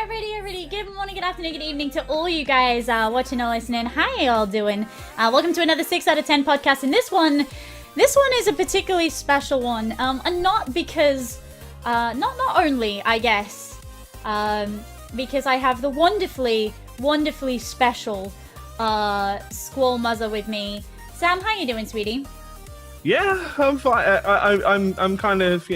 Alrighty. Good morning, good afternoon, good evening to all you guys watching or listening. How you all doing? Welcome to another 6 out of 10 podcast. And this one is a particularly special one. And not because, not only, I guess, because I have the wonderfully special Squall Mother with me. Sam, how you doing, sweetie? Yeah, I'm fine. I'm kind of,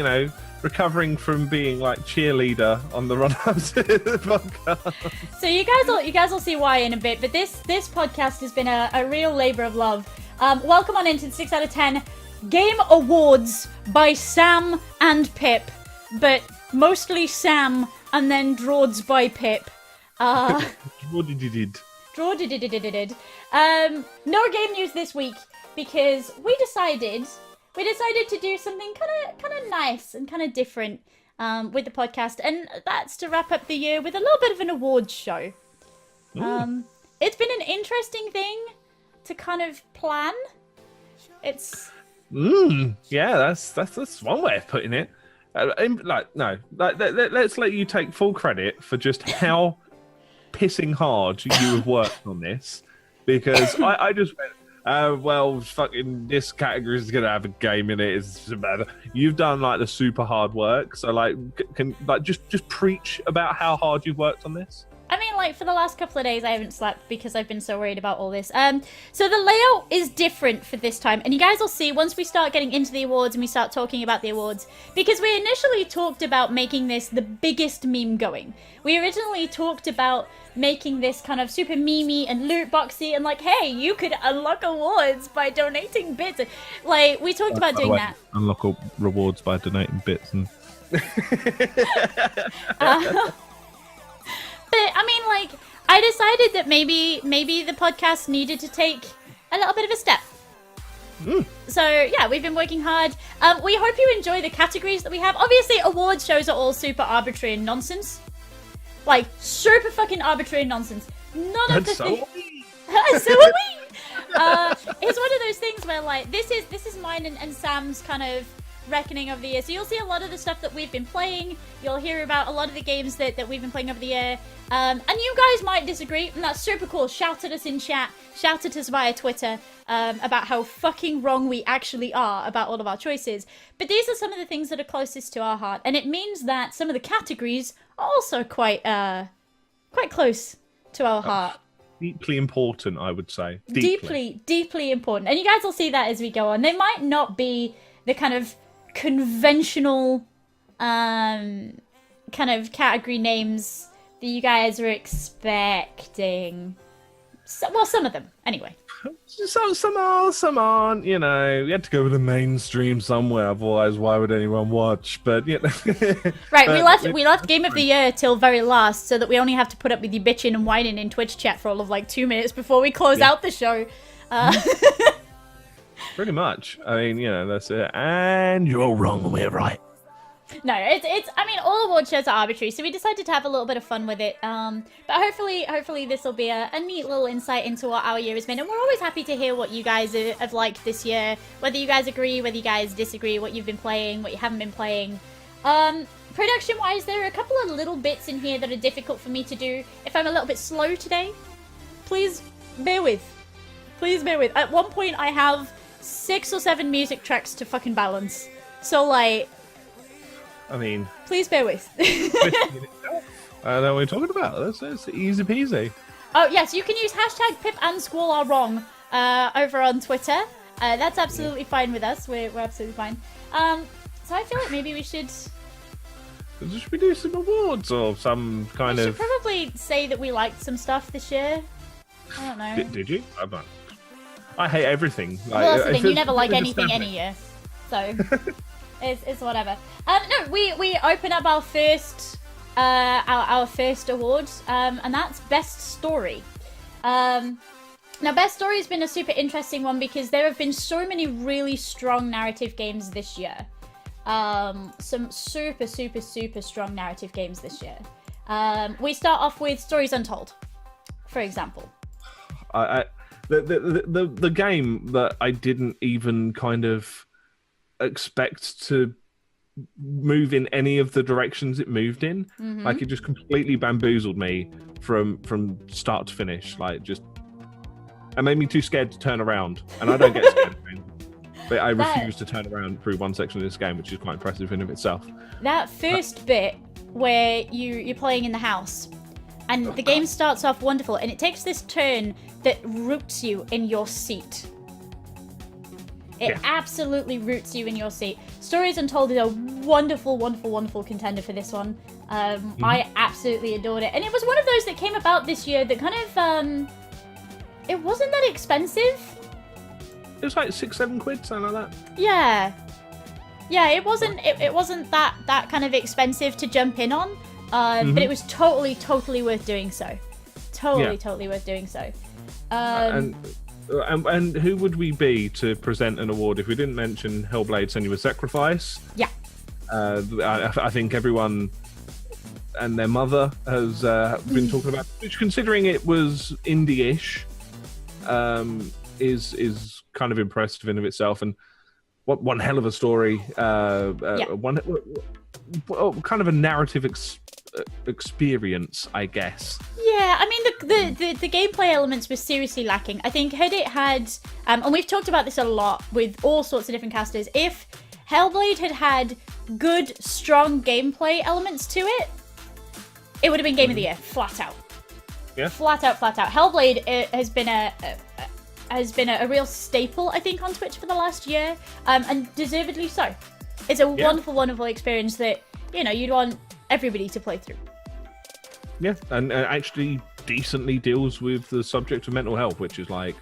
recovering from being like cheerleader on the run-up to the podcast. So you guys will see why in a bit. But this podcast has been a real labor of love. Welcome on into the 6 out of 10 Game Awards by Sam and Pip, but mostly Sam and then Droids by Pip. Drawdididid. No game news this week because we decided to do something kind of nice and kind of different with the podcast, and that's to wrap up the year with a little bit of an awards show. It's been an interesting thing to kind of plan. It's yeah, that's one way of putting it. Let's let you take full credit for just how pissing hard you have worked on this, because I just went, well, fucking this category is gonna have a game in it. It's just matter. You've done like the super hard work, so like, can just preach about how hard you've worked on this. I mean, like, for the last couple of days, I haven't slept because I've been so worried about all this. So the layout is different for this time, and you guys will see once we start getting into the awards and we start talking about the awards, because we initially talked about making this the biggest meme going. We originally talked about making this kind of super memey and loot boxy, and like, hey, you could unlock awards by donating bits. Like, we talked about doing that. Unlock rewards by donating bits and. But, I mean, like, I decided that maybe the podcast needed to take a little bit of a step. So, yeah, we've been working hard. We hope you enjoy the categories that we have. Obviously, awards shows are all super arbitrary and nonsense. Like, super fucking arbitrary and nonsense. None of the things... So are we! It's one of those things where, like, this is mine and Sam's kind of reckoning of the year. So you'll see a lot of the stuff that we've been playing. You'll hear about a lot of the games that we've been playing over the year. And you guys might disagree, and that's super cool. Shout at us in chat. Shout at us via Twitter about how fucking wrong we actually are about all of our choices. But these are some of the things that are closest to our heart, and it means that some of the categories are also quite close to our heart. Deeply important, I would say. Deeply important. And you guys will see that as we go on. They might not be the kind of conventional kind of category names that you guys are expecting. Well, some of them, anyway. Some are, some aren't. You know, we had to go with the mainstream somewhere. Otherwise, why would anyone watch? But you know, right. We left Game of the Year till very last, so that we only have to put up with you bitching and whining in Twitch chat for all of like 2 minutes before we close out the show. Pretty much. I mean, you know, that's it. And you're wrong, we're right. No, it's. I mean, all award shows are arbitrary, so we decided to have a little bit of fun with it. But hopefully this will be a neat little insight into what our year has been. And we're always happy to hear what you guys have liked this year. Whether you guys agree, whether you guys disagree, what you've been playing, what you haven't been playing. Production-wise, there are a couple of little bits in here that are difficult for me to do. If I'm a little bit slow today, please bear with. At one point, I have 6 or 7 music tracks to fucking balance. So, like... I mean... Please bear with. I know what we're talking about. That's easy peasy. Oh, yes, you can use hashtag Pip and Squall are wrong over on Twitter. That's absolutely fine with us. We're absolutely fine. So I feel like maybe we should... Should we do some awards or some kind of... We should probably say that we liked some stuff this year. I don't know. Did you? I hate everything. Well, that's the thing. You never like anything any year. So... It's whatever. No, we open up our first award, and that's Best Story. Now, Best Story has been a super interesting one because there have been so many really strong narrative games this year. Some super strong narrative games this year. We start off with Stories Untold, for example. The game that I didn't even kind of expect to move in any of the directions it moved in. Like it just completely bamboozled me from start to finish. Like just it made me too scared to turn around, and I don't get scared. But I refuse to turn around through one section of this game, which is quite impressive in of itself. That first bit where you're playing in the house, and the game starts off wonderful, and it takes this turn that roots you in your seat. It absolutely roots you in your seat. Stories Untold is a wonderful, wonderful, wonderful contender for this one. I absolutely adored it. And it was one of those that came about this year that kind of, it wasn't that expensive. It was like £6-7, something like that. Yeah, it wasn't that kind of expensive to jump in on, but it was totally worth doing so. Totally worth doing so. And who would we be to present an award if we didn't mention Hellblade: Senua's Sacrifice? Yeah. I think everyone and their mother has been talking about, which, considering it was indie-ish, is kind of impressive in of itself, and one hell of a story. One kind of a narrative experience, I guess. Yeah, I mean the gameplay elements were seriously lacking. I think had it had, and we've talked about this a lot with all sorts of different casters, if Hellblade had good, strong gameplay elements to it, it would have been Game of the Year, flat out. Yeah. Flat out. Hellblade has been a real staple, I think, on Twitch for the last year, and deservedly so. It's a wonderful, wonderful experience that, you'd want everybody to play through. Yeah, and actually decently deals with the subject of mental health, which is like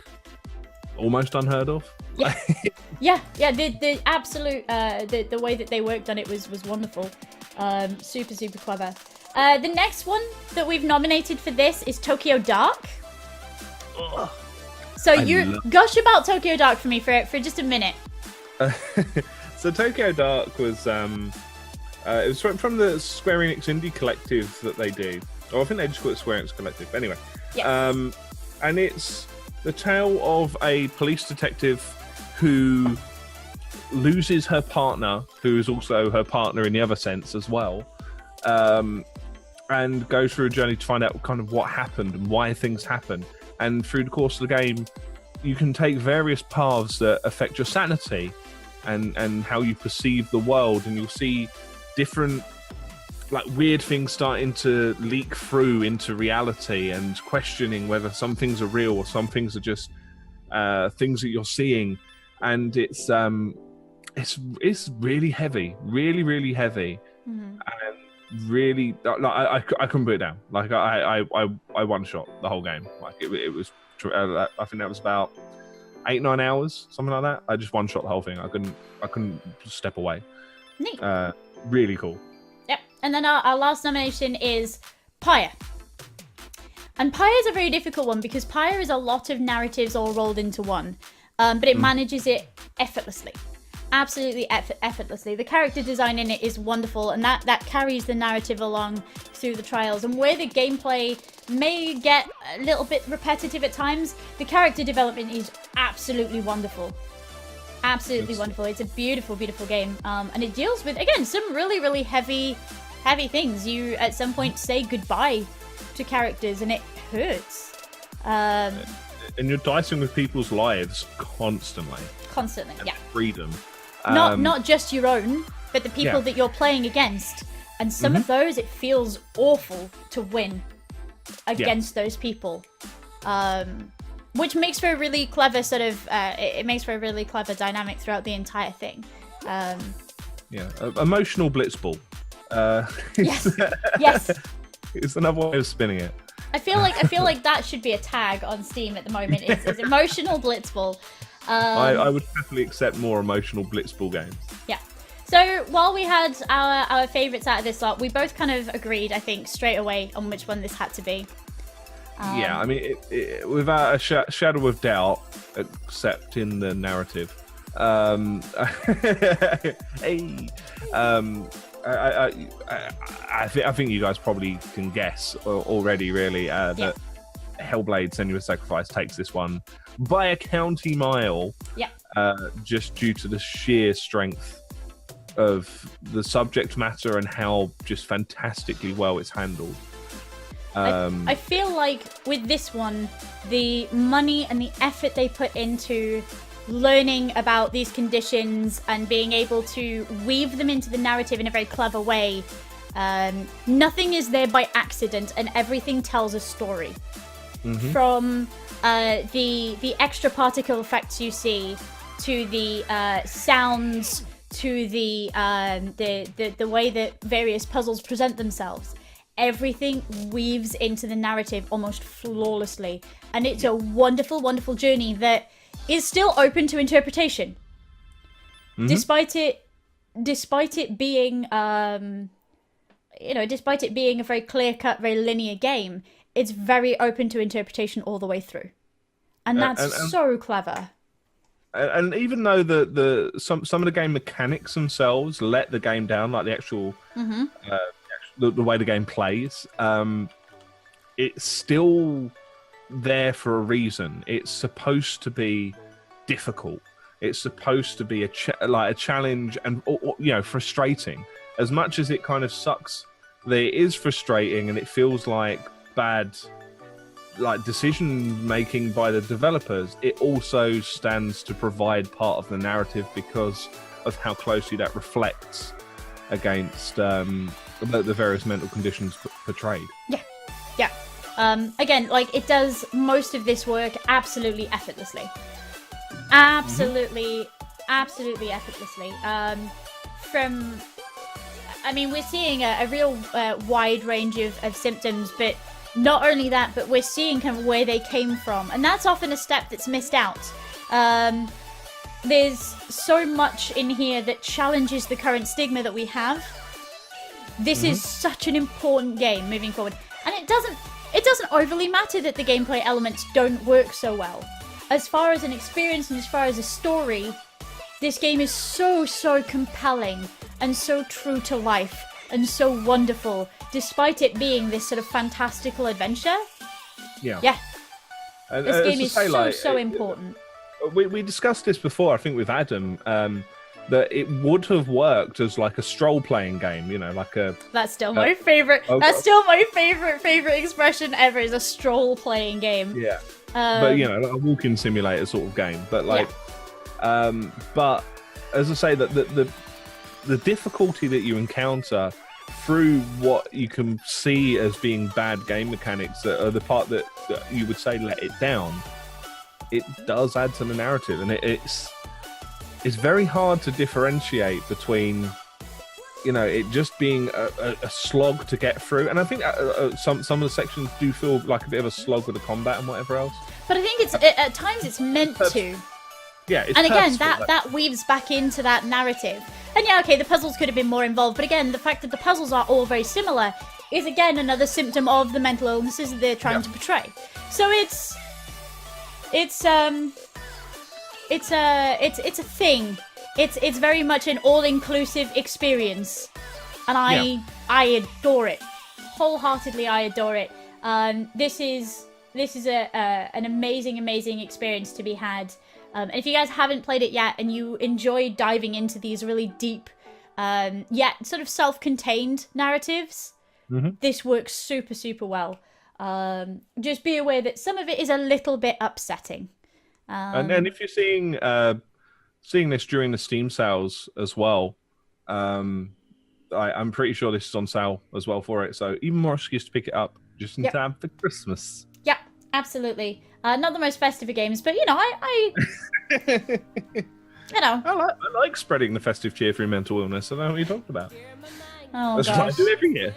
almost unheard of. Yeah. The absolute the way that they worked on it was wonderful. Super clever. The next one that we've nominated for this is Tokyo Dark. Ugh. So gush about Tokyo Dark for me for just a minute. So Tokyo Dark was it was from the Square Enix Indie Collective that they do. Or I think they just call it Square Enix Collective. Anyway, and it's the tale of a police detective who loses her partner, who is also her partner in the other sense as well, and goes through a journey to find out kind of what happened and why things happen. And through the course of the game, you can take various paths that affect your sanity and how you perceive the world, and you'll see different like weird things starting to leak through into reality, and questioning whether some things are real or some things are just things that you're seeing. And it's really heavy, really heavy, and really like I couldn't put it down. Like I one shot the whole game. Like it was I think that was about 8-9 hours, something like that. I just one shot the whole thing. I couldn't step away. Neat. Really cool. Yep. And then our last nomination is Pyre. And Pyre is a very difficult one because Pyre is a lot of narratives all rolled into one, but it manages it effortlessly. Absolutely effortlessly. The character design in it is wonderful, and that carries the narrative along through the trials. And where the gameplay may get a little bit repetitive at times, the character development is absolutely wonderful. Absolutely wonderful. It's a beautiful game, and it deals with, again, some really heavy things. You at some point say goodbye to characters, and it hurts. And you're dicing with people's lives constantly. Yeah. Freedom. Not just your own, but the people that you're playing against. And some of those, it feels awful to win against those people. Which makes for a really clever sort of, it makes for a really clever dynamic throughout the entire thing. Emotional blitzball. Yes. It's another way of spinning it. I feel like that should be a tag on Steam at the moment. It's emotional blitzball. I would definitely accept more emotional blitzball games. Yeah. So while we had our favourites out of this lot, we both kind of agreed, I think, straight away on which one this had to be. Yeah, I mean, it, without a shadow of doubt, except in the narrative. I think you guys probably can guess already, really, that Hellblade: Senua's Sacrifice takes this one by a county mile. Yeah. Just due to the sheer strength the subject matter and how just fantastically well it's handled. I feel like with this one, the money and the effort they put into learning about these conditions and being able to weave them into the narrative in a very clever way, nothing is there by accident, and everything tells a story. From the extra particle effects you see, to the sounds, to the way that various puzzles present themselves. Everything weaves into the narrative almost flawlessly, and it's a wonderful, wonderful journey that is still open to interpretation, despite it being, despite it being a very clear-cut, very linear game. It's very open to interpretation all the way through, and that's so clever. And even though some of the game mechanics themselves let the game down, like the actual the way the game plays, it's still there for a reason. It's supposed to be difficult. It's supposed to be a challenge and frustrating. As much as it kind of sucks that it is frustrating and it feels like bad decision making by the developers, it also stands to provide part of the narrative because of how closely that reflects against the various mental conditions portrayed. Yeah. Again, it does most of this work absolutely effortlessly. Absolutely effortlessly. We're seeing a real wide range of symptoms, but not only that, but we're seeing kind of where they came from, and that's often a step that's missed out. There's so much in here that challenges the current stigma that we have. This is such an important game moving forward, and it doesn't overly matter that the gameplay elements don't work so well. As far as an experience and as far as a story, this game is so compelling and so true to life and so wonderful, despite it being this sort of fantastical adventure. Yeah. And, this game is so important. We discussed this before, I think, with Adam, that it would have worked as like a stroll-playing game, That's still my favorite. That's still my favorite expression ever, is a stroll-playing game. Yeah. But like a walking simulator sort of game. But but as I say, that the difficulty that you encounter through what you can see as being bad game mechanics that are the part that you would say let it down, it does add to the narrative, and it's very hard to differentiate between it just being a slog to get through, and I think some of the sections do feel like a bit of a slog with the combat and whatever else, but I think at times it's meant to. Yeah, it's and again, that weaves back into that narrative. And the puzzles could have been more involved, but again, the fact that the puzzles are all very similar is again another symptom of the mental illnesses that they're trying to portray. So it's a thing. It's very much an all-inclusive experience, and I adore it wholeheartedly. I adore it. This is an amazing experience to be had. And if you guys haven't played it yet and you enjoy diving into these really deep, yet sort of self-contained narratives, this works super well. Just be aware that some of it is a little bit upsetting. And if you're seeing this during the Steam sales as well, I'm pretty sure this is on sale as well for it. So even more excuse to pick it up just in time for Christmas. Yep, absolutely. Not the most festive of games, but I I like spreading the festive cheer through mental illness. I don't know what you're talking about. Oh, that's what I do every year.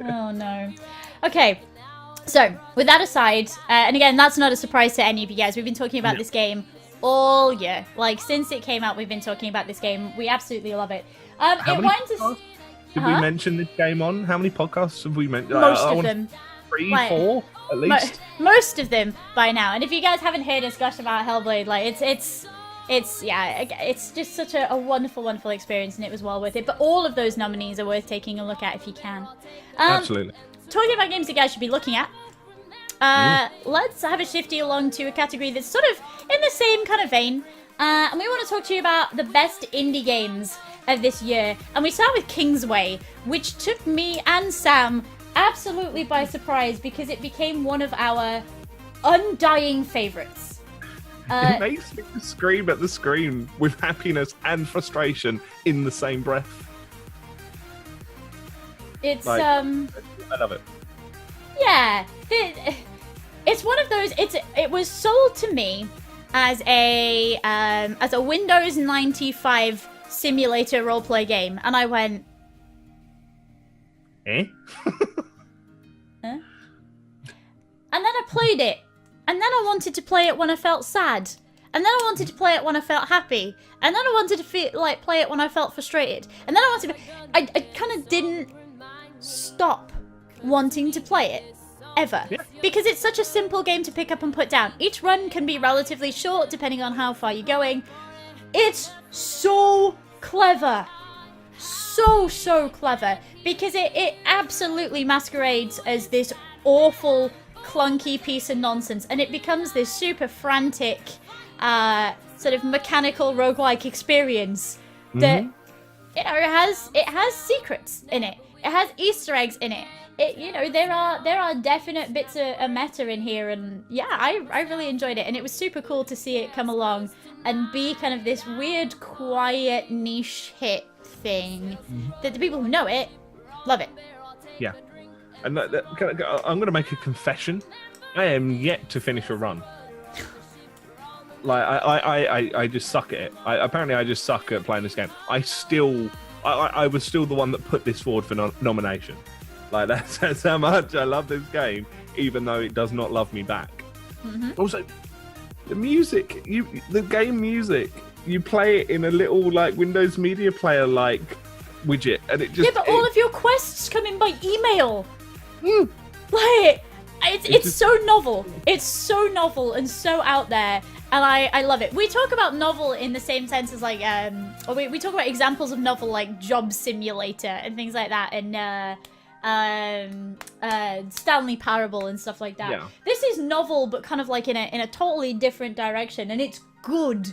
Oh no. Okay, so with that aside, and again, that's not a surprise to any of you guys. We've been talking about this game all year. Since it came out, we've been talking about this game. We absolutely love it. Did we mention this game on? How many podcasts have we mentioned? Most of them. 3, 4 at least. Most of them by now. And if you guys haven't heard us gush about Hellblade, it's just such a wonderful experience, and it was well worth it. But all of those nominees are worth taking a look at if you can. Absolutely. Talking about games you guys should be looking at, let's have a shifty along to a category that's sort of in the same kind of vein. And we want to talk to you about the best indie games of this year. And we start with Kingsway, which took me and Sam absolutely by surprise because it became one of our undying favorites. It makes me scream at the screen with happiness and frustration in the same breath. It's like, I love it. Yeah, it's one of those. It was sold to me as a Windows 95 simulator roleplay game, and I went, eh? huh? And then I played it, and then I wanted to play it when I felt sad, and then I wanted to play it when I felt happy, and then I wanted to play it when I felt frustrated, and then I kind of didn't stop wanting to play it ever, because it's such a simple game to pick up and put down. Each run can be relatively short depending on how far you're going. It's so clever, so clever, because it absolutely masquerades as this awful clunky piece of nonsense, and it becomes this super frantic sort of mechanical roguelike experience that it has secrets in it. It has Easter eggs in it. There are definite bits of meta in here, and yeah, I really enjoyed it, and it was super cool to see it come along and be kind of this weird, quiet, niche hit thing that the people who know it love it. Yeah, and I'm going to make a confession. I am yet to finish a run. Like I just suck at it. Apparently I just suck at playing this game. I was still the one that put this forward for nomination. Like, that's how much I love this game, even though it does not love me back. Also, the music, the game music, you play it in a little like Windows Media Player like widget, and it just all of your quests come in by email. Like, it's so novel. It's so novel and so out there. And I love it. We talk about novel in the same sense as like, we talk about examples of novel like Job Simulator and things like that, and Stanley Parable and stuff like that. Yeah. This is novel, but kind of like in a totally different direction, and it's good.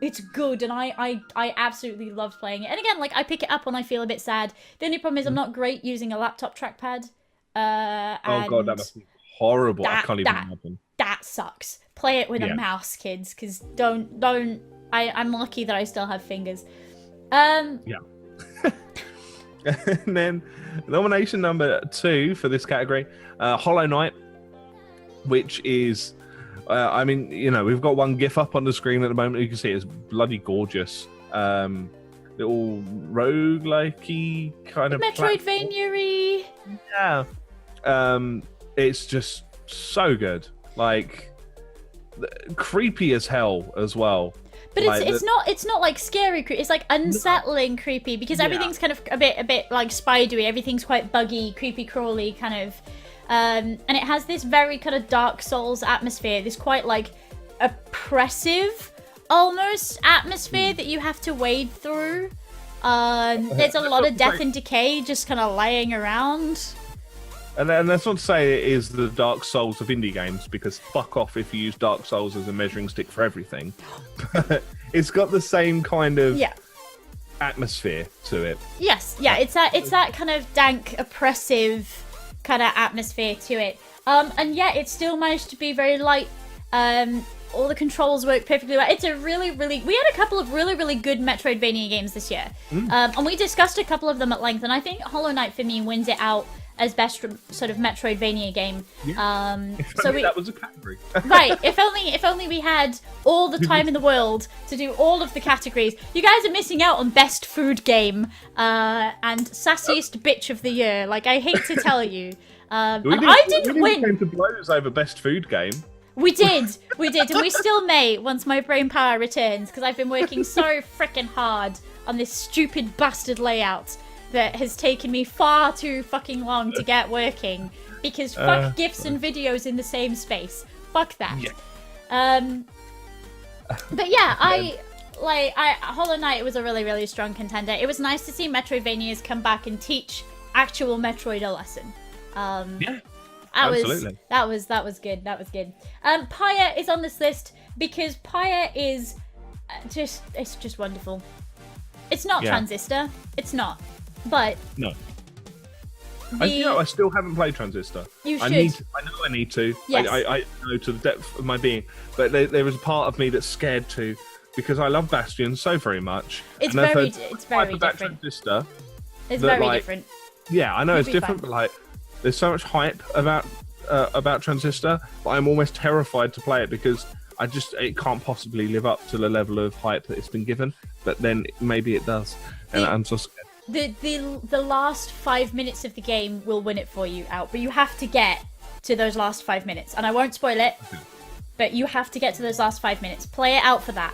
It's good, and I absolutely love playing it. And again, like, I pick it up when I feel a bit sad. The only problem is I'm not great using a laptop trackpad. Oh god, that must be horrible. I can't even imagine. That sucks. Play it with a mouse, kids, because I'm lucky that I still have fingers. Yeah. And then nomination number 2 for this category, Hollow Knight, which is, we've got one GIF up on the screen at the moment. You can see it's bloody gorgeous. Little roguelike-y kind of Metroidvania-y. Yeah. It's just so good. Like, creepy as hell as well. But it's not like scary creepy. It's like unsettling creepy, because everything's kind of a bit like spidery. Everything's quite buggy, creepy crawly kind of, and it has this very kind of Dark Souls atmosphere. This quite like oppressive almost atmosphere that you have to wade through. There's a lot of death and decay just kind of laying around. And that's not to say it is the Dark Souls of indie games, because fuck off if you use Dark Souls as a measuring stick for everything. But it's got the same kind of atmosphere to it. Yes, yeah, it's that kind of dank, oppressive kind of atmosphere to it. And yeah, it still managed to be very light. All the controls work perfectly well. It's a we had a couple of really good Metroidvania games this year. And we discussed a couple of them at length, and I think Hollow Knight for me wins it out as best sort of Metroidvania game. That was a category. Right. If only we had all the time in the world to do all of the categories. You guys are missing out on best food game and sassiest bitch of the year. Like, I hate to tell you. I didn't win. We came to blows over best food game. We did, and we still may once my brain power returns, because I've been working so freaking hard on this stupid bastard layout that has taken me far too fucking long to get working, because fuck GIFs and videos in the same space. Fuck that. Yeah. But yeah, Hollow Knight was a really strong contender. It was nice to see Metroidvanias come back and teach actual Metroid a lesson. Absolutely. That was good. That was good. Pyre is on this list because Pyre is it's just wonderful. It's not Yeah. Transistor. It's not. But No. I still haven't played Transistor. You I should. I know I need to. Yes. I know to the depth of my being. But there is a part of me that's scared to, because I love Bastion so very much. It's and I've very, heard it's hype very about different. Transistor. It's that, very like, different. Yeah, I know You'll it's be different, fine. but like, there's so much hype about Transistor, but I'm almost terrified to play it because it can't possibly live up to the level of hype that it's been given. But then maybe it does, and I'm so scared. The last 5 minutes of the game will win it for you out, but you have to get to those last 5 minutes, and I won't spoil it. But you have to get to those last 5 minutes. Play it out for that.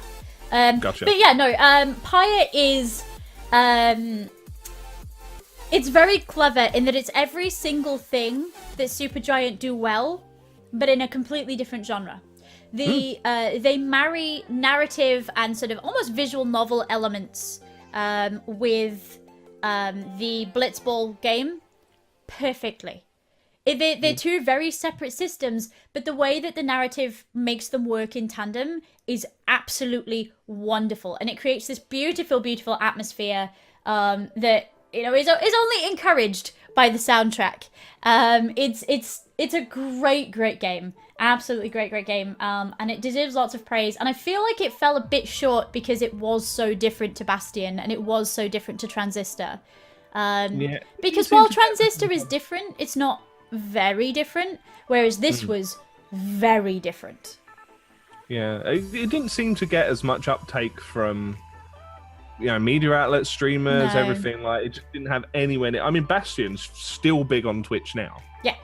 Gotcha. But yeah, no. Pyre is it's very clever in that it's every single thing that Supergiant do well, but in a completely different genre. They marry narrative and sort of almost visual novel elements with the Blitzball game perfectly. They're two very separate systems, but the way that the narrative makes them work in tandem is absolutely wonderful, and it creates this beautiful, beautiful atmosphere that is only encouraged by the soundtrack. It's a great game, absolutely great game, and it deserves lots of praise. And I feel like it fell a bit short because it was so different to Bastion, and it was so different to Transistor. Because while Transistor is different, it's not very different, whereas this was very different. Yeah, it didn't seem to get as much uptake from media outlets, streamers, No. everything. Like, it just didn't have anywhere near. I mean, Bastion's still big on Twitch now. Yeah.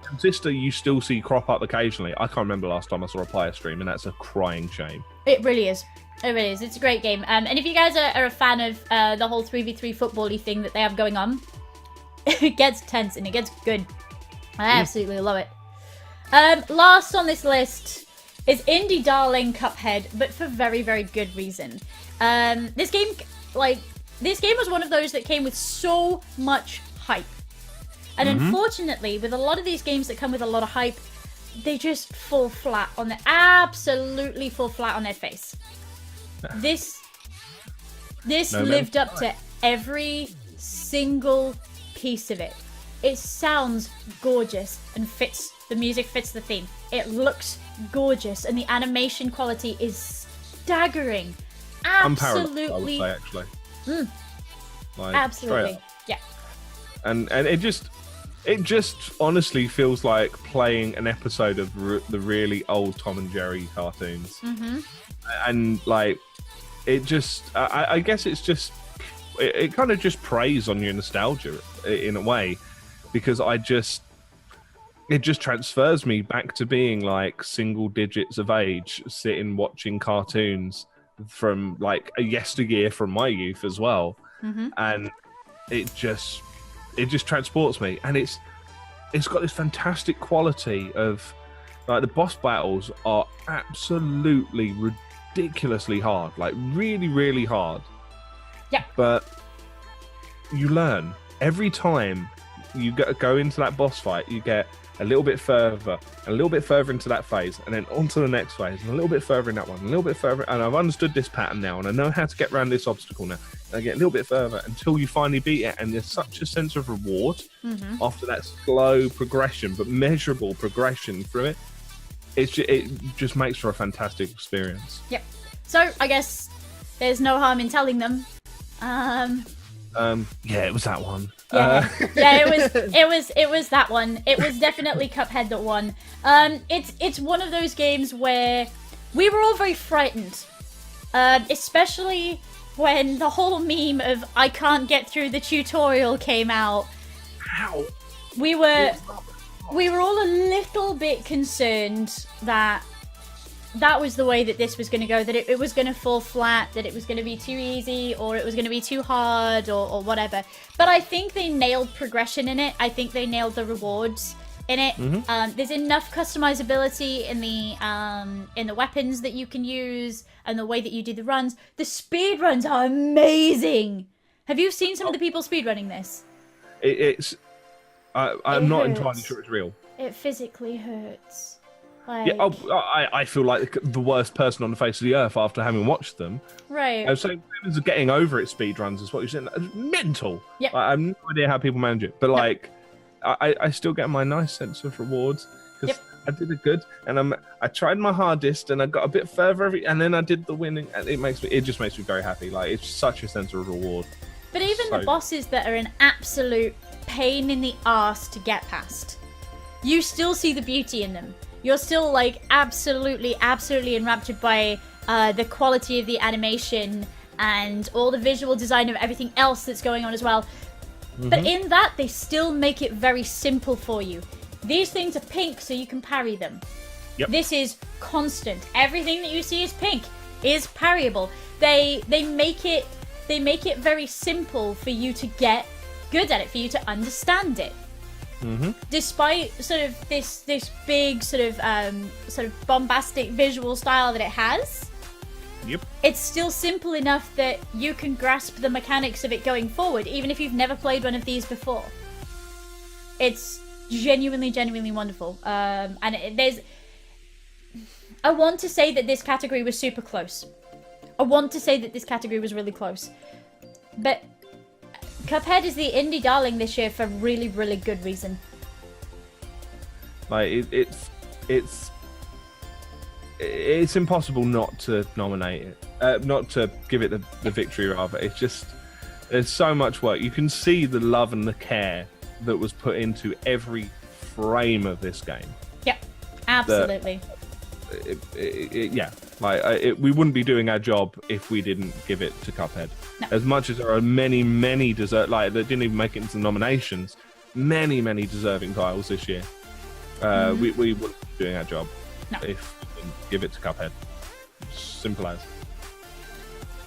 Transistor, you still see crop up occasionally. I can't remember last time I saw a player stream, and that's a crying shame. It really is. It really is. It's a great game. And if you guys are a fan of the whole 3v3 football-y thing that they have going on, it gets tense and it gets good. I absolutely love it. Last on this list is indie darling Cuphead, but for very, very good reason. This game was one of those that came with so much hype. And unfortunately, with a lot of these games that come with a lot of hype, they just fall flat on their absolutely fall flat on their face. This lived up to every single piece of it. It sounds gorgeous and the music fits the theme. It looks gorgeous and the animation quality is staggering. Absolutely. I would say, actually. Like, Absolutely. Yeah. And it just honestly feels like playing an episode of the really old Tom and Jerry cartoons. And like, it just, I guess it's just, it kind of just preys on your nostalgia in a way, because it just transfers me back to being like single digits of age, sitting watching cartoons from like a yesteryear from my youth as well. And it just transports me, and it's got this fantastic quality of, like, the boss battles are absolutely ridiculously hard, like really, really hard. Yeah. But you learn every time you go into that boss fight. You get a little bit further, and a little bit further into that phase, and then onto the next phase, and a little bit further in that one, and a little bit further, and I've understood this pattern now, and I know how to get around this obstacle now. And I get a little bit further until you finally beat it, and there's such a sense of reward after that slow progression, but measurable progression through it. It just makes for a fantastic experience. Yep. So I guess there's no harm in telling them. Yeah, it was that one. Yeah, it was that one. It was definitely Cuphead that won. It's one of those games where we were all very frightened, especially when the whole meme of "I can't get through the tutorial" came out. How? We were all a little bit concerned that was the way that this was going to go, that it was going to fall flat, that it was going to be too easy, or it was going to be too hard, or whatever. But I think they nailed progression in it. I think they nailed the rewards in it. There's enough customizability in the weapons that you can use and the way that you do the runs. The speed runs are amazing. Have you seen some of the people speedrunning this? I'm not entirely sure it's real. It physically hurts. Like... Yeah, I feel like the worst person on the face of the earth after having watched them. Right. So getting over it speedruns is what you're saying. Mental. Yep. I have no idea how people manage it, but like, I still get my nice sense of rewards because I did it good, and I tried my hardest, and I got a bit further, and then I did the winning, and it just makes me very happy. Like, it's such a sense of reward. But even the bosses that are an absolute pain in the arse to get past, you still see the beauty in them. You're still like absolutely enraptured by the quality of the animation and all the visual design of everything else that's going on as well. Mm-hmm. But in that, they still make it very simple for you. These things are pink so you can parry them. Yep. This is constant. Everything that you see is pink, is parryable. They make it very simple for you to get good at it, for you to understand it. Mm-hmm. Despite sort of this big sort of bombastic visual style that it has, it's still simple enough that you can grasp the mechanics of it going forward, even if you've never played one of these before. It's genuinely wonderful. I want to say that this category was super close. I want to say that this category was really close, but Cuphead is the indie darling this year for really good reason. Like it's impossible not to nominate it, not to give it the victory. Rather, it's just there's so much work. You can see the love and the care that was put into every frame of this game. Yep, absolutely. We wouldn't be doing our job if we didn't give it to Cuphead. No. As much as there are many that didn't even make it into the nominations, many deserving titles this year. We wouldn't be doing our job if we didn't give it to Cuphead. Simple as.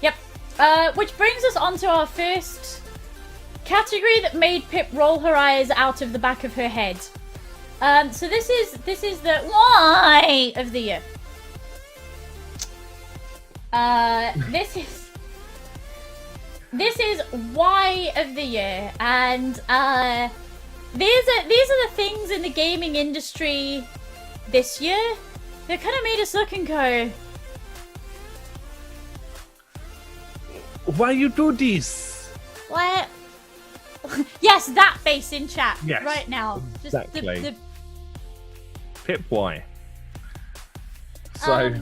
Yep. Which brings us on to our first category that made Pip roll her eyes out of the back of her head. So this is the why of the year. This is why of the year, and these are the things in the gaming industry this year that kind of made us look and go, why you do this? What? Yes, that face in chat right now. Exactly. Just Pip, why? So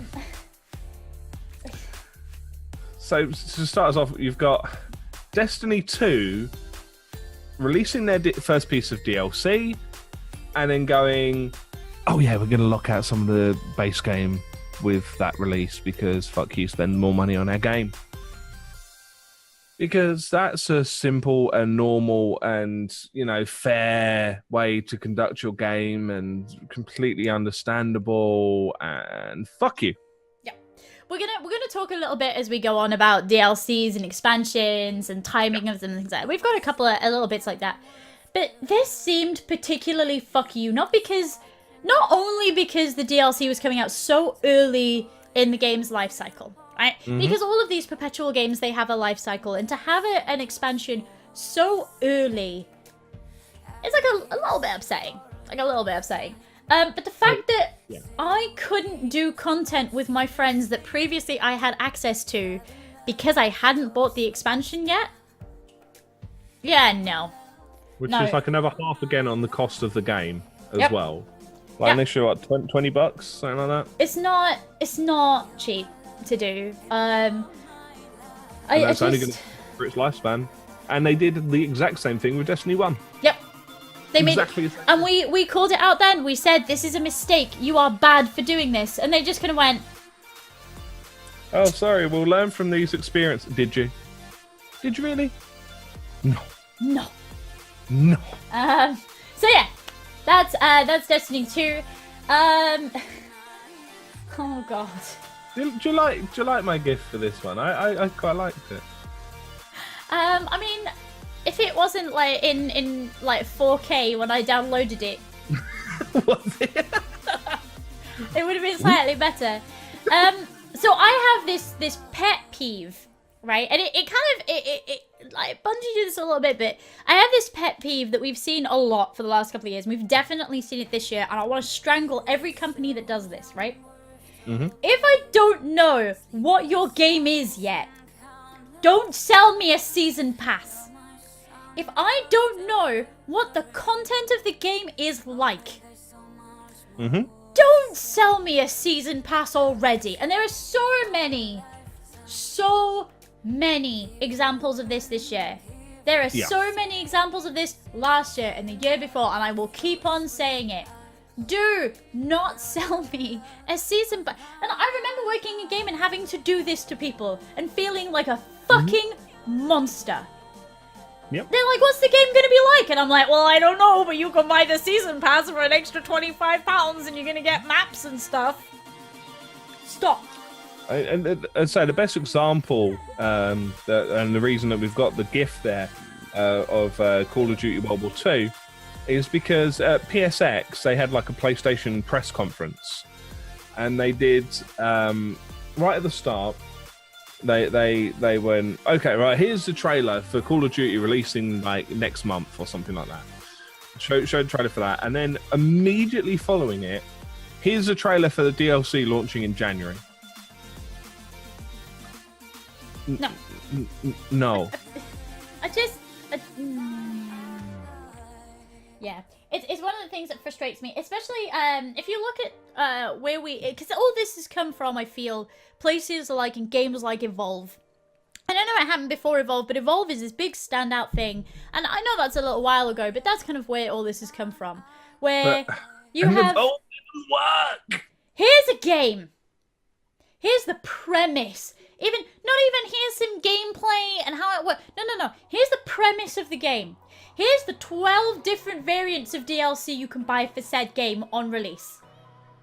to start us off, you've got Destiny 2 releasing their first piece of DLC, and then going, oh yeah, we're going to lock out some of the base game with that release because fuck you, spend more money on our game. Because that's a simple and normal and, fair way to conduct your game and completely understandable, and fuck you. Yeah. We're gonna talk a little bit as we go on about DLCs and expansions and timing of them and things like that. We've got a little bits like that. But this seemed particularly fuck you, not only because the DLC was coming out so early in the game's life cycle. Right? Mm-hmm. Because all of these perpetual games, they have a life cycle, and to have an expansion so early is like a little bit upsetting. But the fact that I couldn't do content with my friends that previously I had access to because I hadn't bought the expansion yet. Yeah, no. Which is like another half again on the cost of the game as well. Like an extra, what, $20, something like that? It's not cheap to do. That's only going to for its lifespan, and they did the exact same thing with Destiny 1. Yep, they exactly made it, and we called it out then. We said this is a mistake. You are bad for doing this, and they just kind of went, "Oh, sorry. We'll learn from these experiences." Did you? Did you really? No. So yeah, that's Destiny 2. Oh god. Do you like my gift for this one? I quite liked it. I mean, if it wasn't like in like 4K when I downloaded it, was it? It would have been slightly better. So I have this pet peeve right? And it like Bungie do this a little bit, but I have this pet peeve that we've seen a lot for the last couple of years. We've definitely seen it this year, and I want to strangle every company that does this, right? Mm-hmm. If I don't know what your game is yet, don't sell me a season pass. If I don't know what the content of the game is like, don't sell me a season pass already. And there are so many examples of this year. There are so many examples of this last year and the year before, and I will keep on saying it. Do not sell me a season pass. And I remember working in a game and having to do this to people and feeling like a fucking monster. Yep. They're like, what's the game going to be like? And I'm like, well, I don't know, but you can buy the season pass for an extra £25 and you're going to get maps and stuff. Stop. And so the best example, and the reason that we've got the GIF there of Call of Duty World War II is because at PSX, they had like a PlayStation press conference. And they did, right at the start, they went, okay, right, here's the trailer for Call of Duty releasing like next month or something like that. Showed the trailer for that. And then immediately following it, here's the trailer for the DLC launching in January. No. No. Yeah. It's one of the things that frustrates me, especially if you look at where because all this has come from, I feel, places like in games like Evolve. I don't know what happened before Evolve, but Evolve is this big standout thing, and I know that's a little while ago, but that's kind of where all this has come from. Where you have... Evolve didn't work! Here's a game. Here's the premise. Not even here's some gameplay and how it works. No. Here's the premise of the game. Here's the 12 different variants of DLC you can buy for said game on release.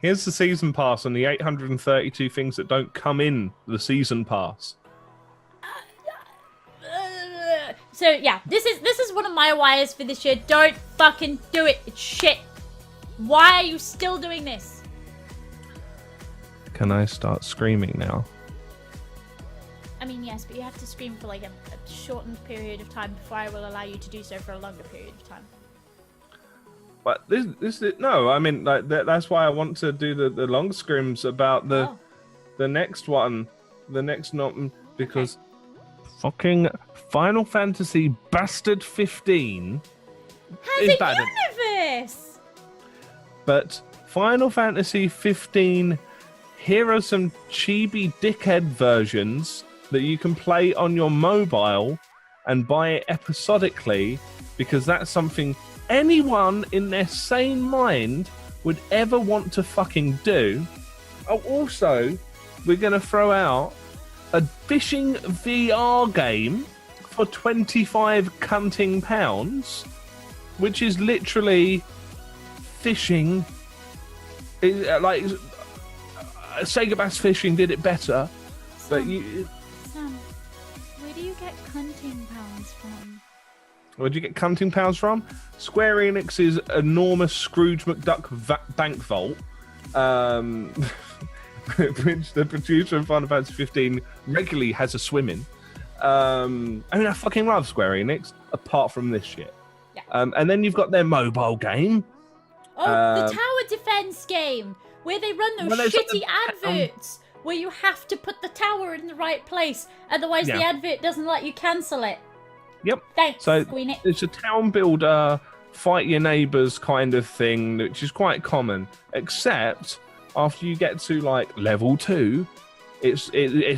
Here's the season pass and the 832 things that don't come in the season pass. So yeah, this is one of my wires for this year. Don't fucking do it. It's shit. Why are you still doing this? Can I start screaming now? I mean, yes, but you have to scream for like a shortened period of time before I will allow you to do so for a longer period of time. But this no, I mean, like that's why I want to do the long scrims about the next one, the next not because fucking Final Fantasy Bastard 15 has is a bad. Universe. But Final Fantasy 15, here are some chibi dickhead versions that you can play on your mobile and buy it episodically, because that's something anyone in their sane mind would ever want to fucking do. Oh, also, we're going to throw out a fishing VR game for £25, which is literally fishing. Like Sega Bass Fishing did it better, but you... Sam, where do you get cunting pounds from? Where'd you get cunting pounds from? Square Enix's enormous Scrooge McDuck bank vault, which the producer of Final Fantasy 15 regularly has a swim in. I mean, I fucking love Square Enix, apart from this shit. Yeah. And then you've got their mobile game. Oh, the tower defense game, where they run those shitty adverts, where you have to put the tower in the right place, otherwise the advert doesn't let you cancel it. Yep. Thanks, so Queen. It's a town builder, fight your neighbours kind of thing, which is quite common. Except after you get to like level 2, it's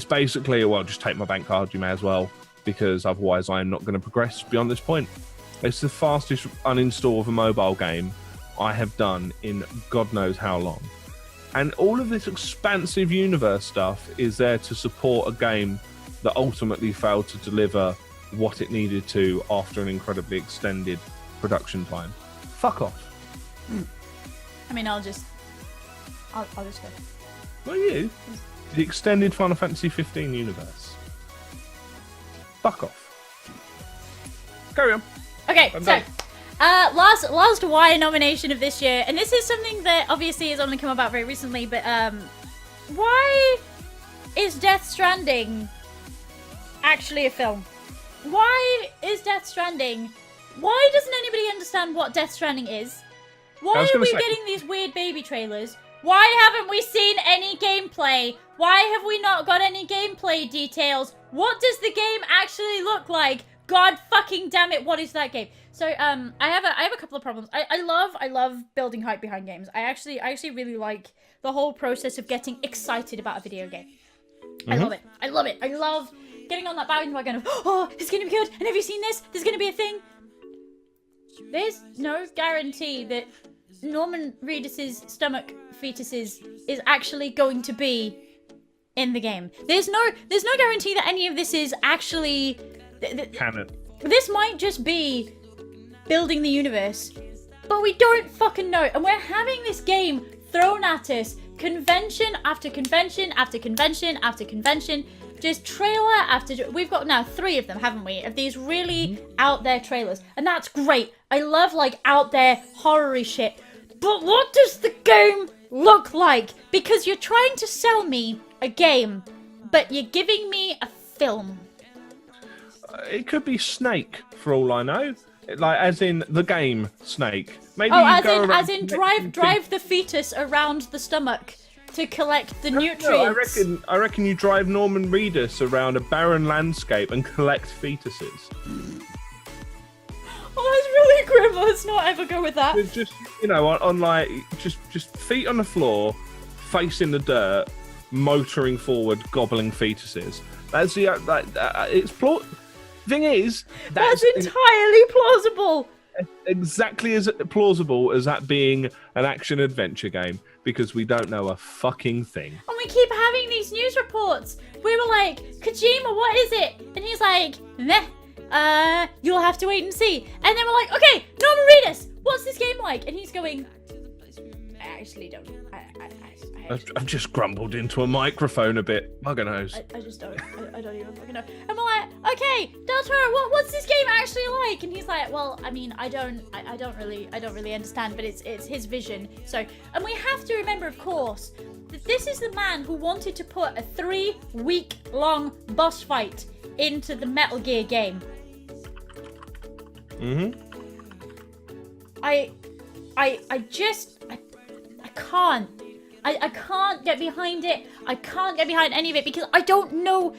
basically, well, just take my bank card, you may as well, because otherwise I am not going to progress beyond this point. It's the fastest uninstall of a mobile game I have done in God knows how long. And all of this expansive universe stuff is there to support a game that ultimately failed to deliver what it needed to after an incredibly extended production time. Fuck off. I mean, I'll just go. Not you. The extended Final Fantasy 15 universe. Fuck off. Carry on. Okay, I'm so done. last Y nomination of this year, and this is something that obviously has only come about very recently, but why is Death Stranding actually a film? Why is Death Stranding? Why doesn't anybody understand what Death Stranding is? Why are we getting these weird baby trailers? Why haven't we seen any gameplay? Why have we not got any gameplay details? What does the game actually look like? God fucking damn it, what is that game? So, I have a couple of problems. I love building hype behind games. I actually really like the whole process of getting excited about a video game. I love it. I love it. I love getting on that bandwagon of, oh, it's gonna be good, and have you seen this? There's gonna be a thing. There's no guarantee that Norman Reedus's stomach fetuses is actually going to be in the game. There's no guarantee that any of this is actually canon. This might just be building the universe, but we don't fucking know. And we're having this game thrown at us convention after convention after convention after convention. Just trailer after... We've got now 3 of them, haven't we? Of these really out there trailers. And that's great. I love, like, out there horror-y shit. But what does the game look like? Because you're trying to sell me a game, but you're giving me a film. It could be Snake, for all I know. Like, as in the game Snake. Maybe as in drive the fetus around the stomach to collect the nutrients. No, I reckon you drive Norman Reedus around a barren landscape and collect fetuses. Oh, that's really grim. Let's not ever go with that. It's just, you know, on like just feet on the floor, face in the dirt, motoring forward, gobbling fetuses. That's the it's thing is that's entirely plausible. Exactly as plausible as that being an action adventure game, because we don't know a fucking thing. And we keep having these news reports. We were like, Kojima, what is it? And he's like, meh. You'll have to wait and see. And then we're like, okay, Norman Reedus, what's this game like? And he's going, I actually don't. I've just grumbled into a microphone a bit. Mugger knows. I just don't. I don't even fucking know. And we're like, okay, Del Toro, what's this game actually like? And he's like, well, I mean, I don't really understand, but it's his vision. So, and we have to remember, of course, that this is the man who wanted to put a 3-week-long boss fight into the Metal Gear game. I can't. I can't get behind it. I can't get behind any of it because I don't know.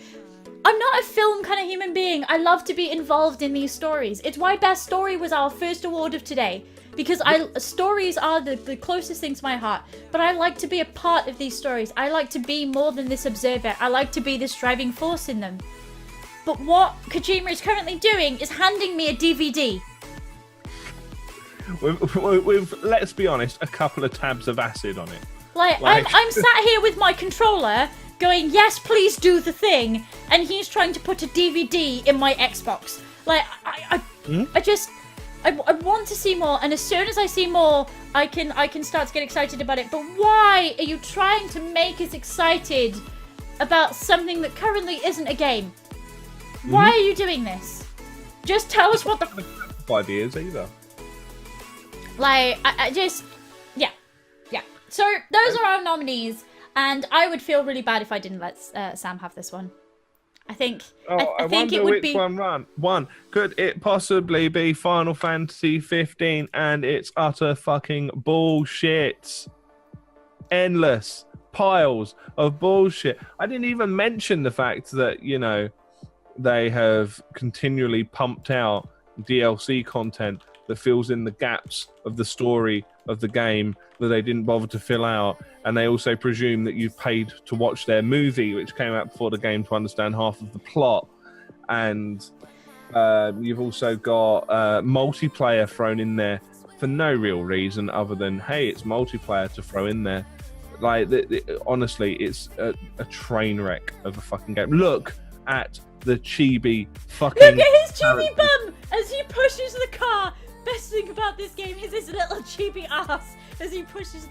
I'm not a film kind of human being. I love to be involved in these stories. It's why Best Story was our first award of today. Because stories are the closest thing to my heart. But I like to be a part of these stories. I like to be more than this observer. I like to be this driving force in them. But what Kojima is currently doing is handing me a DVD. With let's be honest, a couple of tabs of acid on it. Like I'm sat here with my controller going, yes, please do the thing, and he's trying to put a DVD in my Xbox. Like, I want to see more, and as soon as I see more, I can start to get excited about it. But why are you trying to make us excited about something that currently isn't a game? Why are you doing this? Just tell us what the ideas either. Like, I just, yeah. So those are our nominees, and I would feel really bad if I didn't let Sam have this one. I think. I think it would be. One. Could it possibly be Final Fantasy 15 and it's utter fucking bullshit? Endless piles of bullshit. I didn't even mention the fact that, you know, they have continually pumped out DLC content that fills in the gaps of the story of the game that they didn't bother to fill out, and they also presume that you've paid to watch their movie, which came out before the game, to understand half of the plot. And you've also got multiplayer thrown in there for no real reason other than, hey, it's multiplayer to throw in there. Like, honestly, it's a train wreck of a fucking game. Look at the chibi fucking... Look at his chibi bum as he pushes the car. Best thing about this game is his little chibi ass as he pushes the...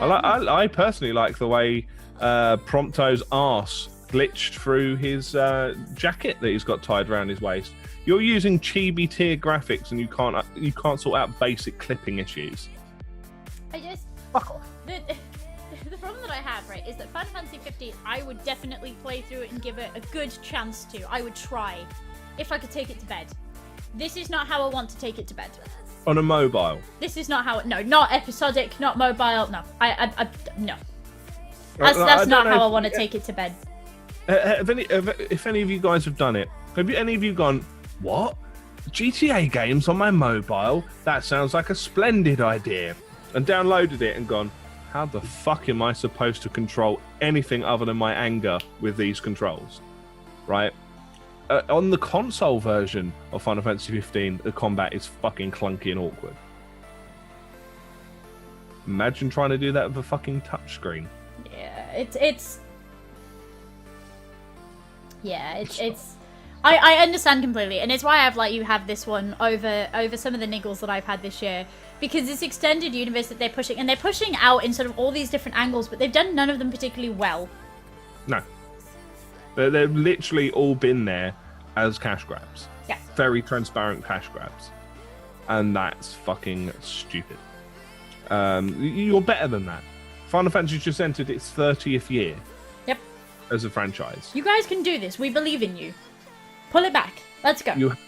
I personally like the way Prompto's arse glitched through his jacket that he's got tied around his waist. You're using chibi tier graphics and you can't sort out basic clipping issues. I just... Fuck off. The problem that I have, right, is that Final Fantasy 15, I would definitely play through it and give it a good chance to. I would try, if I could take it to bed. This is not how I want to take it to bed. On a mobile? This is not how... No, not episodic, not mobile, no. No. That's not how I want to take it to bed. If any of you guys have done it, have any of you gone, what? GTA games on my mobile? That sounds like a splendid idea. And downloaded it and gone, how the fuck am I supposed to control anything other than my anger with these controls? Right? On the console version of Final Fantasy 15, the combat is fucking clunky and awkward. Imagine trying to do that with a fucking touchscreen. Yeah, it's I understand completely, and it's why I've let you have this one over some of the niggles that I've had this year, because this extended universe that they're pushing, and they're pushing out in sort of all these different angles, but they've done none of them particularly well. No. They've literally all been there as cash grabs. Yeah. Very transparent cash grabs. And that's fucking stupid. You're better than that. Final Fantasy just entered its 30th year. Yep. As a franchise. You guys can do this. We believe in you. Pull it back. Let's go. You have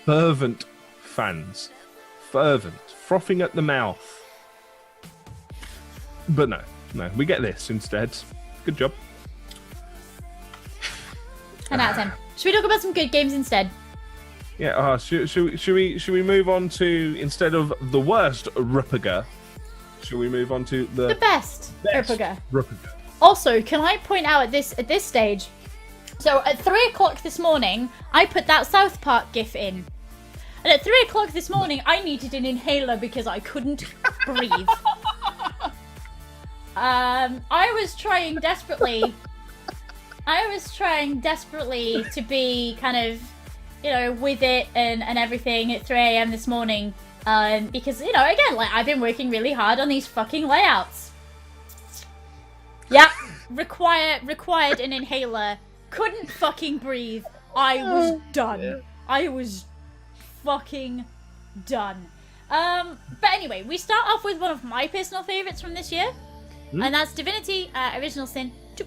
fervent fans. Fervent. Frothing at the mouth. But no. We get this instead. Good job. 10 out of 10. Should we talk about some good games instead? Yeah, should we move on to, instead of the worst Rupiger, should we move on to the best Rupiger? Rupiger. Also, can I point out at this stage, so at 3 o'clock this morning, I put that South Park gif in. And at 3 o'clock this morning, I needed an inhaler because I couldn't breathe. I was trying desperately to be kind of, with it and everything at 3 a.m. this morning. Because, again, I've been working really hard on these fucking layouts. Yeah, required an inhaler. Couldn't fucking breathe. I was done. Yeah. I was fucking done. But anyway, we start off with one of my personal favorites from this year. And that's Divinity Original Sin 2.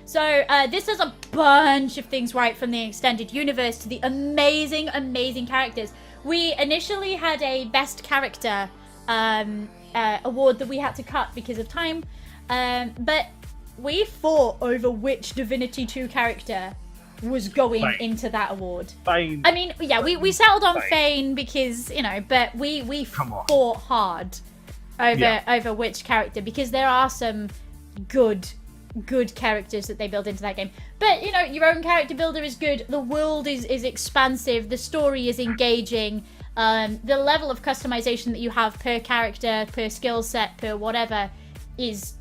So this does a bunch of things right, from the extended universe to the amazing, amazing characters. We initially had a best character award that we had to cut because of time. But we fought over which Divinity 2 character was going into that award. Fane. I mean, yeah, we settled on Fane because, but we fought hard over which character, because there are some good characters that they build into that game. But, your own character builder is good, the world is expansive, the story is engaging, the level of customization that you have per character, per skill set, per whatever, is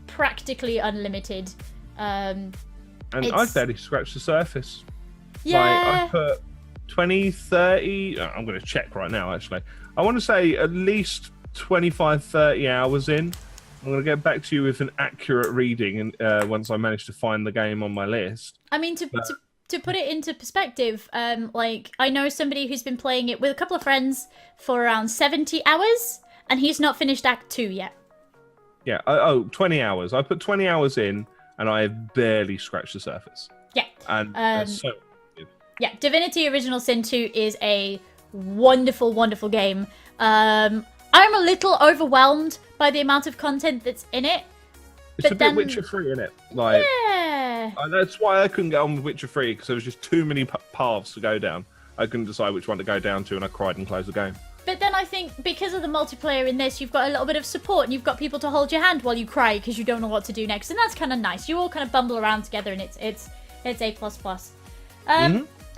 practically unlimited. And I've barely scratched the surface. Yeah. I put 20, 30, I'm going to check right now actually. I want to say at least 25, 30 hours in. I'm going to get back to you with an accurate reading and once I manage to find the game on my list. I mean, to put it into perspective, I know somebody who's been playing it with a couple of friends for around 70 hours, and he's not finished Act 2 yet. Yeah, 20 hours. I put 20 hours in, and I have barely scratched the surface. Yeah. And so good. Yeah, Divinity Original Sin 2 is a wonderful, wonderful game. I'm a little overwhelmed by the amount of content that's in it. It's a bit Witcher 3, isn't it? Yeah. That's why I couldn't get on with Witcher 3, because there was just too many paths to go down. I couldn't decide which one to go down to, and I cried and closed the game. But then I think because of the multiplayer in this, you've got a little bit of support, and you've got people to hold your hand while you cry because you don't know what to do next, and that's kind of nice. You all kind of bumble around together, and it's A++.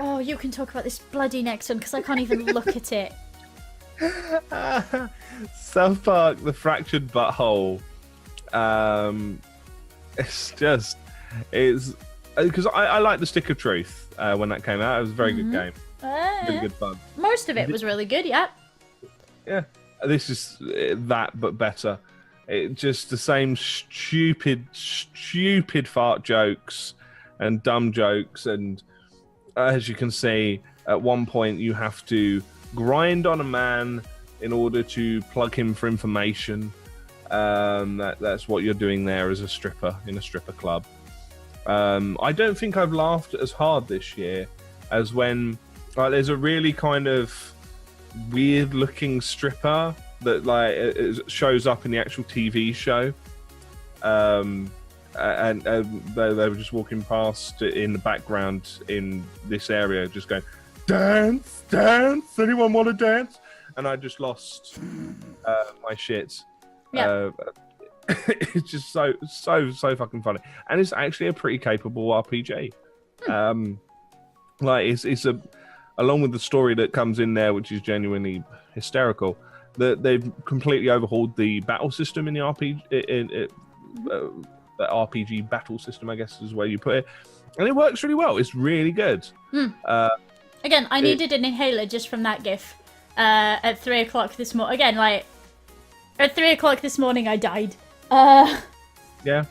Oh, you can talk about this bloody next one because I can't even look at it. South Park: The Fractured Butthole. It's because I like the Stick of Truth when that came out. It was a very good game. Really good fun. Most of it was really good, yeah. Yeah, this is that, but better. It just the same stupid fart jokes and dumb jokes, and as you can see, at one point you have to grind on a man in order to plug him for information. That's what you're doing there as a stripper in a stripper club. I don't think I've laughed as hard this year as when there's a really kind of weird looking stripper that it shows up in the actual TV show, and they were just walking past in the background in this area, just going, dance, anyone want to dance? And I just lost my shit. Yeah. It's just so fucking funny, and it's actually a pretty capable RPG. It's along with the story that comes in there, which is genuinely hysterical. That they've completely overhauled the battle system in the RPG. The RPG battle system, I guess, is where you put it, and it works really well. It's really good. Again, I needed an inhaler just from that GIF. At 3 o'clock this morning, again, at 3 o'clock this morning, I died. Yeah.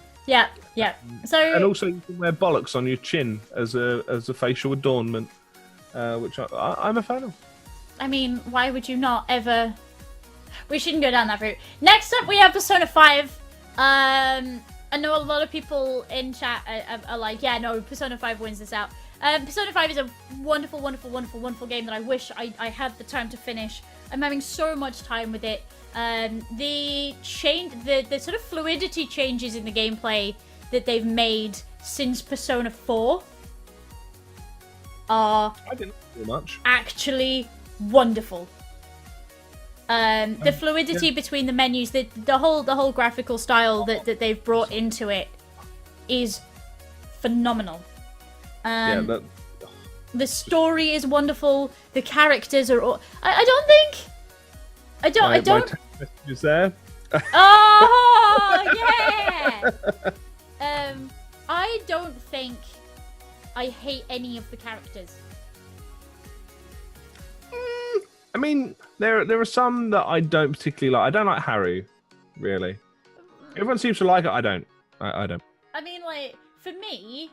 So, and also you can wear bollocks on your chin as a facial adornment, which I'm a fan of. I mean, why would you not ever? We shouldn't go down that route. Next up, we have Persona 5. I know a lot of people in chat are like, yeah, no, Persona 5 wins this out. Persona 5 is a wonderful, wonderful, wonderful, wonderful game that I wish I had the time to finish. I'm having so much time with it. The sort of fluidity changes in the gameplay that they've made since Persona 4 are I didn't do much. Actually wonderful. The fluidity between the menus, the whole graphical style that they've brought into it is phenomenal. The story is wonderful. The characters are all... I don't... My text message there. Oh, yeah! I don't think I hate any of the characters. I mean, there are some that I don't particularly like. I don't like Haru, really. Everyone seems to like it. I don't. I don't. I mean, for me,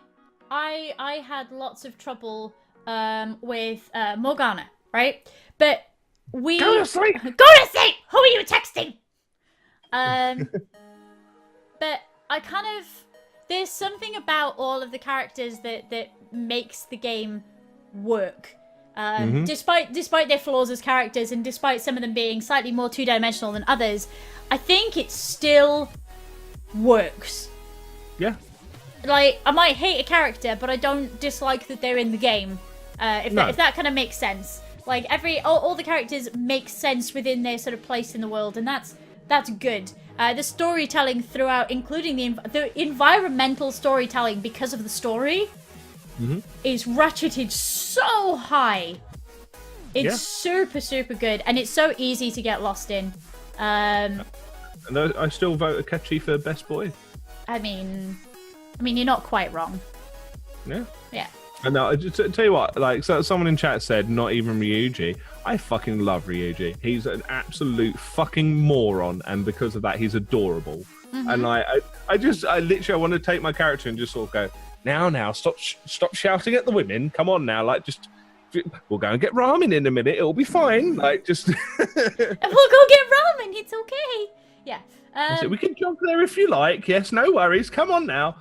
I had lots of trouble with Morgana, right? But we... Go to sleep! Go to sleep! Who are you texting? But I kind of... There's something about all of the characters that makes the game work. Despite their flaws as characters, and despite some of them being slightly more two-dimensional than others, I think it still works. Yeah. I might hate a character, but I don't dislike that they're in the game. If that kind of makes sense. All the characters make sense within their sort of place in the world, and that's good. The storytelling throughout, including the environmental storytelling because of the story, is ratcheted so high. It's super, super good, and it's so easy to get lost in. And I still vote Akechi for best boy. I mean, you're not quite wrong. Yeah. Yeah. And now, to tell you what, so someone in chat said, not even Ryuji. I fucking love Ryuji. He's an absolute fucking moron, and because of that, he's adorable. And I literally want to take my character and just sort of go, now, stop shouting at the women. Come on now, we'll go and get ramen in a minute. It'll be fine. We'll go get ramen. It's okay. Yeah. So we can jump there if you like. Yes, no worries. Come on now.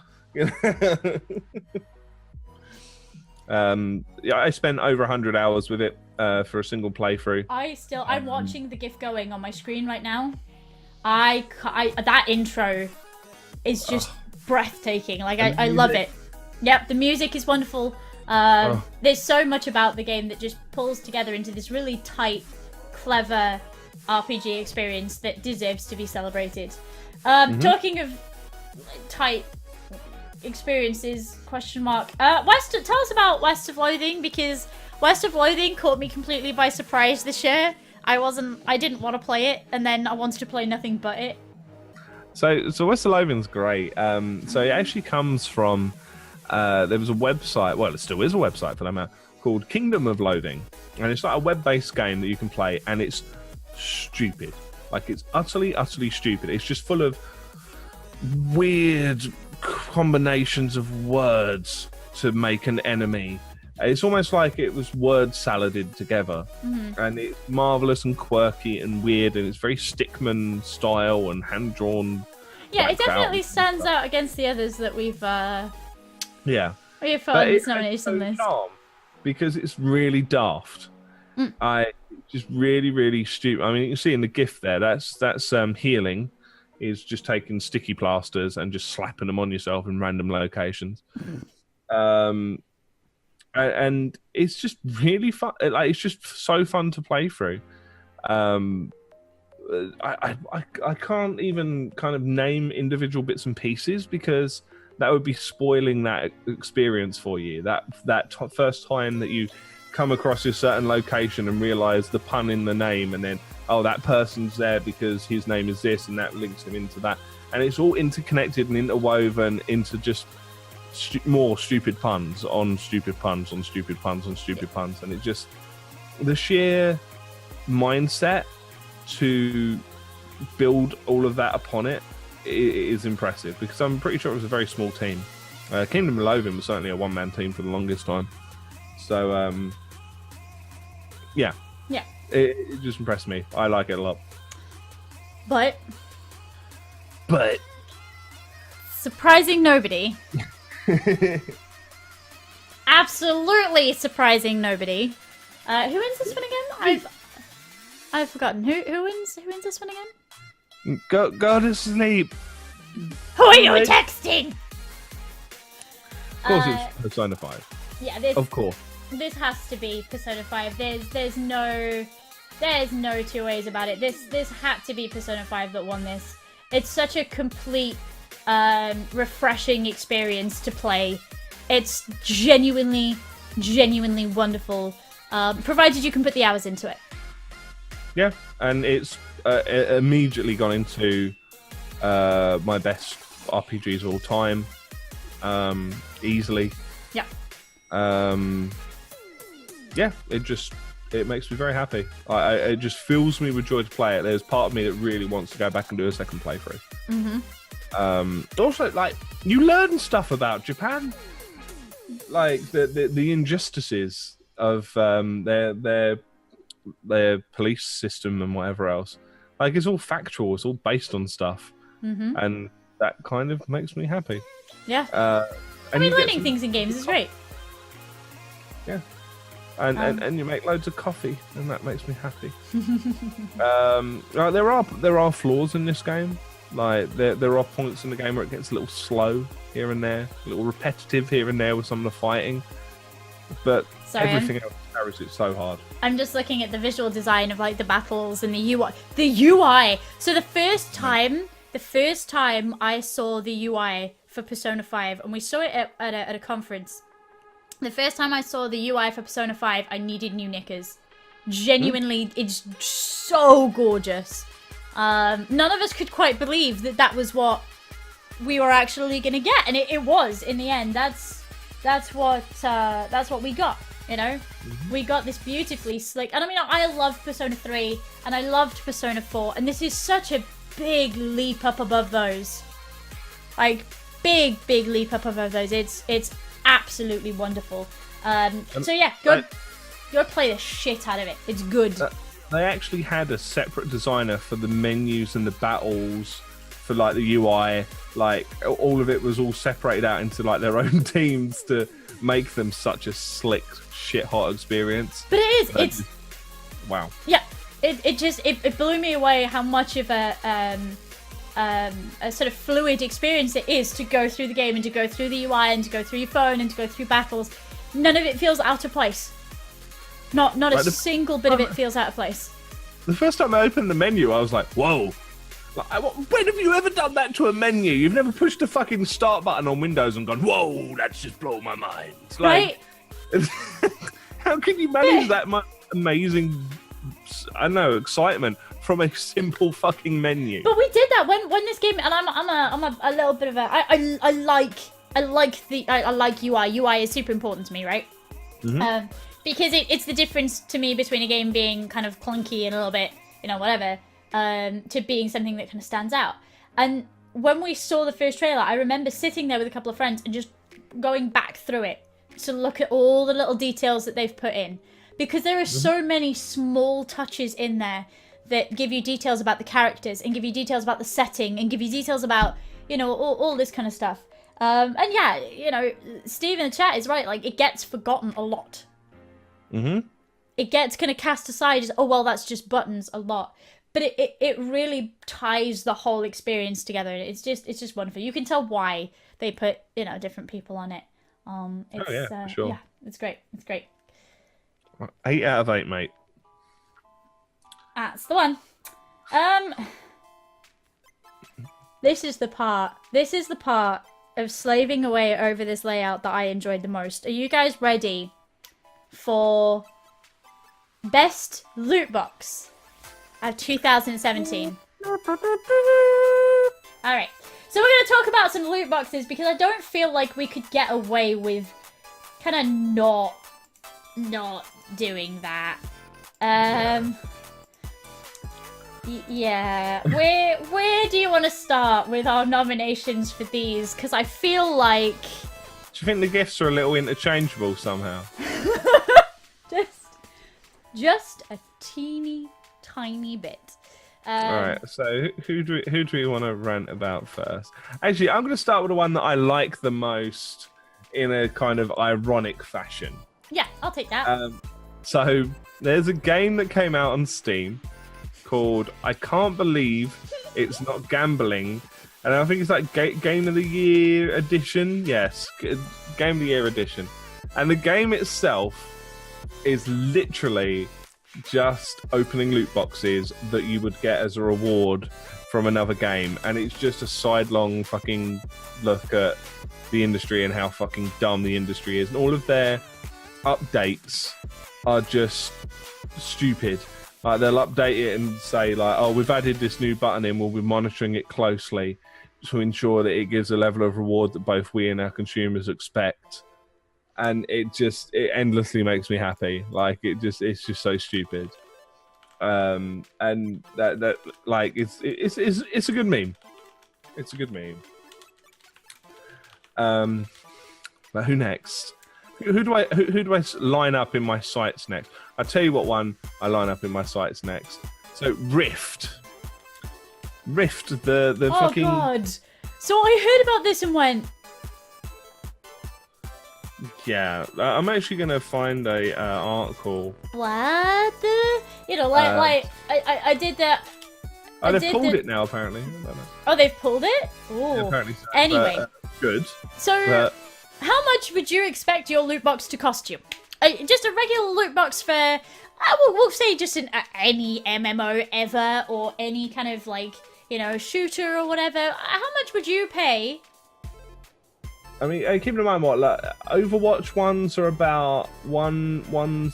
I spent over 100 hours with it for a single playthrough. I'm watching the GIF going on my screen right now. That intro is just breathtaking. I love it. Yep, the music is wonderful. There's so much about the game that just pulls together into this really tight, clever RPG experience that deserves to be celebrated. Talking of tight experiences, West, tell us about West of Loathing, because West of Loathing caught me completely by surprise this year. I didn't want to play it, and then I wanted to play nothing but it. So West of Loathing's great. So it actually comes from there was a website, well, it still is a website for that matter, called Kingdom of Loathing, and it's like a web-based game that you can play, and it's stupid. It's utterly stupid. It's just full of weird combinations of words to make an enemy, It's almost like it was word saladed together, and it's marvelous and quirky and weird, and it's very Stickman style and hand drawn. Yeah, it definitely stands out against the others that we've found this nomination list. Because it's really daft. Just really, really stupid. I mean, you can see in the GIF there. That's healing. Is just taking sticky plasters and just slapping them on yourself in random locations. And it's just really fun. Like, it's just so fun to play through. I can't even kind of name individual bits and pieces because that would be spoiling that experience for you. That first time that you come across a certain location and realize the pun in the name, and then that person's there because his name is this, and that links him into that, and it's all interconnected and interwoven into just more stupid puns on stupid puns on stupid puns on stupid puns, and it just, the sheer mindset to build all of that upon it is impressive, because I'm pretty sure it was a very small team. Kingdom of Loathing was certainly a one-man team for the longest time, so yeah, it just impressed me. I like it a lot, but surprising nobody. Absolutely surprising nobody. Who wins this one again? I've forgotten. Who wins this one again? Go to sleep. Who are you texting? Of course, it's Persona 5. Yeah, of course. This has to be Persona 5. There's no two ways about it. This had to be Persona 5 that won this. It's such a complete, refreshing experience to play. It's genuinely wonderful, provided you can put the hours into it. Yeah, and it's immediately gone into my best RPGs of all time, easily. Yeah. Yeah, it makes me very happy. It just fills me with joy to play it. There's part of me that really wants to go back and do a second playthrough. Also, like, you learn stuff about Japan, like the injustices of their police system and whatever else. Like, it's all factual. It's all based on stuff, and that kind of makes me happy. Yeah. I mean, learning things in games is great. Yeah. And you make loads of coffee, and that makes me happy. There are flaws in this game. Like, there are points in the game where it gets a little slow here and there, a little repetitive here and there with some of the fighting. But everything else carries it so hard. I'm just looking at the visual design of, like, the battles and the UI. The UI. So the first time I saw the UI for Persona 5, and we saw it at a conference. The first time I saw the UI for Persona 5, I needed new knickers. Genuinely, it's so gorgeous. None of us could quite believe that was what we were actually gonna get, and it was in the end. That's what we got. You know, we got this beautifully slick. And I mean, I love Persona 3, and I loved Persona 4, and this is such a big leap up above those. Like, big leap up above those. It's absolutely wonderful. So yeah, go play the shit out of it. It's good. They actually had a separate designer for the menus and the battles, for like the UI. Like, all of it was all separated out into like their own teams to make them such a slick, shit hot experience. But it is. It's wow. Yeah. It blew me away how much of a sort of fluid experience it is to go through the game and to go through the UI and to go through your phone and to go through battles. None of it feels out of place. Not like a single bit of it feels out of place. The first time I opened the menu, I was like, whoa. Like, when have you ever done that to a menu? You've never pushed the fucking start button on Windows and gone, whoa, that's just blown my mind. Like, right? How can you manage that much amazing, I don't know, excitement from a simple fucking menu? But we did that when this game, and I'm a little bit of a I like UI. UI is super important to me, right? Because it's the difference to me between a game being kind of clunky and a little bit, you know, whatever, to being something that kind of stands out. And when we saw the first trailer, I remember sitting there with a couple of friends and just going back through it, to look at all the little details that they've put in, because there are so many small touches in there that give you details about the characters and give you details about the setting and give you details about, you know, all this kind of stuff. And yeah, you know, Steve in the chat is right. Like, it gets forgotten a lot. It gets kind of cast aside as, oh, well, that's just buttons a lot. But it really ties the whole experience together. It's just wonderful. You can tell why they put, you know, different people on it. It's, for sure. Yeah, it's great. It's great. 8 out of 8, mate. That's the one. This is the part of slaving away over this layout that I enjoyed the most. Are you guys ready for best loot box of 2017? Alright, so we're going to talk about some loot boxes because I don't feel like we could get away with kind of not doing that. Yeah. Where do you want to start with our nominations for these? Because I feel like... Do you think the gifts are a little interchangeable somehow? just a teeny tiny bit. Alright, so who do we want to rant about first? Actually, I'm going to start with the one that I like the most in a kind of ironic fashion. Yeah, I'll take that. So there's a game that came out on Steam called I Can't Believe It's Not Gambling, and I think it's like Game of the Year edition. Yes, Game of the Year edition. And the game itself is literally just opening loot boxes that you would get as a reward from another game, and it's just a sidelong fucking look at the industry and how fucking dumb the industry is, and all of their updates are just stupid. Like, they'll update it and say, like, oh, we've added this new button in, we'll be monitoring it closely to ensure that it gives a level of reward that both we and our consumers expect. And it endlessly makes me happy. Like, it's just so stupid. And that like, it's a good meme. It's a good meme. But who next? Who do I line up in my sights next? I'll tell you what one I line up in my sights next. So Rift, the fucking... Oh god! So I heard about this and went... Yeah, I'm actually gonna find a article. What the? You know, I did that. Oh, they've pulled it now, apparently. I don't know. Oh, they've pulled it? Oh. Yeah, apparently so. Anyway. But, good. So, how much would you expect your loot box to cost you? Just a regular loot box for, we'll say just any MMO ever, or any kind of, like, you know, shooter or whatever. How much would you pay? I mean, keep in mind what, like, Overwatch ones are about £1.40,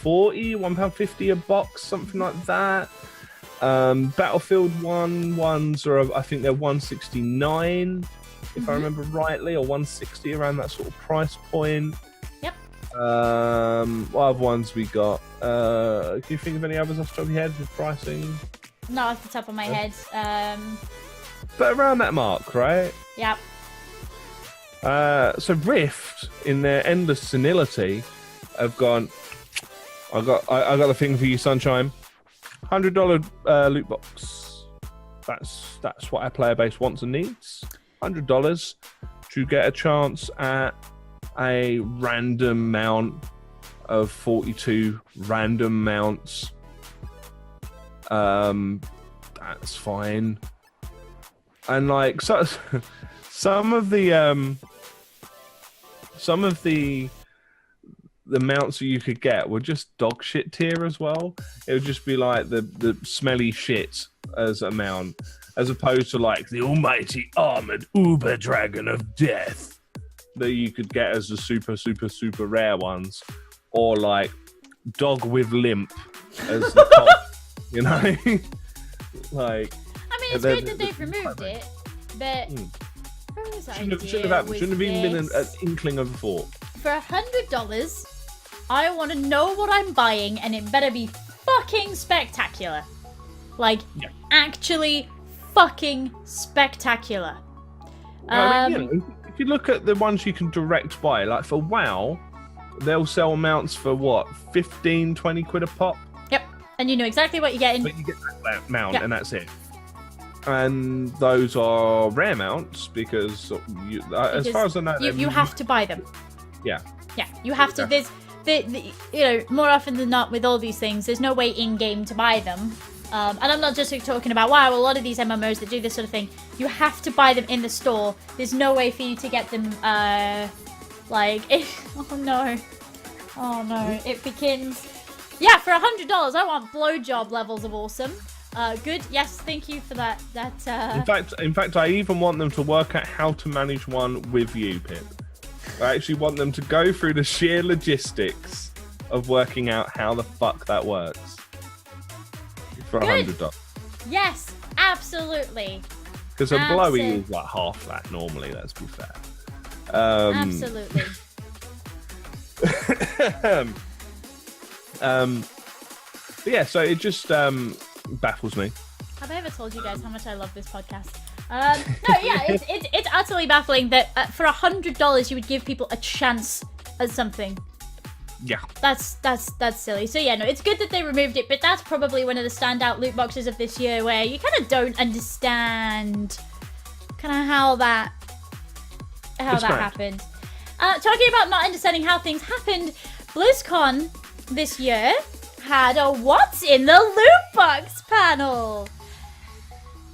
£1.50 a box, something like that. Battlefield ones are, I think they're $169, if I remember rightly, or $160, around that sort of price point. Yep. What other ones we got? Can you think of any others off the top of your head with pricing? Not off the top of my head. But around that mark, right? Yep. So Rift, in their endless senility, have gone. I got the thing for you, Sunshine. $100 loot box. That's what our player base wants and needs. $100 to get a chance at a random mount of 42 random mounts. That's fine. And like some of the mounts that you could get were just dog shit tier as well. It would just be like the smelly shit as a mount, as opposed to like the almighty armored uber dragon of death that you could get as the super rare ones, or like dog with limp as the top, you know. Like, I mean, it's good that they've removed it, but shouldn't have even been an inkling of a thought. For $100, I want to know what I'm buying, and it better be fucking spectacular. Like, actually fucking spectacular. I mean, you know, if you look at the ones you can direct buy, like for WoW, they'll sell mounts for what, 15, 20 quid a pop? Yep. And you know exactly what you're getting. But you get that mount, and that's it. And those are rare mounts because as far as I know, you have to buy them. Yeah. Yeah, you have to. There's, more often than not with all these things, there's no way in-game to buy them. And I'm not just talking about WoW. A lot of these MMOs that do this sort of thing, you have to buy them in the store. There's no way for you to get them, oh no, it begins. Yeah, for $100, I want blowjob levels of awesome. Good. Yes, thank you for that. In fact, I even want them to work out how to manage one with you, Pip. I actually want them to go through the sheer logistics of working out how the fuck that works for $100. Yes, absolutely. Because a blowy is like half that normally. Let's be fair. Absolutely. But yeah, so it just baffles me. Have I ever told you guys how much I love this podcast? No, yeah, it's utterly baffling that for $100 you would give people a chance at something. Yeah, that's silly. So yeah, no, it's good that they removed it, but that's probably one of the standout loot boxes of this year, where you kind of don't understand kind of how that happened. Talking about not understanding how things happened, BlizzCon this year had a What's in the Loot Box panel,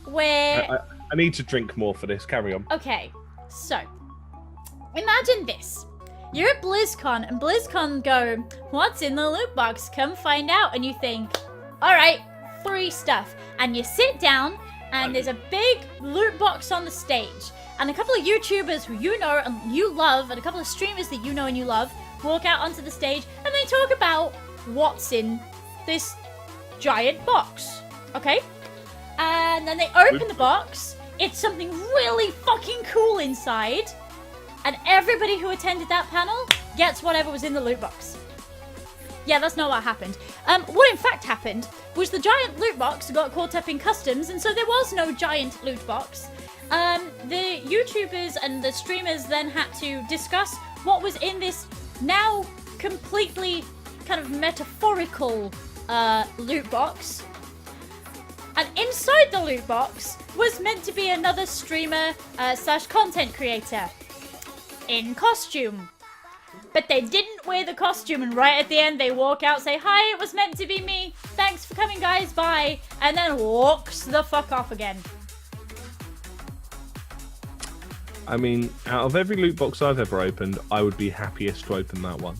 where I need to drink more for this. Carry on. Okay, so imagine this. You're at BlizzCon, and BlizzCon go, what's in the loot box? Come find out. And you think, all right, free stuff. And you sit down, and there's a big loot box on the stage. And a couple of YouTubers who you know and you love, and a couple of streamers that you know and you love, walk out onto the stage, and they talk about what's in this giant box. Okay? And then they open the box. It's something really fucking cool inside. And everybody who attended that panel gets whatever was in the loot box. Yeah, that's not what happened. What in fact happened was the giant loot box got caught up in customs, and so there was no giant loot box. The YouTubers and the streamers then had to discuss what was in this now completely kind of metaphorical loot box. And inside the loot box was meant to be another streamer slash content creator in costume. But they didn't wear the costume, and right at the end they walk out, say, hi, it was meant to be me. Thanks for coming, guys, bye. And then walks the fuck off again. I mean, out of every loot box I've ever opened, I would be happiest to open that one.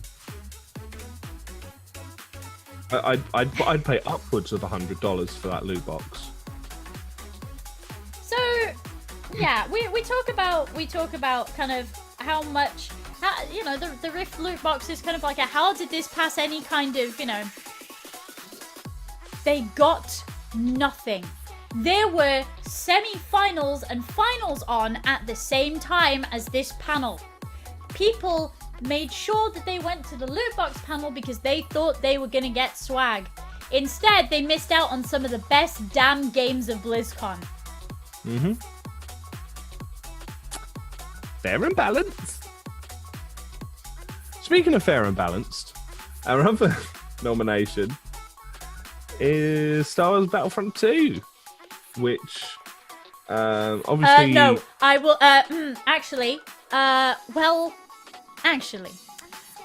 I'd pay upwards of $100 for that loot box. So, yeah, we talk about kind of how much, the Rift loot box is kind of like how did this pass any kind of, they got nothing. There were semi-finals and finals on at the same time as this panel. People made sure that they went to the loot box panel because they thought they were going to get swag. Instead, they missed out on some of the best damn games of BlizzCon. Mm-hmm. Fair and balanced. Speaking of fair and balanced, our other nomination is Star Wars Battlefront 2, which obviously... No, I will...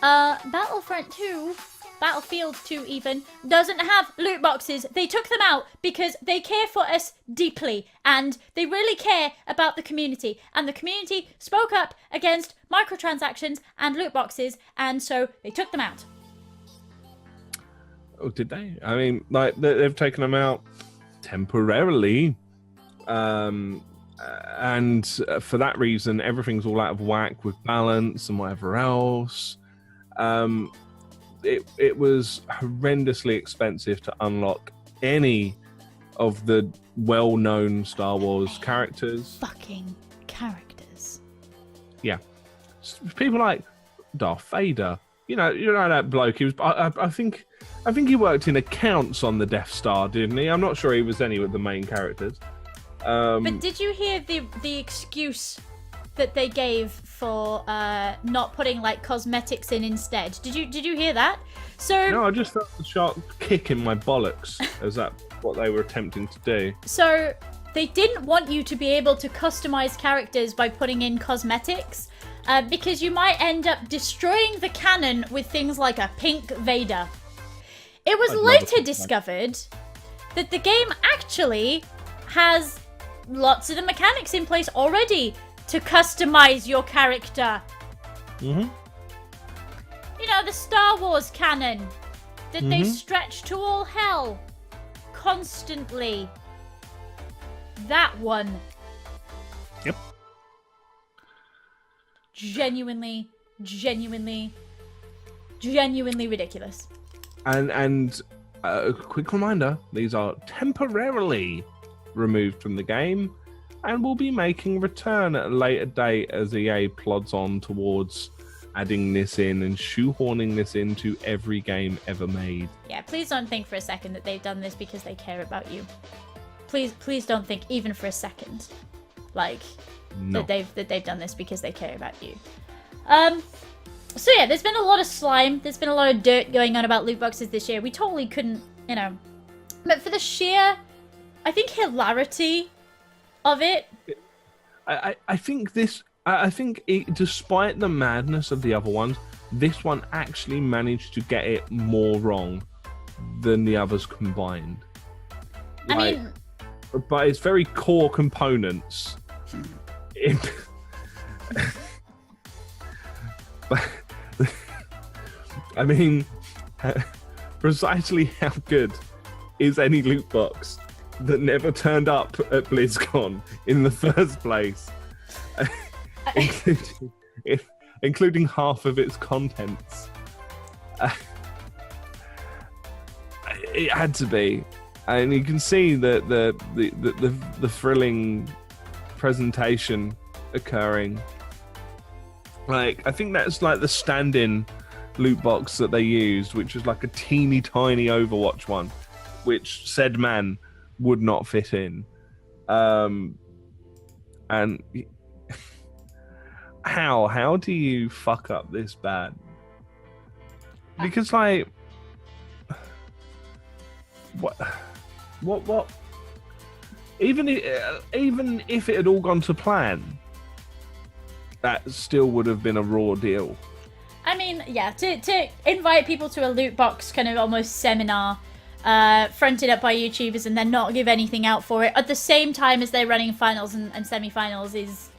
Battlefront 2, Battlefield 2 even, doesn't have loot boxes. They took them out because they care for us deeply, and they really care about the community. And the community spoke up against microtransactions and loot boxes, and so they took them out. Oh, did they? I mean, like, they've taken them out temporarily. And for that reason, everything's all out of whack with balance and whatever else. It was horrendously expensive to unlock any of the well-known Star Wars characters. Fucking characters. Yeah. People like Darth Vader. You know that bloke. He was. I think he worked in accounts on the Death Star, didn't he? I'm not sure he was any of the main characters. But did you hear the excuse that they gave for not putting like cosmetics in instead. Did you hear that? So No, I just felt the sharp kick in my bollocks. Is that what they were attempting to do? So they didn't want you to be able to customize characters by putting in cosmetics, because you might end up destroying the canon with things like a pink Vader. It was later discovered that the game actually has lots of the mechanics in place already to customize your character. Mm-hmm. You know, the Star Wars canon that they stretch to all hell constantly. That one. Yep. Genuinely ridiculous. And a quick reminder, these are temporarily removed from the game and will be making return at a later date as EA plods on towards adding this in and shoehorning this into every game ever made. Yeah, please don't think for a second that they've done this because they care about you. Please don't think even for a second, like, No. that they've done this because they care about you. So yeah, there's been a lot of slime. There's been a lot of dirt going on about loot boxes this year. We totally couldn't, but for the sheer, I think, hilarity of it. I think despite the madness of the other ones, this one actually managed to get it more wrong than the others combined. I mean, but its very core components. I mean, precisely how good is any loot box that never turned up at BlizzCon in the first place, including half of its contents? It had to be, and you can see the thrilling presentation occurring. Like, I think that's like the stand-in loot box that they used, which was like a teeny tiny Overwatch one, which said man would not fit in. And how do you fuck up this bad? Because like, what? Even if it had all gone to plan, that still would have been a raw deal. I mean, yeah, to invite people to a loot box kind of almost seminar, fronted up by YouTubers, and then not give anything out for it at the same time as they're running finals and semi-finals is...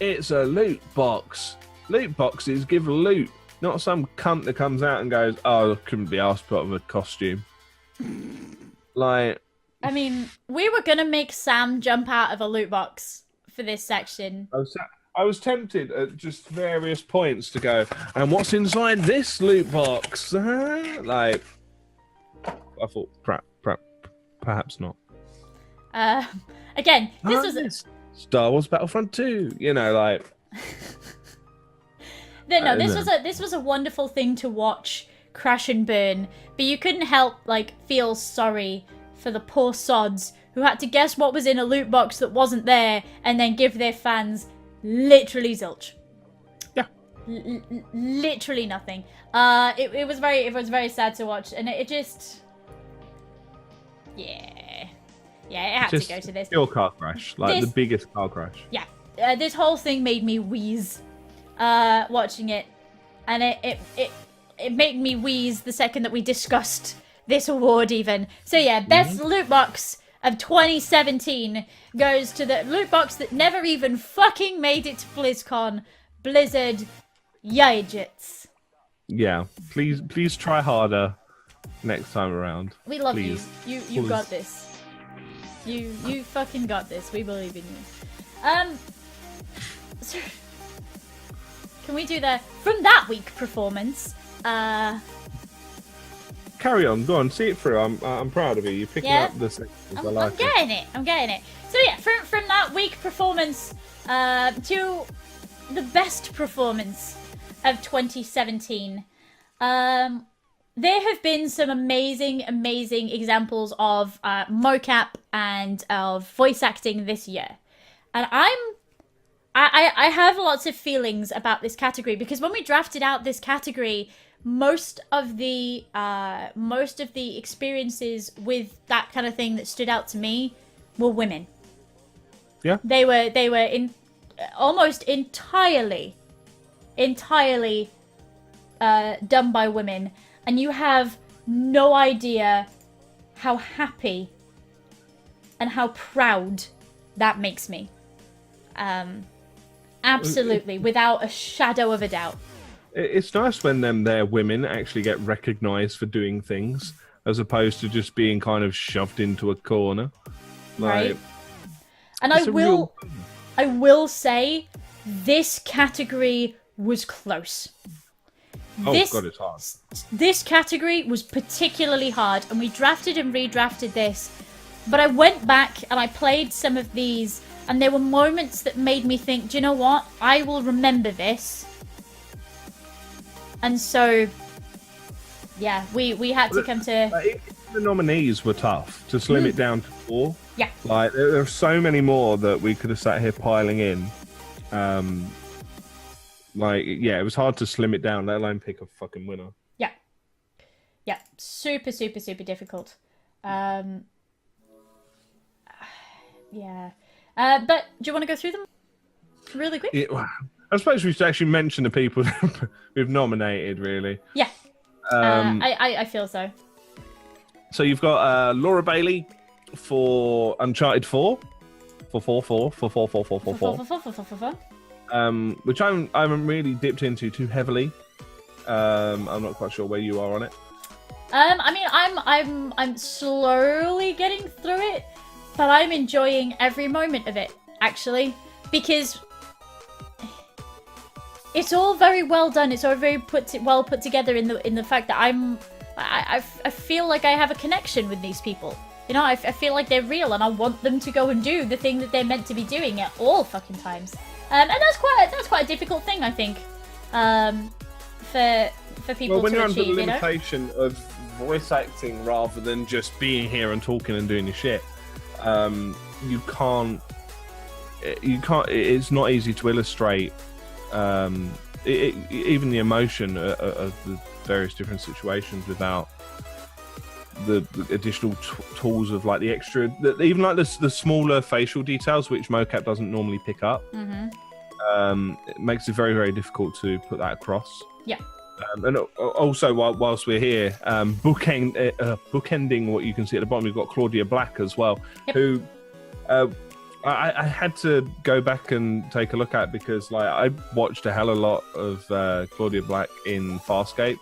It's a loot box. Loot boxes give loot, not some cunt that comes out and goes, "Oh, I couldn't be asked to put on a costume." Like... I mean, we were gonna make Sam jump out of a loot box for this section. I was tempted at just various points to go, and what's inside this loot box? Like, I thought, perhaps not. Again, this was Star Wars Battlefront 2. Like. This was a wonderful thing to watch crash and burn, but you couldn't help feel sorry for the poor sods who had to guess what was in a loot box that wasn't there, and then give their fans literally zilch. Yeah. Literally nothing. It was very sad to watch, and it just, yeah, it had to go to this. Pure car crash, the biggest car crash. Yeah, this whole thing made me wheeze, watching it, and it made me wheeze the second that we discussed this award even. So yeah, best loot box of 2017 goes to the loot box that never even fucking made it to BlizzCon, Blizzard Yajits. Yeah, please try harder next time around. We love please. You got this. You fucking got this. We believe in you. So, can we do the from that week performance? Carry on, go on, see it through. I'm proud of you. You're picking up the sections. I'm getting it. So yeah, from that week performance to the best performance of 2017. There have been some amazing examples of mocap and of voice acting this year, and I have lots of feelings about this category because when we drafted out this category, most of the experiences with that kind of thing that stood out to me were women. Yeah. They were in almost entirely done by women, and you have no idea how happy and how proud that makes me. Absolutely, without a shadow of a doubt. It's nice when their women actually get recognised for doing things, as opposed to just being kind of shoved into a corner. Right. And I will say, this category was close. God, it's hard. This category was particularly hard, and we drafted and redrafted this. But I went back and I played some of these, and there were moments that made me think, do you know what? I will remember this. And so, yeah, we had to come to... The nominees were tough to slim it down to 4. Yeah. Like, there are so many more that we could have sat here piling in. It was hard to slim it down, let alone pick a fucking winner. Yeah. Yeah. Super, super, super difficult. Yeah. But do you want to go through them really quick? I suppose we should actually mention the people we've nominated, really. Yeah. I feel so. So you've got Laura Bailey for Uncharted 4. For 4. Which I haven't really dipped into too heavily. I'm not quite sure where you are on it. I mean, I'm slowly getting through it, but I'm enjoying every moment of it, actually, because it's all very well done. It's all very well put together in the fact that I feel like I have a connection with these people. You know, I feel like they're real, and I want them to go and do the thing that they're meant to be doing at all fucking times. And that's quite a difficult thing, I think, for people when to you're achieve. under the limitation of voice acting rather than just being here and talking and doing your shit, you can't. It's not easy to illustrate. Even the emotion of the various different situations without the additional tools of like the extra, even like the smaller facial details which mocap doesn't normally pick up. It makes it very, very difficult to put that across. Yeah. And also, whilst we're here, bookending what you can see at the bottom, we've got Claudia Black as well, who I had to go back and take a look at because like I watched a hell of a lot of Claudia Black in Farscape.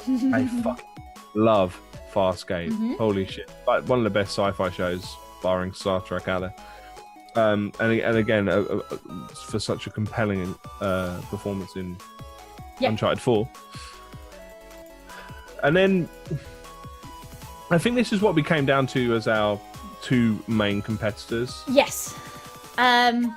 I fucking love Farscape. Holy shit. Like one of the best sci-fi shows, barring Star Trek out there. And again, for such a compelling performance in Uncharted 4. And then I think this is what we came down to as our 2 main competitors. Yes. Again,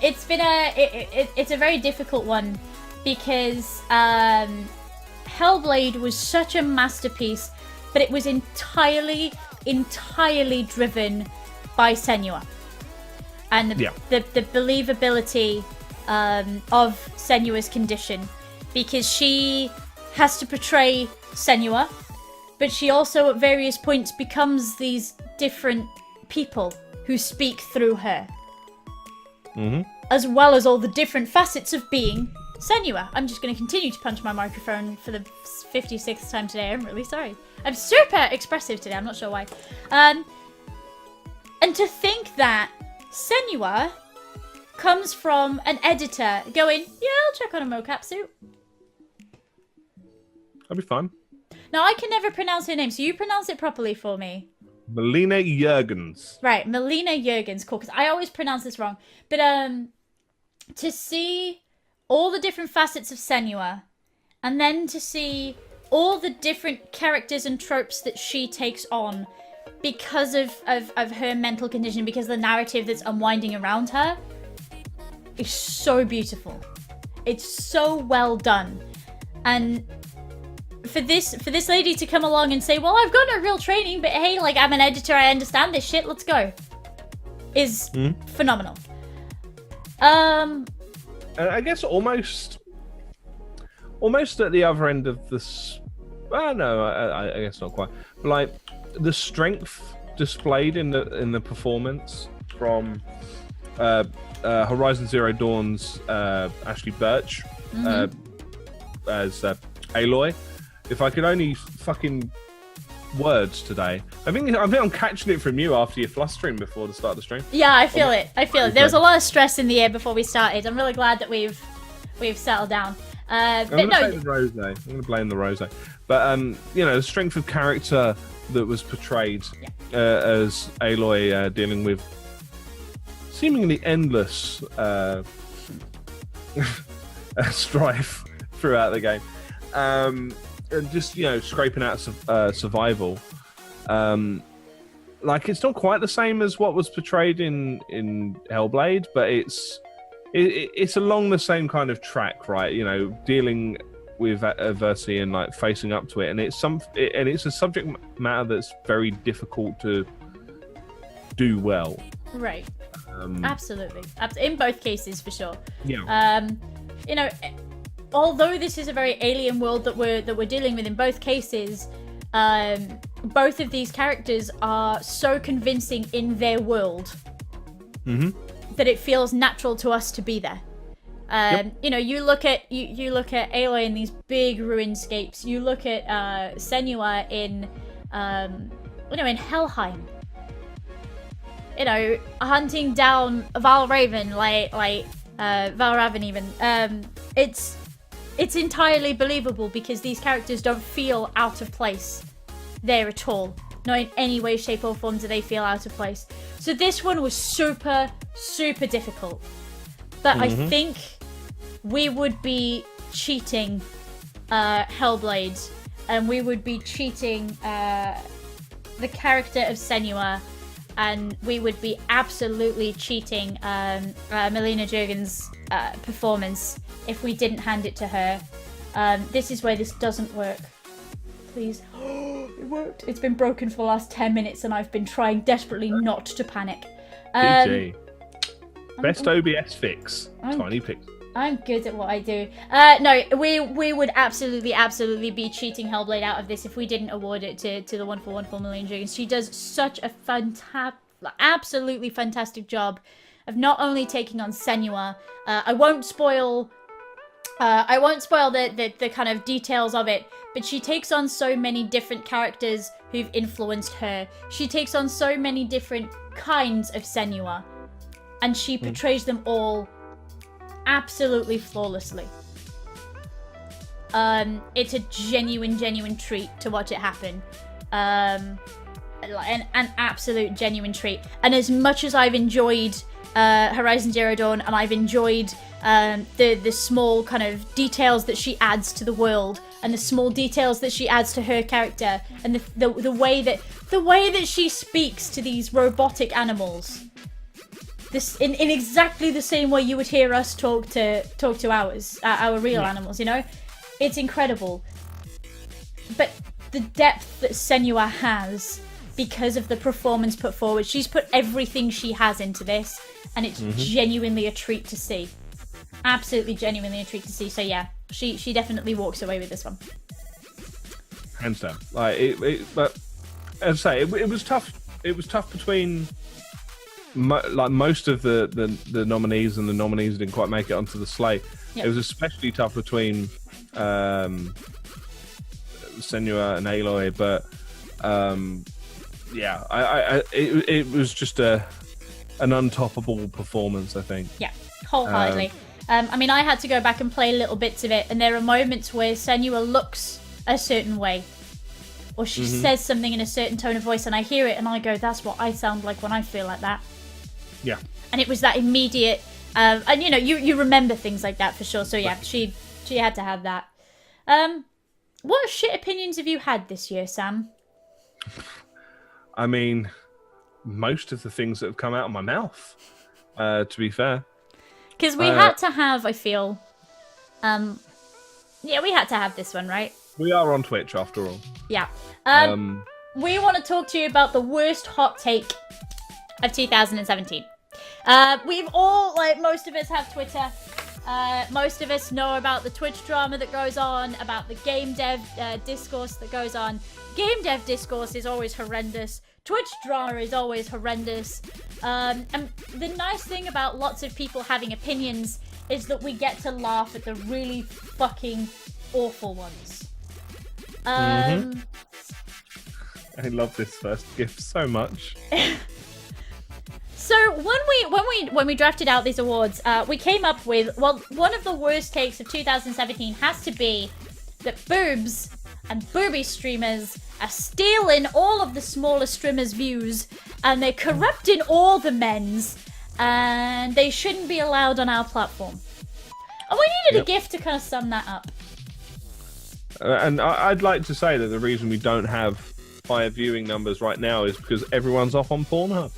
it's been it's a very difficult one because Hellblade was such a masterpiece, but it was entirely driven by Senua and the believability of Senua's condition, because she has to portray Senua, but she also at various points becomes these different people who speak through her, as well as all the different facets of being Senua. I'm just going to continue to punch my microphone for the 56th time today. I'm really sorry. I'm super expressive today. I'm not sure why. And to think that Senua comes from an editor going, yeah, I'll check on a mocap suit. That'll be fun. Now, I can never pronounce her name, so you pronounce it properly for me. Melina Jurgens. Right, Melina Jurgens. Cool, because I always pronounce this wrong. But to see all the different facets of Senua, and then to see all the different characters and tropes that she takes on because of her mental condition, because of the narrative that's unwinding around her, is so beautiful. It's so well done. And for this lady to come along and say, well, I've got no real training, but hey, like, I'm an editor, I understand this shit, let's go. is phenomenal. I guess almost at the other end of this. Well, no, I guess not quite. But like the strength displayed in the performance from Horizon Zero Dawn's Ashley Birch as Aloy. If I could only fucking words today. I think I'm catching it from you after your flustering before the start of the stream. Yeah, I feel it. There was a lot of stress in the air before we started. I'm really glad that we've settled down. I'm going to blame the rose. But the strength of character that was portrayed as Aloy dealing with seemingly endless strife throughout the game, and just scraping out survival. Like it's not quite the same as what was portrayed in Hellblade, but it's along the same kind of track, right? Dealing with adversity and like facing up to it, and it's a subject matter that's very difficult to do well. Right. Absolutely. In both cases, for sure. Yeah. Although this is a very alien world that we're dealing with, in both cases, both of these characters are so convincing in their world that it feels natural to us to be there. You look at Aloy in these big ruinscapes. You look at Senua in Helheim. Hunting down Valraven, like Valraven even. It's entirely believable because these characters don't feel out of place there at all. Not in any way, shape, or form do they feel out of place. So this one was super, super difficult. But I think we would be cheating Hellblade, and we would be cheating the character of Senua, and we would be absolutely cheating Melina Juergen's performance if we didn't hand it to her. This is where this doesn't work. Please. It worked. It's been broken for the last 10 minutes and I've been trying desperately not to panic. PJ. Best OBS fix. Tiny pixel. I'm good at what I do. No, we would absolutely be cheating Hellblade out of this if we didn't award it to the wonderful Melina Juergen. She does such a absolutely fantastic job of not only taking on Senua. I won't spoil the kind of details of it, but she takes on so many different characters who've influenced her. She takes on so many different kinds of Senua, and she portrays them all absolutely flawlessly. It's a genuine treat to watch it happen. An absolute genuine treat. And as much as I've enjoyed Horizon Zero Dawn, and I've enjoyed the small kind of details that she adds to the world, and the small details that she adds to her character, and the way that she speaks to these robotic animals, this in exactly the same way you would hear us talk to our real animals, it's incredible. But the depth that Senua has, because of the performance put forward, she's put everything she has into this, and it's genuinely a treat to see. Absolutely genuinely a treat to see. So yeah, she definitely walks away with this one. Hands down. But as I say, it was tough. It was tough between most of the nominees, and the nominees didn't quite make it onto the slate. Yep. It was especially tough between Senua and Aloy, but it was just an untoppable performance, I think. Yeah, wholeheartedly. I had to go back and play little bits of it, and there are moments where Senua looks a certain way, or she says something in a certain tone of voice, and I hear it and I go, that's what I sound like when I feel like that. Yeah. And it was that immediate, and you remember things like that for sure. So yeah, she had to have that. What shit opinions have you had this year, Sam? Most of the things that have come out of my mouth, to be fair. Because we had to have, I feel, we had to have this one, right? We are on Twitch, after all. Yeah. We want to talk to you about the worst hot take of 2017. We've all, like, most of us have Twitter. Most of us know about the Twitch drama that goes on, about the game dev discourse that goes on. Game dev discourse is always horrendous. Twitch drama is always horrendous. And the nice thing about lots of people having opinions is that we get to laugh at the really fucking awful ones. I love this first GIF so much. So when we drafted out these awards, we came up with, well, one of the worst takes of 2017 has to be that boobs and booby streamers are stealing all of the smaller streamers' views, and they're corrupting all the men's, and they shouldn't be allowed on our platform. And we needed a GIF to kind of sum that up. And I'd like to say that the reason we don't have higher viewing numbers right now is because everyone's off on Pornhub.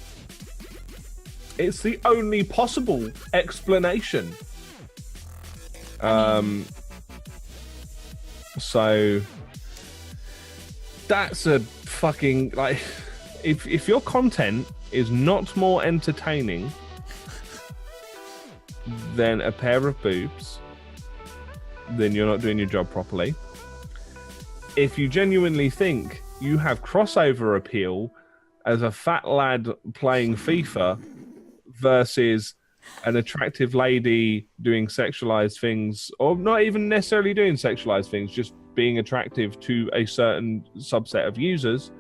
It's the only possible explanation. So that's a fucking, like, if your content is not more entertaining than a pair of boobs, then you're not doing your job properly. If you genuinely think you have crossover appeal as a fat lad playing FIFA versus an attractive lady doing sexualized things, or not even necessarily doing sexualized things, just being attractive to a certain subset of users,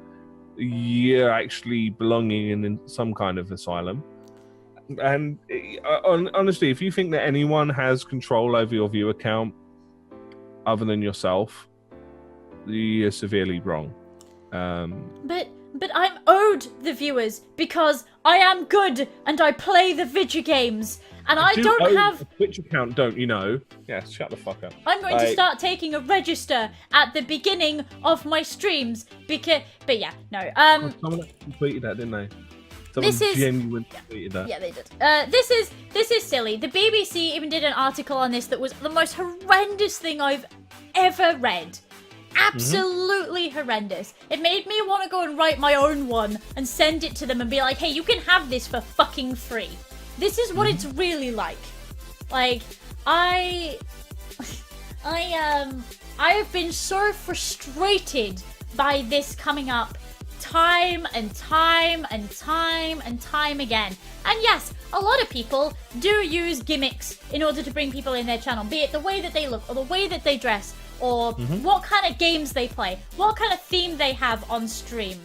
you're actually belonging in some kind of asylum. And honestly, if you think that anyone has control over your view account other than yourself, you're severely wrong. But I'm owed the viewers because I am good and I play the video games, and I don't have a Twitch account, don't you know? Yeah, shut the fuck up. I'm going to start taking a register at the beginning of my streams because. But yeah, no. Someone tweeted that, didn't they? Someone genuinely tweeted that. Yeah, they did. This is silly. The BBC even did an article on this that was the most horrendous thing I've ever read. Absolutely horrendous. It made me want to go and write my own one and send it to them and be like, hey, you can have this for fucking free. This is what it's really like. Like, I have been so frustrated by this coming up time and time and time and time again. And yes, a lot of people do use gimmicks in order to bring people in their channel, be it the way that they look or the way that they dress, or what kind of games they play, what kind of theme they have on stream,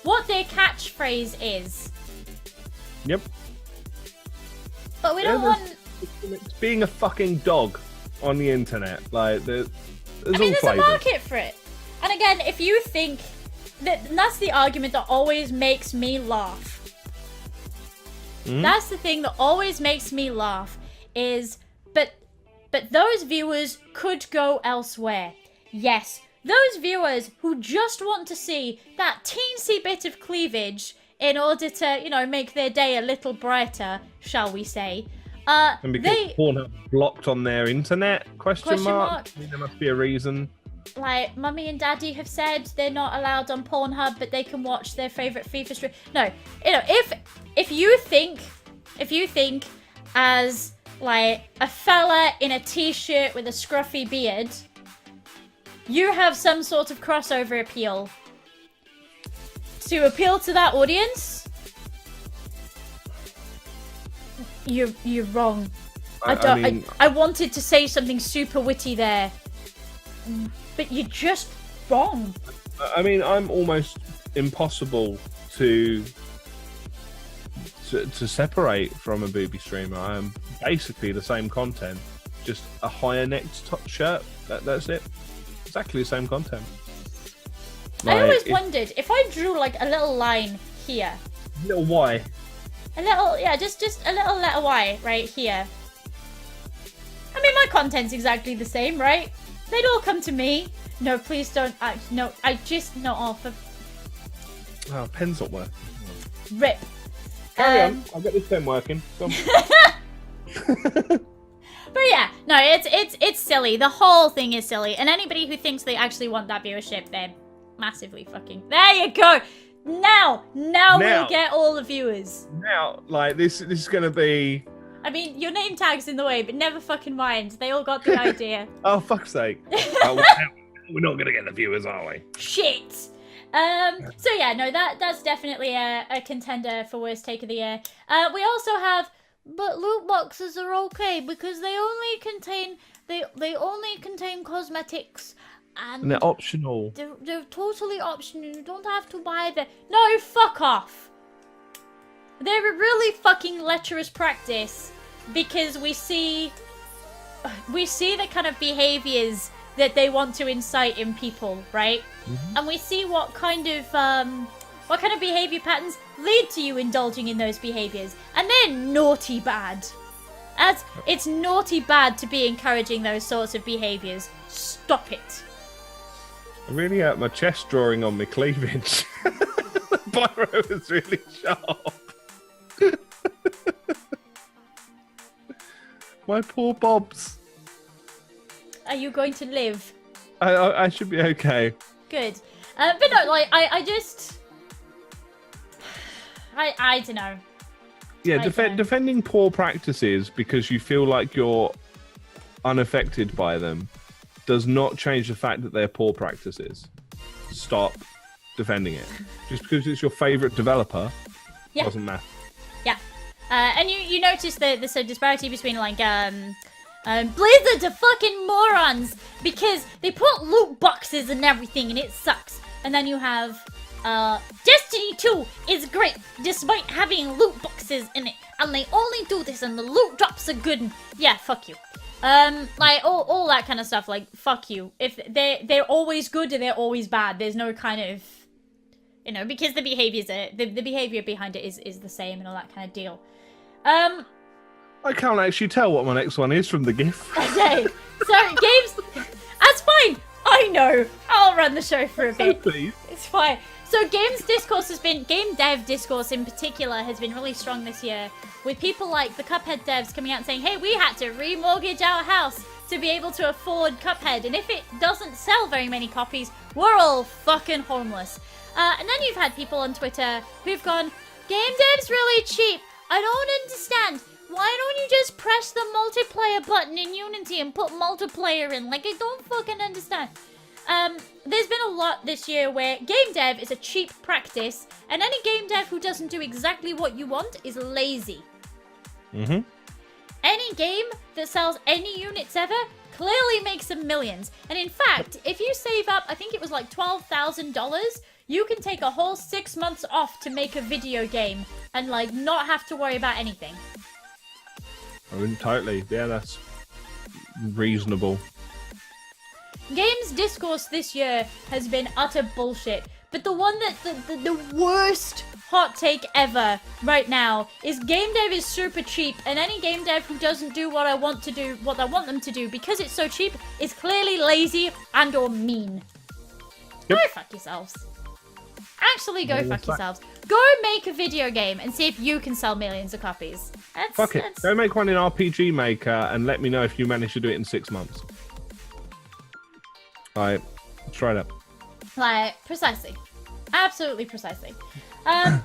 what their catchphrase is. Yep. But we don't want... It's being a fucking dog on the internet. Like, there's a market for it. And again, if you think that... And that's the argument that always makes me laugh. That's the thing that always makes me laugh is... But those viewers could go elsewhere. Yes, those viewers who just want to see that teensy bit of cleavage in order to, you know, make their day a little brighter, shall we say. And because Pornhub blocked on their internet? Question mark? I mean, there must be a reason. Like, Mummy and Daddy have said they're not allowed on Pornhub, but they can watch their favourite FIFA stream. No, you know, if you think as... like a fella in a t-shirt with a scruffy beard, you have some sort of crossover appeal. To appeal to that audience, you're wrong. I wanted to say something super witty there, but you're just wrong. I mean, I'm almost impossible to separate from a booby streamer. I am basically the same content, just a higher necked top shirt. That's it. Exactly the same content. Like, I always wondered if I drew like a little line here. A little Y. A little, yeah, just a little letter Y right here. I mean, my content's exactly the same, right? They'd all come to me. No, please don't. No, Oh, pen's not working. Rip. Carry on. I'll get this pen working. Come But yeah, no, it's silly. The whole thing is silly. And anybody who thinks they actually want that viewership, they're massively fucking... There you go! Now we'll get all the viewers. Now, like, this is going to be... I mean, your name tag's in the way, but never fucking mind. They all got the idea. Oh, fuck's sake. We're not going to get the viewers, are we? Shit. So yeah, no, that's definitely a contender for worst take of the year. We also have, but loot boxes are okay because they only contain cosmetics. And they're optional. They're totally optional. You don't have to buy them. No, fuck off. They're a really fucking lecherous practice because we see the kind of behaviors that they want to incite in people, right? Mm-hmm. And we see what kind of behavior patterns lead to you indulging in those behaviors, and they're naughty bad. As it's naughty bad to be encouraging those sorts of behaviors. Stop it. I'm really at my chest drawing on my cleavage. The biro is really sharp. My poor Bobs. Are you going to live? I should be okay. Good. But no, like, I don't know. Yeah, defending poor practices because you feel like you're unaffected by them does not change the fact that they're poor practices. Stop defending it. Just because it's your favourite developer doesn't matter. Yeah. And you notice the disparity between, like, Blizzard are fucking morons because they put loot boxes and everything and it sucks. And then you have Destiny 2 is great despite having loot boxes in it, and they only do this and the loot drops are good. And yeah, fuck you. Like all that kind of stuff. Like, fuck you. If they're always good and they're always bad. There's no kind of, because the behavior behind it is the same and all that kind of deal. I can't actually tell what my next one is from the GIF. Okay, so games. That's fine. I know. I'll run the show for a bit. Please. It's fine. So game dev discourse in particular has been really strong this year, with people like the Cuphead devs coming out and saying, hey, we had to remortgage our house to be able to afford Cuphead, and if it doesn't sell very many copies, we're all fucking homeless. And then you've had people on Twitter who've gone, game dev's really cheap. I don't understand. Why don't you just press the multiplayer button in Unity and put multiplayer in? Like, I don't fucking understand. There's been a lot this year where game dev is a cheap practice, and any game dev who doesn't do exactly what you want is lazy. Mm-hmm. Any game that sells any units ever clearly makes them millions. And in fact, if you save up, I think it was like $12,000, you can take a whole 6 months off to make a video game and, like, not have to worry about anything. I mean, totally. Yeah, that's reasonable. Games discourse this year has been utter bullshit, but the one that the worst hot take ever right now is game dev is super cheap, and any game dev who doesn't do what I want them to do because it's so cheap is clearly lazy and or mean. Yep. Go fuck yourselves. Actually, go fuck yourselves. Go make a video game and see if you can sell millions of copies. Fuck it. Go make one in RPG Maker and let me know if you manage to do it in 6 months. Alright, try that. Like, precisely. Absolutely precisely. And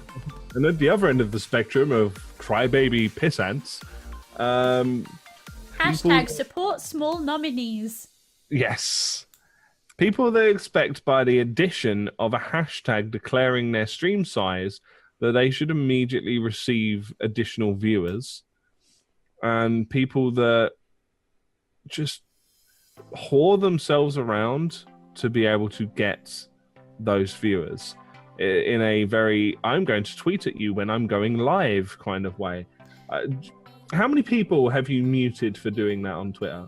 at the other end of the spectrum of crybaby pissants, hashtag support small nominees. Yes. People that expect by the addition of a hashtag declaring their stream size that they should immediately receive additional viewers. And people that just whore themselves around to be able to get those viewers in a very, I'm going to tweet at you when I'm going live kind of way. How many people have you muted for doing that on Twitter?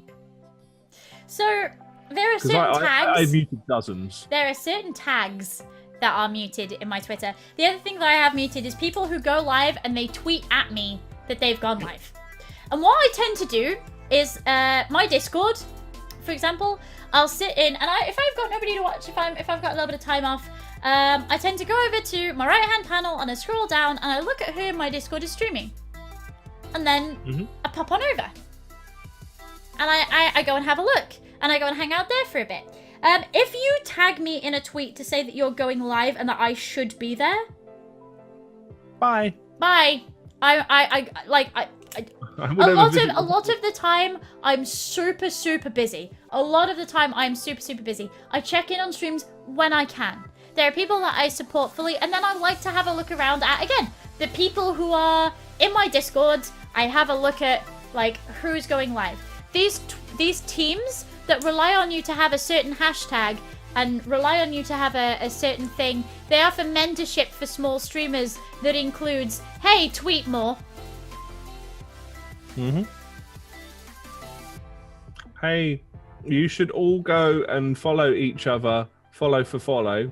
So there are certain tags. I've muted dozens. There are certain tags that are muted in my Twitter. The other thing that I have muted is people who go live and they tweet at me that they've gone live. And what I tend to do is my Discord, for example, I'll sit in and if I've got nobody to watch, if I've got a little bit of time off, I tend to go over to my right hand panel and I scroll down and I look at who my Discord is streaming. And then I pop on over. And I go and have a look. And I go and hang out there for a bit. If you tag me in a tweet to say that you're going live and that I should be there, Bye. bye. A lot of the time, I'm super busy. A lot of the time, I'm super busy. I check in on streams when I can. There are people that I support fully, and then I like to have a look around at, again, the people who are in my Discord. I have a look at, like, who's going live. These teams that rely on you to have a certain hashtag and rely on you to have a certain thing, they offer mentorship for small streamers that includes, hey, tweet more. Hey, you should all go and follow each other. Follow for follow.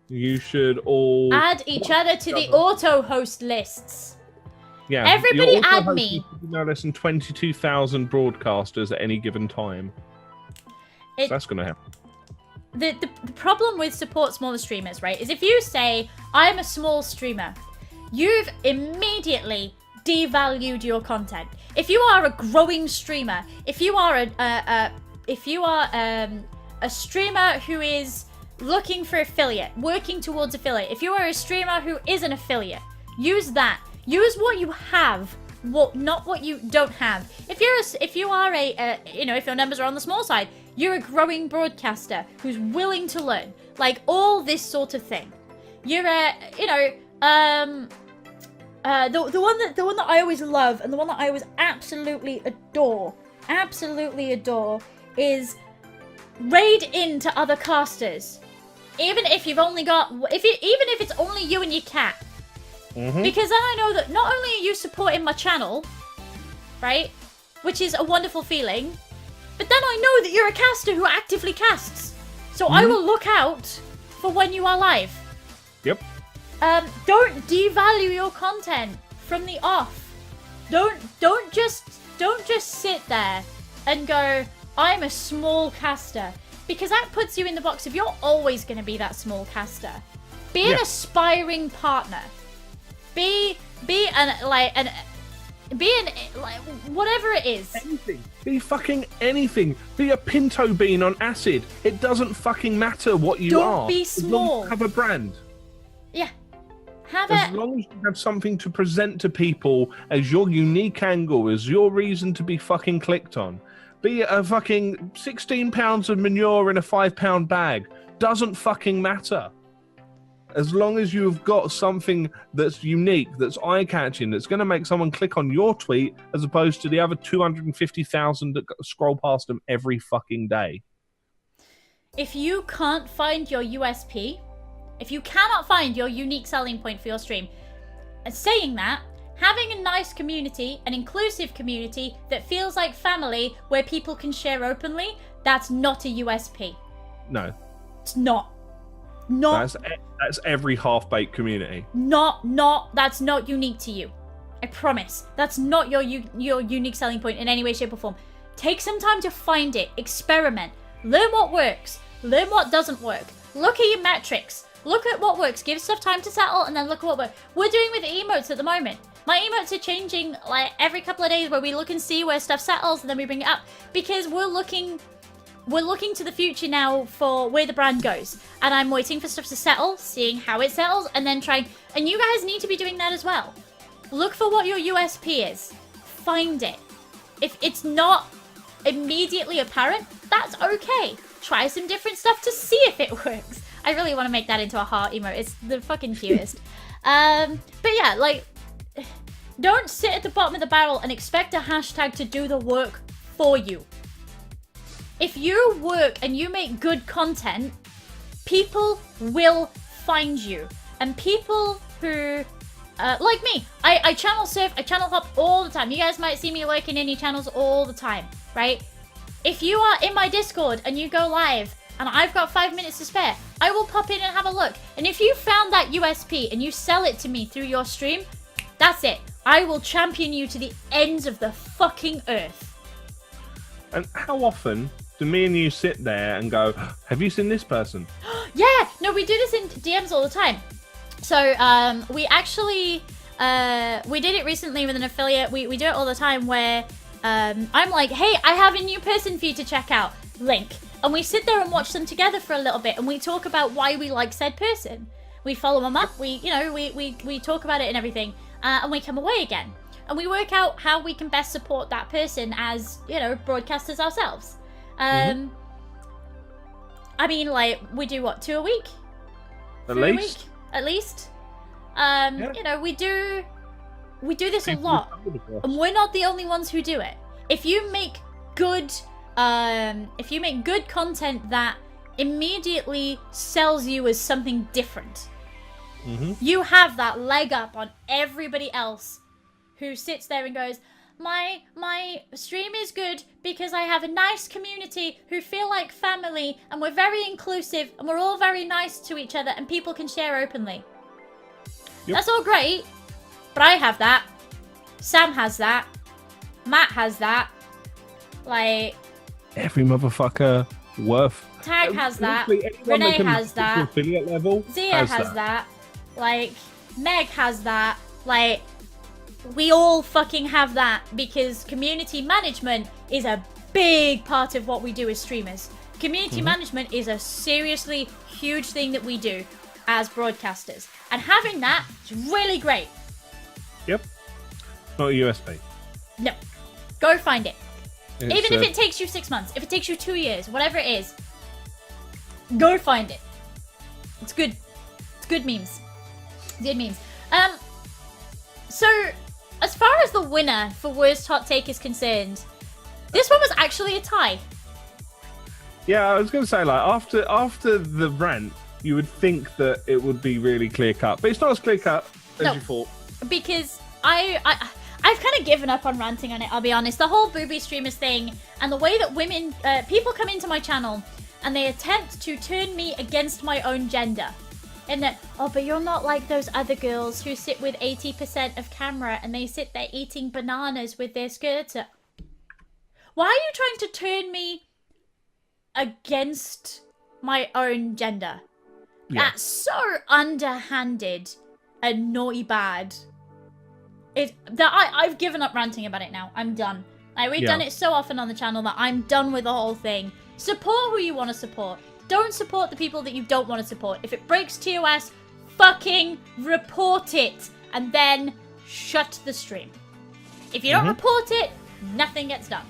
You should all add each other to the auto host lists. Yeah, everybody add me. No less than 22,000 broadcasters at any given time. So that's gonna happen. The problem with support smaller streamers, right, is if you say I'm a small streamer, you've immediately devalued your content. If you are a growing streamer, if you are a streamer who is looking for affiliate, working towards affiliate, if you are a streamer who is an affiliate, use that. Use what you have, not what you don't have. If you are if your numbers are on the small side, you're a growing broadcaster who's willing to learn, like all this sort of thing. You're the one that I always love and the one that I always absolutely adore is raid into other casters, even if you've only got even if it's only you and your cat. Because then I know that not only are you supporting my channel, right, which is a wonderful feeling, but then I know that you're a caster who actively casts. So I will look out for when you are live. Yep. Don't devalue your content from the off. Don't just sit there and go, I'm a small caster, because that puts you in the box of you're always going to be that small caster. Be an aspiring partner. Be whatever it is. Anything. Be fucking anything. Be a pinto bean on acid. It doesn't fucking matter what you are. Don't be small. As long as you have a brand. Yeah. As long as you have something to present to people as your unique angle, as your reason to be fucking clicked on. Be a fucking 16 pounds of manure in a £5 bag. Doesn't fucking matter. As long as you've got something that's unique, that's eye-catching, that's going to make someone click on your tweet as opposed to the other 250,000 that scroll past them every fucking day. If you can't find your USP, if you cannot find your unique selling point for your stream, and saying that, having a nice community, an inclusive community that feels like family where people can share openly, that's not a USP. No. It's not. That's every half-baked community. That's not unique to you. I promise. That's not your unique selling point in any way, shape, or form. Take some time to find it. Experiment. Learn what works. Learn what doesn't work. Look at your metrics. Look at what works. Give stuff time to settle, and then look at what works. We're doing with emotes at the moment. My emotes are changing like every couple of days, where we look and see where stuff settles, and then we bring it up, because we're looking to the future now for where the brand goes. And I'm waiting for stuff to settle, seeing how it settles, and then trying. And you guys need to be doing that as well. Look for what your USP is. Find it. If it's not immediately apparent, that's okay. Try some different stuff to see if it works. I really want to make that into a heart emote. It's the fucking cutest. But yeah, like, don't sit at the bottom of the barrel and expect a hashtag to do the work for you. If you work and you make good content, people will find you. And people who, like me, I channel surf, I channel hop all the time. You guys might see me lurking in your channels all the time, right? If you are in my Discord and you go live and I've got 5 minutes to spare, I will pop in and have a look. And if you found that USP and you sell it to me through your stream, that's it. I will champion you to the ends of the fucking earth. And how often do me and you sit there and go, have you seen this person? Yeah, no, we do this in DMs all the time. So we actually, we did it recently with an affiliate. We do it all the time where I'm like, hey, I have a new person for you to check out. Link. and we sit there and watch them together for a little bit, and we talk about why we like said person. We follow them up. We talk about it and everything, and we come away again, and we work out how we can best support that person as broadcasters ourselves. I mean, like, we do what, 2 a week? At least. At least. We do this a lot, and we're not the only ones who do it. If you make good content that immediately sells you as something different, you have that leg up on everybody else who sits there and goes, my stream is good because I have a nice community who feel like family, and we're very inclusive, and we're all very nice to each other, and people can share openly. Yep. That's all great, but I have that. Sam has that. Matt has that. Like, every motherfucker worth. Tag has that. Renee has that. Affiliate level Zia has that. Like, Meg has that. Like, we all fucking have that, because community management is a big part of what we do as streamers. Community management is a seriously huge thing that we do as broadcasters, and having that is really great. Yep. Not a USP. No. Go find it. Even if it takes you 6 months, if it takes you 2 years, whatever it is, go find it. It's good. It's good memes. Good memes. So, as far as the winner for worst hot take is concerned, this one was actually a tie. Yeah, I was going to say, like, after the rant, you would think that it would be really clear cut, but it's not as clear cut as you thought. Because I've kind of given up on ranting on it, I'll be honest. The whole booby streamers thing, and the way that people come into my channel and they attempt to turn me against my own gender. And that, but you're not like those other girls who sit with 80% of camera and they sit there eating bananas with their skirts up. Why are you trying to turn me against my own gender? Yeah. That's so underhanded and naughty bad. I've given up ranting about it now. I'm done. Like, we've done it so often on the channel that I'm done with the whole thing. Support who you want to support. Don't support the people that you don't want to support. If it breaks TOS, fucking report it, and then shut the stream. If you don't report it, nothing gets done.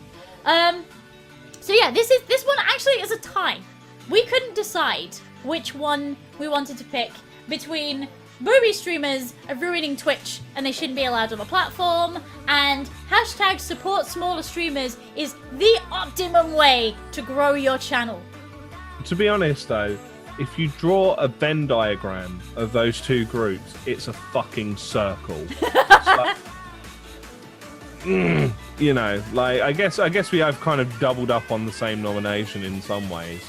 So yeah, this one actually is a tie. We couldn't decide which one we wanted to pick between booby streamers are ruining Twitch and they shouldn't be allowed on the platform, and hashtag support smaller streamers is the optimum way to grow your channel. To be honest, though, if you draw a Venn diagram of those two groups, it's a fucking circle. Like, I guess we have kind of doubled up on the same nomination in some ways.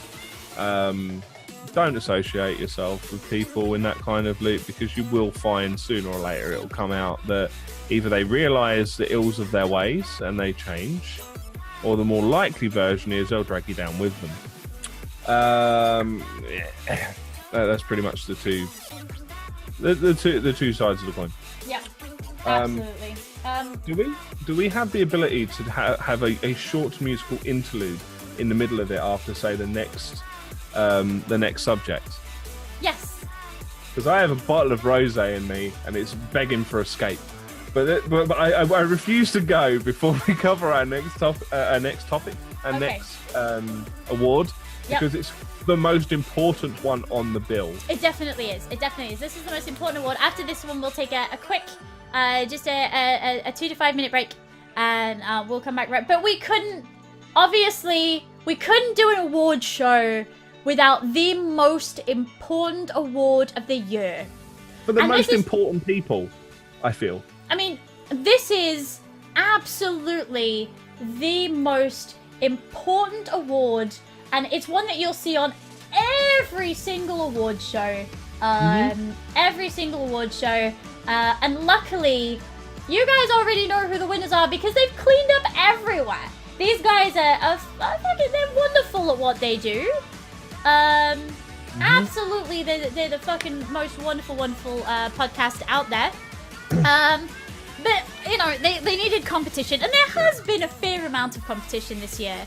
Don't associate yourself with people in that kind of loop, because you will find sooner or later it will come out that either they realise the ills of their ways and they change, or the more likely version is they'll drag you down with them. That's pretty much the two sides of the coin. Yeah, absolutely. Do we have the ability to have a short musical interlude in the middle of it after, say, the next subject? Yes. Because I have a bottle of rosé in me and it's begging for escape. But I refuse to go before we cover our next topic, next award. Because it's the most important one on the bill. It definitely is. This is the most important award. After this one, we'll take a quick, just a 2 to 5 minute break, and we'll come back. But we couldn't do an award show without the most important award of the year. For the most important people, I feel. I mean, this is absolutely the most important award. And it's one that you'll see on every single award show. Every single award show. And luckily, you guys already know who the winners are because they've cleaned up everywhere. These guys are fucking, they're wonderful at what they do. Absolutely, they're the fucking most wonderful podcast out there. But, they needed competition. And there has been a fair amount of competition this year.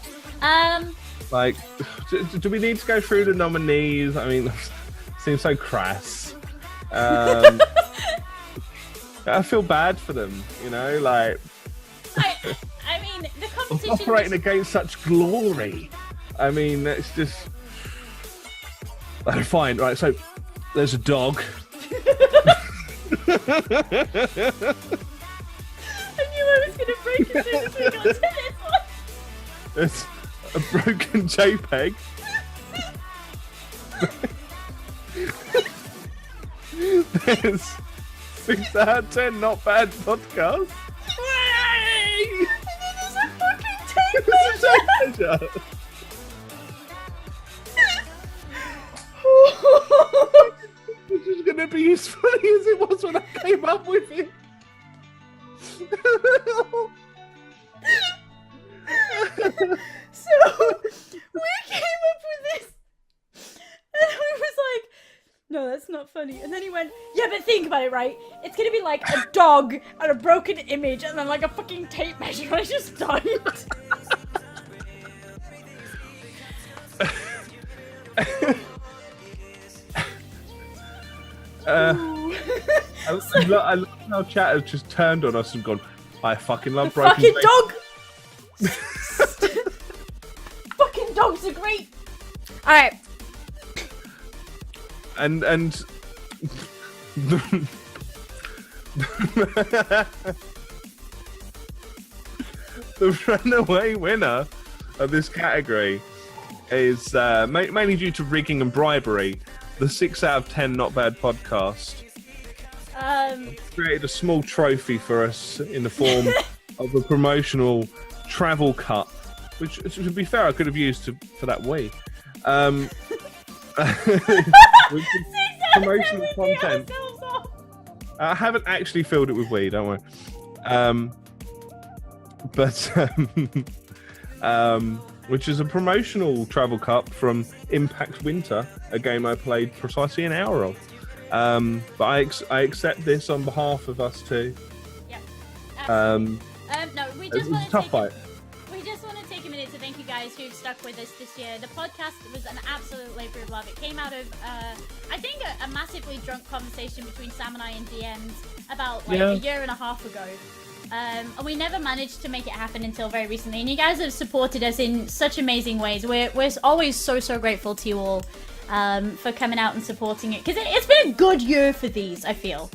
Like, do we need to go through the nominees? I mean, seems so crass. I feel bad for them, like. I mean, the competition. Operating against such glory. I mean, it's just. Fine, right, so there's a dog. I knew I was going to break it as soon as we got to this one. There's a broken JPEG. There's 6 out of 10 not bad podcast. And then there's a fucking tape measure. This is going to be as funny as it was when I came up with it. So we came up with this, and I was like, no, that's not funny. And then he went, yeah, but think about it, right? It's gonna be like a dog and a broken image and then like a fucking tape measure. And I just died. I love how chat has just turned on us and gone, I fucking love broken fucking dog! Fucking dogs are great! Alright. And the runaway winner of this category is mainly due to rigging and bribery. The 6 out of 10 not bad podcast created a small trophy for us in the form of a promotional travel cup, which, to be fair, I could have used for that Wii. With promotional content. I haven't actually filled it with weed, don't worry. Which is a promotional travel cup from Impact Winter, a game I played precisely an hour of. But I accept this on behalf of us too. Yep. No, we just want it's a tough fight. We just want to take a minute to thank you guys who've stuck with us this year. The podcast was an absolute labor of love. It came out of, I think, a massively drunk conversation between Sam and I in DMs about a year and a half ago. And we never managed to make it happen until very recently. And you guys have supported us in such amazing ways. We're always so grateful to you all for coming out and supporting it. Because it's been a good year for these, I feel.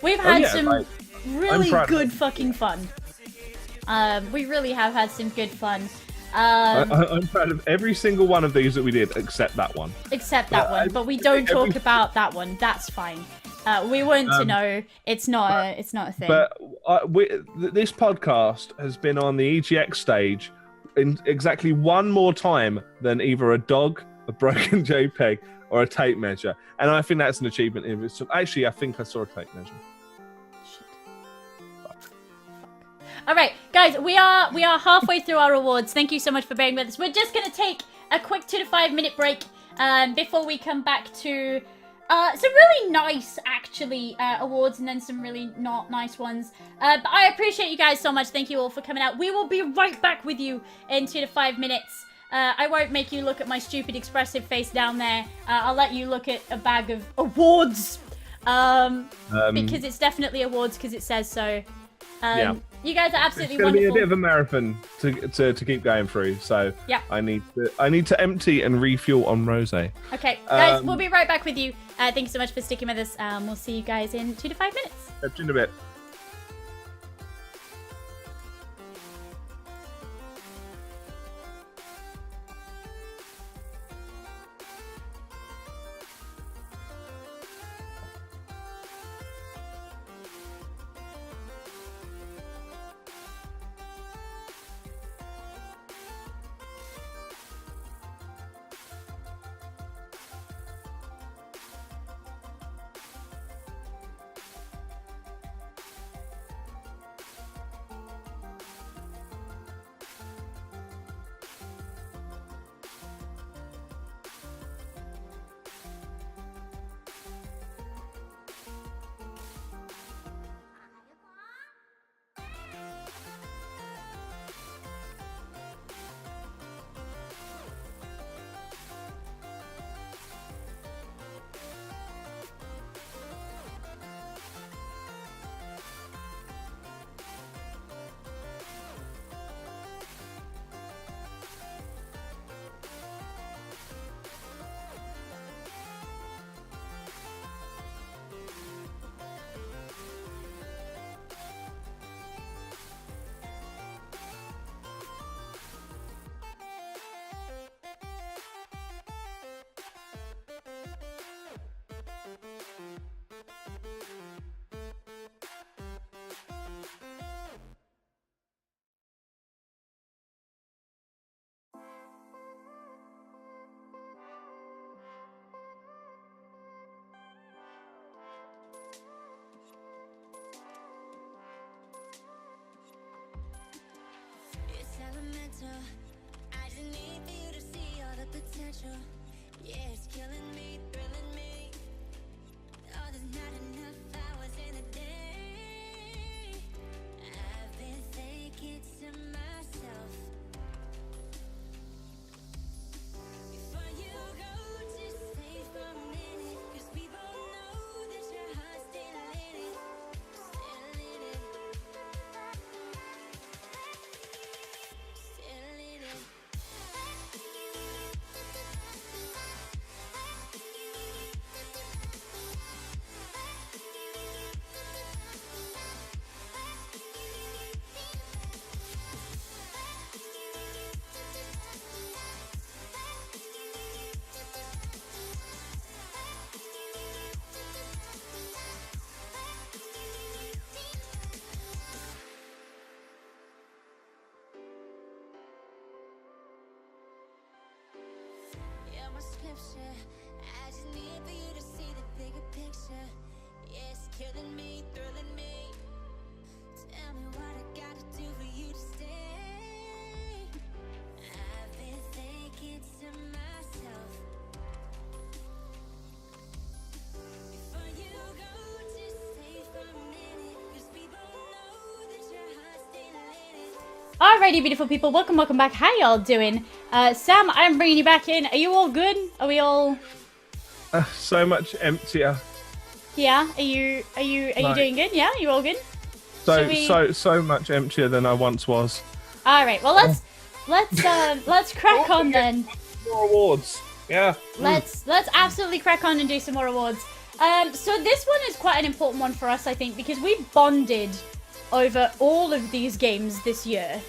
We've had some really good fucking fun. We really have had some good fun. I'm proud of every single one of these that we did, except that one. Except that one, but we don't talk about that one. That's fine. We want to know it's not a thing. But this podcast has been on the EGX stage in exactly one more time than either a dog, a broken JPEG, or a tape measure, and I think that's an achievement. Actually, I think I saw a tape measure. All right, guys, we are halfway through our awards. Thank you so much for bearing with us. We're just gonna take a quick 2 to 5 minute break before we come back to some really nice, actually, awards and then some really not nice ones. But I appreciate you guys so much. Thank you all for coming out. We will be right back with you in 2 to 5 minutes. I won't make you look at my stupid expressive face down there. I'll let you look at a bag of awards. Because it's definitely awards because it says so. You guys are absolutely wonderful. It's going to be a bit of a marathon to keep going through, so yeah. I need to empty and refuel on rosé. Okay, guys, we'll be right back with you. Thank you so much for sticking with us. We'll see you guys in 2 to 5 minutes. Catch you in a bit. mental. I just need for you to see all the potential. Yeah, it's killing me, thrilling me. Oh, there's not enough hours in a day. I've been thinking to myself, before you go, just stay for a minute. 'Cause we both know that your heart's still in it. Still in it. Still in it. You're my scripture. I just need for you to see the bigger picture. Yeah, it's killing me, thrilling me. Tell me what I gotta do for you to stay. I've been thinking to myself, before you go, just stay for a minute. 'Cause we both know that your heart's still in it. Alrighty, beautiful people, welcome back. How y'all doing? Sam, I'm bringing you back in. Are you all good? Are we all? So much emptier. Yeah. Are you doing good? Yeah. You all good? So much emptier than I once was. All right. Well, let's crack on then. More awards. Yeah. Let's absolutely crack on and do some more awards. So this one is quite an important one for us, I think, because we bonded over all of these games this year,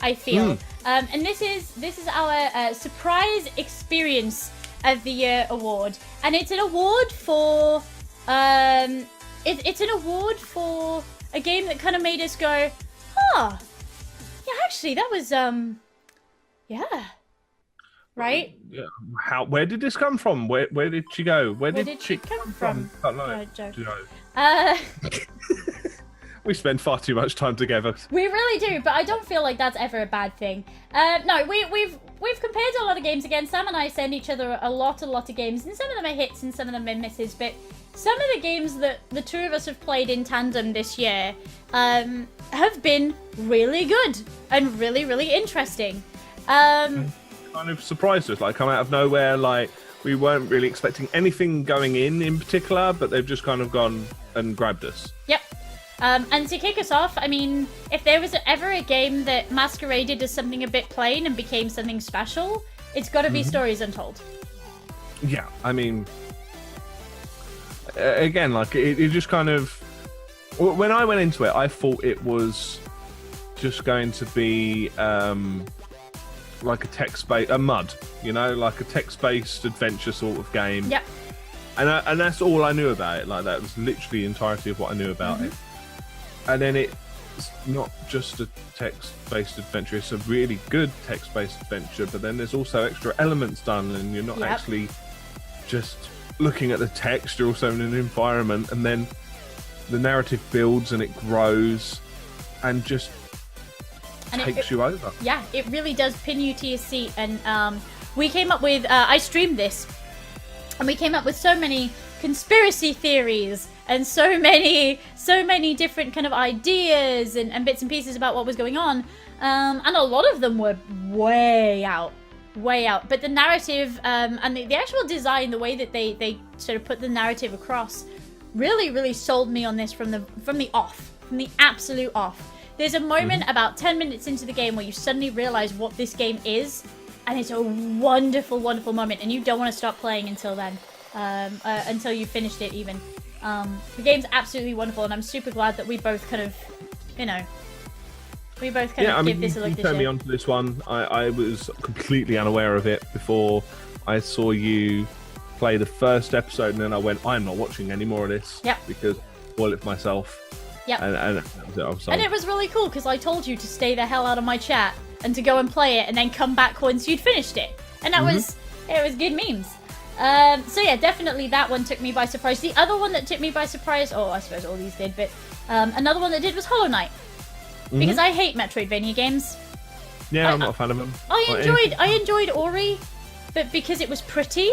I feel. And this is our surprise experience of the year award, and it's an award for it's an award for a game that kind of made us go, oh, yeah, actually that was yeah, right. Yeah. Where did this come from? Where did she go? Where did she come from? Don't know. Joe. Do you know? We spend far too much time together. We really do, but I don't feel like that's ever a bad thing. No, we've compared a lot of games again. Sam and I send each other a lot of games, and some of them are hits and some of them are misses. But some of the games that the two of us have played in tandem this year have been really good and really interesting. Kind of surprised us, like come out of nowhere. Like we weren't really expecting anything going in particular, but they've just kind of gone and grabbed us. Yep. And to kick us off, I mean, if there was ever a game that masqueraded as something a bit plain and became something special, it's got to be Stories Untold. Yeah, I mean, again, like it just kind of, when I went into it, I thought it was just going to be like a text-based, a MUD, you know, like a text-based adventure sort of game. Yep. And that's all I knew about it. Like that was literally the entirety of what I knew about it. And then it's not just a text-based adventure, it's a really good text-based adventure, but then there's also extra elements done, and you're not actually just looking at the text, you're also in an environment, and then the narrative builds and it grows and just takes you over. Yeah, it really does pin you to your seat. And we came up with, I streamed this, and we came up with so many conspiracy theories and so many different kind of ideas and bits and pieces about what was going on, and a lot of them were way out. But the narrative and the actual design, the way that they sort of put the narrative across, really sold me on this from the absolute off. There's a moment about 10 minutes into the game where you suddenly realize what this game is, and it's a wonderful moment, and you don't want to stop playing until then, until you finished it even. The game's absolutely wonderful, and I'm super glad that we both kind of, give this a look. You turned me onto this one. I was completely unaware of it before I saw you play the first episode, and then I went, I'm not watching any more of this. Yep. Because I spoiled it for myself. Yep. And that was it. I was and it was really cool because I told you to stay the hell out of my chat and to go and play it and then come back once you'd finished it. And that was good memes. So yeah, definitely that one took me by surprise. The other one that took me by surprise, I suppose all these did, but another one that did was Hollow Knight. Because I hate Metroidvania games. Yeah, I'm not a fan of them. I enjoyed Ori, but because it was pretty,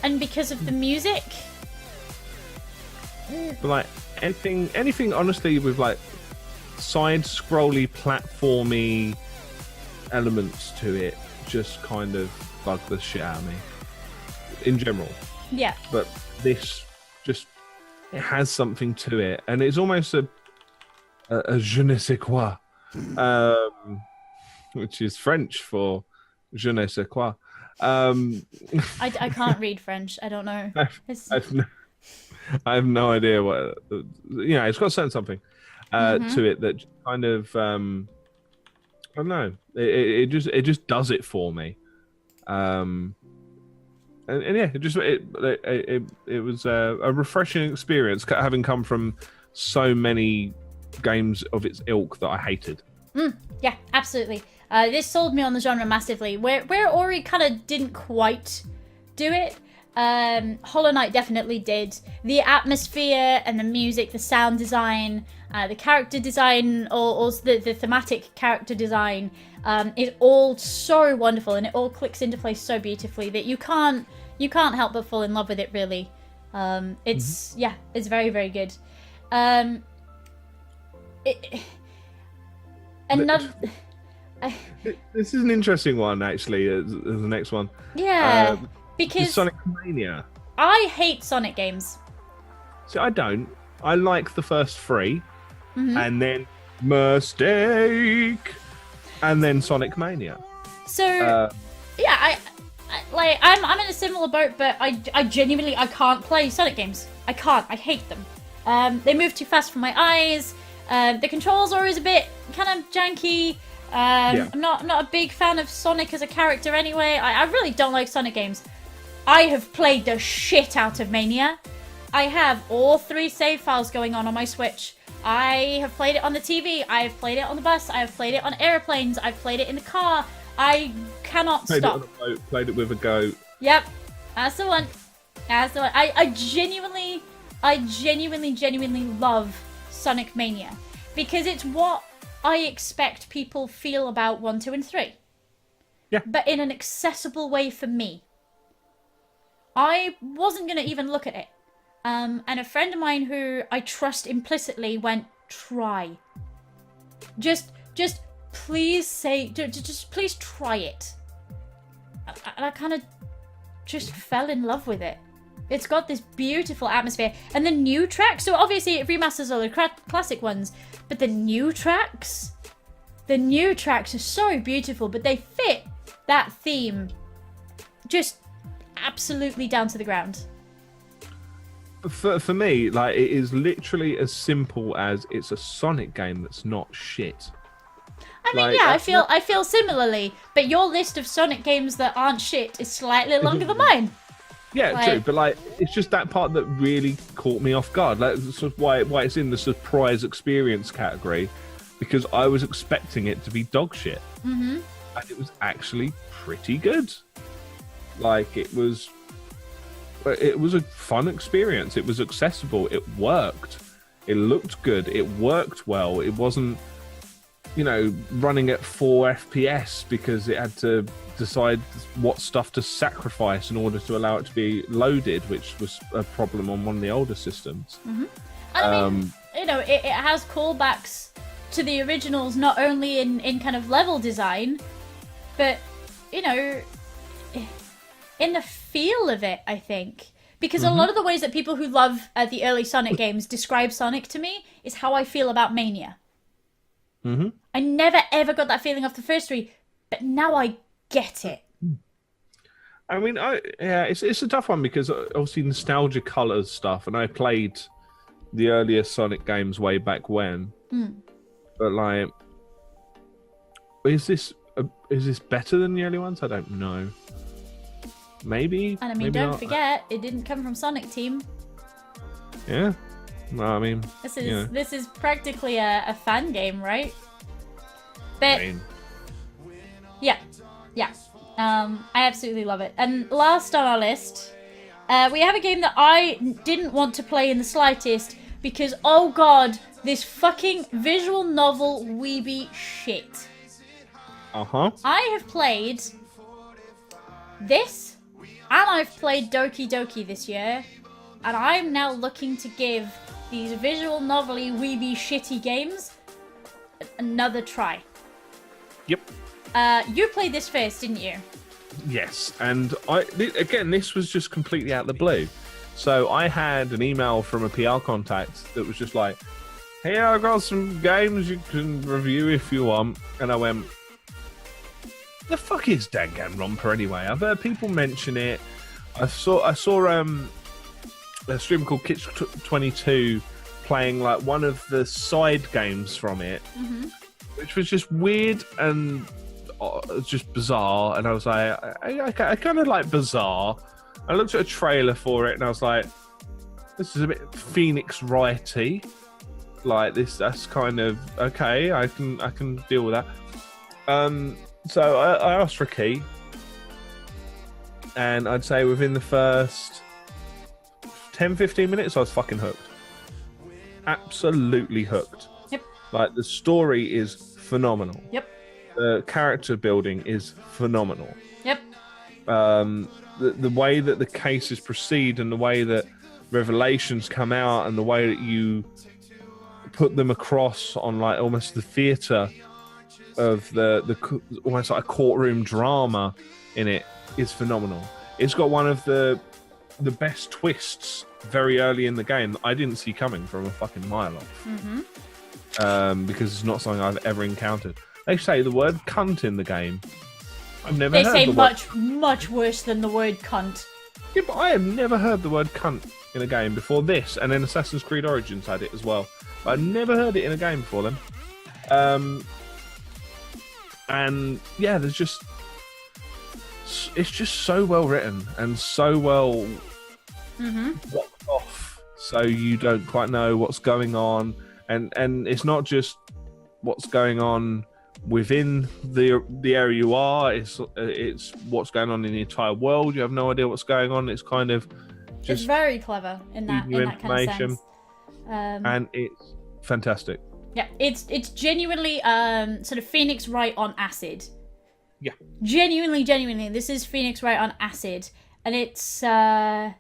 and because of the music. But like anything honestly with like side-scrolly, platformy elements to it, just kind of bug the shit out of me. In general. Yeah. But this just it has something to it, and it's almost a je ne sais quoi, which is French for je ne sais quoi. I can't read French. I don't know. I have no idea what. It's got something to it that kind of I don't know. It just does it for me. And yeah, it was a refreshing experience, having come from so many games of its ilk that I hated. Yeah, absolutely. This sold me on the genre massively. Where Ori kind of didn't quite do it, Hollow Knight definitely did. The atmosphere and the music, the sound design, the character design, or the thematic character design, is all so wonderful, and it all clicks into place so beautifully that you can't help but fall in love with it. Really, it's very, very good. This is an interesting one, actually. As the next one, because Sonic Mania. I hate Sonic games. See, I don't. I like the first three, and then Mistake, and then Sonic Mania. So, I'm in a similar boat, but I genuinely can't play Sonic games. I can't. I hate them. They move too fast for my eyes. The controls are always a bit kind of janky. I'm not a big fan of Sonic as a character anyway. I really don't like Sonic games. I have played the shit out of Mania. I have all 3 save files going on my Switch. I have played it on the TV. I have played it on the bus. I have played it on airplanes. I've played it in the car. I cannot Played stop. it on a boat, played it with a goat. Yep, that's the one. That's the one. I genuinely love Sonic Mania because it's what I expect people feel about 1, 2, and 3. Yeah. But in an accessible way for me. I wasn't going to even look at it. And a friend of mine who I trust implicitly went, try. Just please say, just please try it. And I kind of just fell in love with it. It's got this beautiful atmosphere. And the new tracks, so obviously it remasters all the classic ones, but the new tracks are so beautiful, but they fit that theme just absolutely down to the ground. For me, like, it is literally as simple as it's a Sonic game that's not shit. I mean, I feel similarly, but your list of Sonic games that aren't shit is slightly longer than mine. Yeah, true, but like, it's just that part that really caught me off guard. Like, that's sort of why it's in the surprise experience category, because I was expecting it to be dog shit, and it was actually pretty good. Like, it was a fun experience. It was accessible. It worked. It looked good. It worked well. It wasn't, running at 4 FPS because it had to decide what stuff to sacrifice in order to allow it to be loaded, which was a problem on one of the older systems. I mean, it has callbacks to the originals, not only in kind of level design, but, in the feel of it, I think. Because a lot of the ways that people who love the early Sonic games describe Sonic to me is how I feel about Mania. I never ever got that feeling off the first 3, but now I get it. I mean, it's a tough one because obviously nostalgia colours stuff, and I played the earlier Sonic games way back when. But like, is this better than the early ones? I don't know. Maybe. And I mean, don't forget, it didn't come from Sonic Team. Yeah. Well, I mean, this is practically a fan game, right? But yeah. I absolutely love it. And last on our list, we have a game that I didn't want to play in the slightest because, oh god, this fucking visual novel weeby shit. I have played this, and I've played Doki Doki this year, and I'm now looking to give these visual novel-y, weeby, shitty games another try. Yep. You played this first, didn't you? Yes, and this was just completely out of the blue. So I had an email from a PR contact that was just like, "Hey, I got some games you can review if you want," and I went, "The fuck is Danganronpa anyway? I've heard people mention it. I saw a streamer called Kitch22 playing like one of the side games from it, which was just weird and just bizarre." And I was like, I kind of like bizarre. I looked at a trailer for it and I was like, this is a bit Phoenix Wright-y. Like this, that's kind of okay. I can deal with that. So I asked for a key, and I'd say within the first 10-15 minutes, I was fucking hooked. Absolutely hooked. Yep. Like, the story is phenomenal. Yep. The character building is phenomenal. Yep. The way that the cases proceed and the way that revelations come out and the way that you put them across on like almost the theatre of the almost like a courtroom drama in it is phenomenal. It's got one of the best twists very early in the game that I didn't see coming from a fucking mile off. Because it's not something I've ever encountered. They say the word cunt in the game. I've never heard They say the much worse than the word cunt. Yeah, but I have never heard the word cunt in a game before this, and then Assassin's Creed Origins had it as well. But I've never heard it in a game before then. And yeah, it's just so well written and so well blocked off, so you don't quite know what's going on, and it's not just what's going on within the area you are. It's what's going on in the entire world. You have no idea what's going on. It's kind of just it's very clever in that kind of sense. And it's fantastic. Yeah, it's genuinely sort of Phoenix Wright on acid. Yeah. Genuinely, this is Phoenix Wright on acid, and it's freaking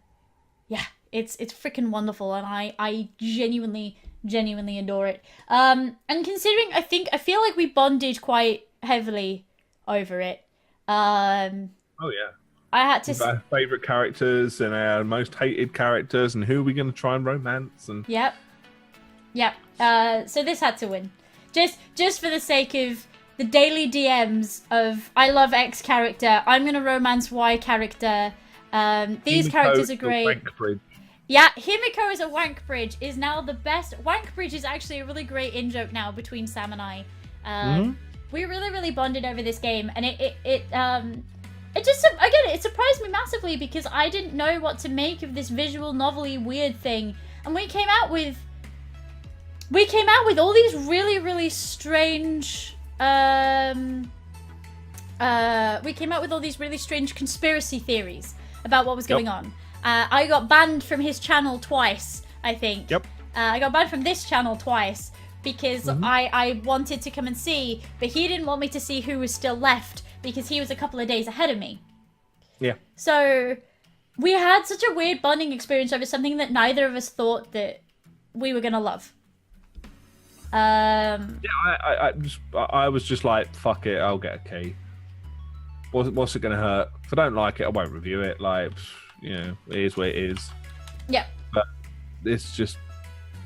wonderful, and I genuinely adore it. And considering, I feel like we bonded quite heavily over it. Oh yeah. I had to. Our favorite characters and our most hated characters, and who are we going to try and romance? And Yep. So this had to win, just for the sake of the daily DMs of I love X character, I'm gonna romance Y character. These characters are great. Yeah, Himiko as a wank bridge is now the best. Wank bridge is actually a really great in-joke now between Sam and I. We really bonded over this game, and it just, again, it surprised me massively because I didn't know what to make of this visual novel-y weird thing, and we came out with all these really strange conspiracy theories about what was going on. I got banned from his channel twice, I think. Yep. I got banned from this channel twice because I wanted to come and see, but he didn't want me to see who was still left because he was a couple of days ahead of me. Yeah. So we had such a weird bonding experience over something that neither of us thought that we were going to love. Yeah, I was just like, fuck it, I'll get a key. What's it going to hurt? If I don't like it, I won't review it. Like, you know, it is what it is. Yeah. But it's just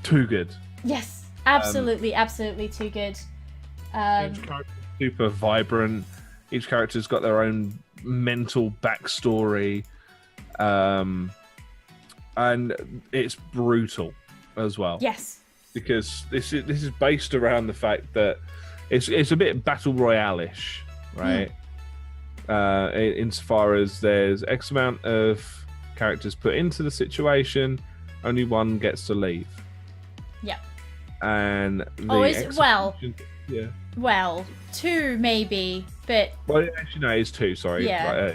too good. Yes, absolutely too good. Each character is super vibrant. Each character's got their own mental backstory. And it's brutal as well. Yes. Because this is based around the fact that it's a bit battle royale-ish, right? Insofar as there's X amount of characters put into the situation, only one gets to leave. Yeah. And yeah. Well, two maybe, but actually no, it's two. Sorry, yeah.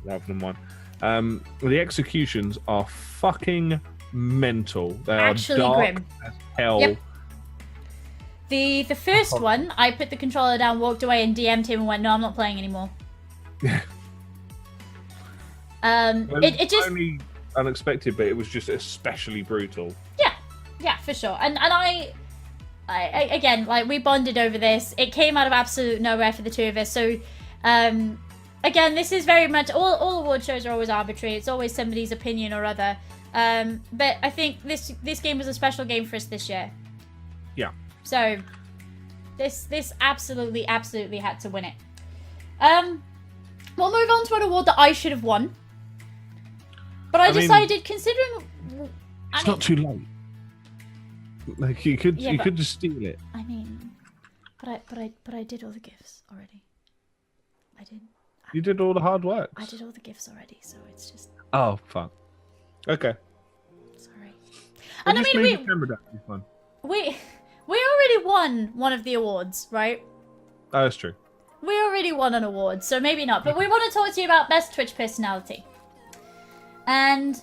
Rather than one. The executions are fucking mental. They actually are dark grim as hell. Yep. The first one, I put the controller down, walked away, and DM'd him and went, "No, I'm not playing anymore." Yeah. It just only unexpected, but it was just especially brutal. yeah, for sure. And I again, like, we bonded over this. It came out of absolute nowhere for the two of us. So, again, this is very much all award shows are always arbitrary. It's always somebody's opinion or other. But I think this game was a special game for us this year. Yeah. So this absolutely had to win it. We'll move on to an award that I should have won. But I decided, considering It's not too late. Like, you could Yeah, you but- could just steal it. I mean, but I did all the gifts already. You did all the hard work. I did all the gifts already, so it's just Oh fuck. Okay. sorry. Well, And I just mean, leave the camera down, it's fine. we already won one of the awards, right? Oh, that's true. We already won an award, so maybe not. But we want to talk to you about Best Twitch Personality. And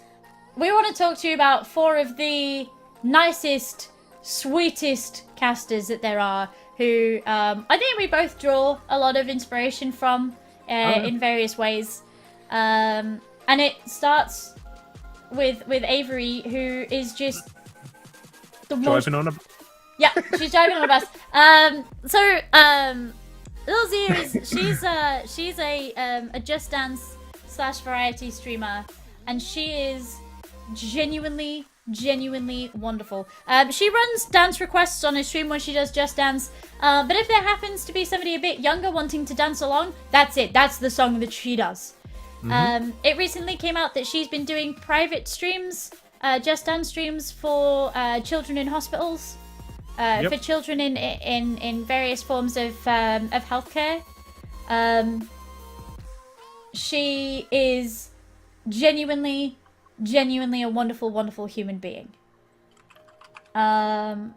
we want to talk to you about 4 of the nicest, sweetest casters that there are, who I think we both draw a lot of inspiration from in various ways. And it starts with Avery, who is just the most... Driving on a... Yeah, she's driving on a bus. Little Z she's a Just Dance / variety streamer, and she is genuinely wonderful. She runs dance requests on her stream when she does Just Dance. But if there happens to be somebody a bit younger wanting to dance along, that's it. That's the song that she does. It recently came out that she's been doing private streams, Just Dance streams for children in hospitals. For children in various forms of healthcare. She is genuinely a wonderful human being. The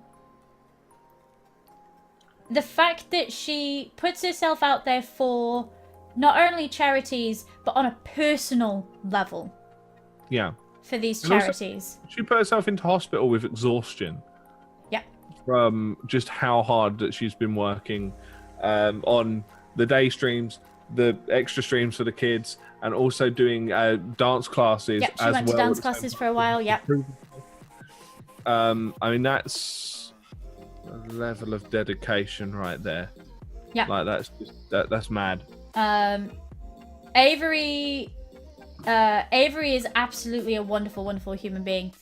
fact that she puts herself out there for not only charities, but on a personal level. Yeah. For these And also, charities. she put herself into hospital with exhaustion. Yeah. From just how hard that she's been working on the day streams, the extra streams for the kids, and also doing dance classes. Yep, she went to dance classes for a while. Yep. I mean, that's a level of dedication right there. Yeah. Like, that's mad. Avery is absolutely a wonderful human being.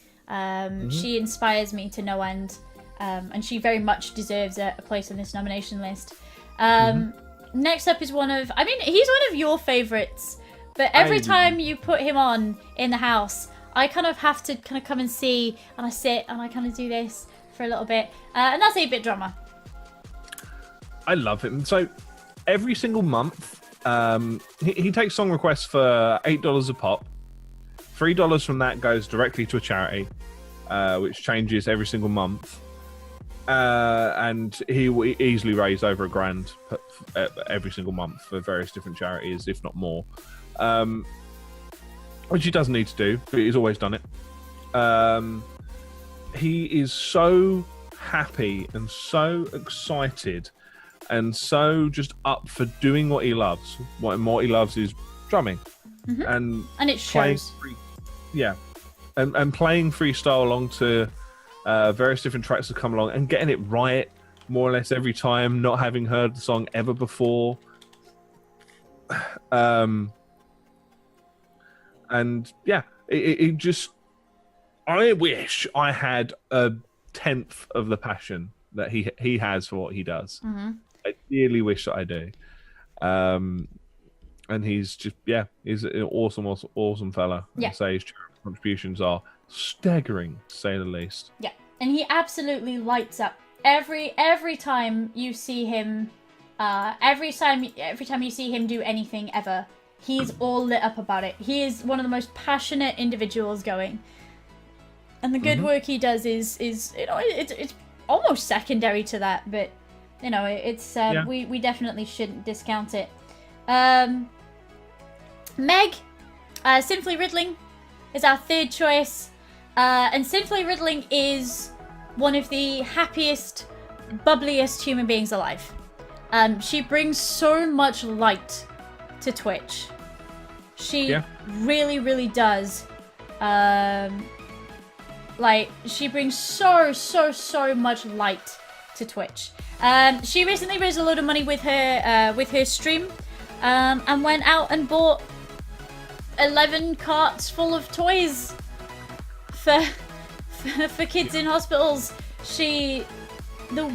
She inspires me to no end. And she very much deserves a place on this nomination list. Next up is he's one of your favorites, but every time you put him on in the house, I kind of have to kind of come and see, and I sit and I kind of do this for a little bit, and that's 8-Bit Drummer. I love him. So every single month, he takes song requests for $8 a pop. $3 from that goes directly to a charity, which changes every single month. And he will easily raise over $1,000 every single month for various different charities, if not more. Which he doesn't need to do, but he's always done it. He is so happy and so excited and so just up for doing what he loves. What he loves is drumming. And it shows. And playing freestyle along to various different tracks that come along and getting it right more or less every time, not having heard the song ever before. And yeah, it just, I wish I had 1/10 of the passion that he has for what he does. I really wish that I do. And he's just, he's an awesome fella. Yeah. I'd say his contributions are staggering, to say the least. Yeah, and he absolutely lights up every time you see him. Every time you see him do anything ever, he's all lit up about it. He is one of the most passionate individuals going, and the good work he does is it's almost secondary to that, but it's we definitely shouldn't discount it. Meg, Simply Riddling is our 3rd choice. And Simply Riddling is one of the happiest, bubbliest human beings alive. She brings so much light to Twitch. She really, really does. Like, she brings so much light to Twitch. She recently raised a load of money with her stream, and went out and bought 11 carts full of toys for kids in hospitals. The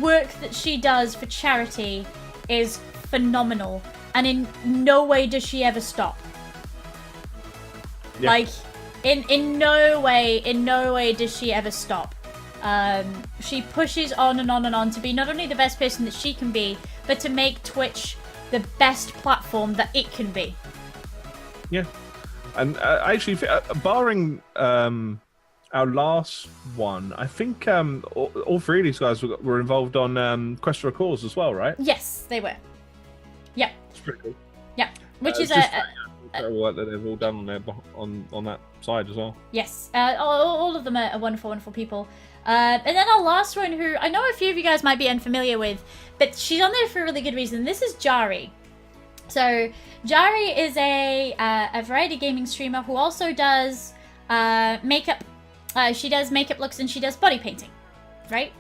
work that she does for charity is phenomenal, and in no way does she ever stop. Yeah. Like, in no way does she ever stop. She pushes on and on and on to be not only the best person that she can be, but to make Twitch the best platform that it can be. Yeah. And actually, barring our last one, I think all three of these guys were involved on Quest for a Cause as well, right? Yes, they were. Yeah. It's pretty cool. Yeah. Which is work that they've all done on their on that side as well. Yes. All of them are wonderful, wonderful people. And then our last one, who I know a few of you guys might be unfamiliar with, but she's on there for a really good reason. This is Jari. So Jari is a variety gaming streamer who also does makeup. She does makeup looks and she does body painting, right?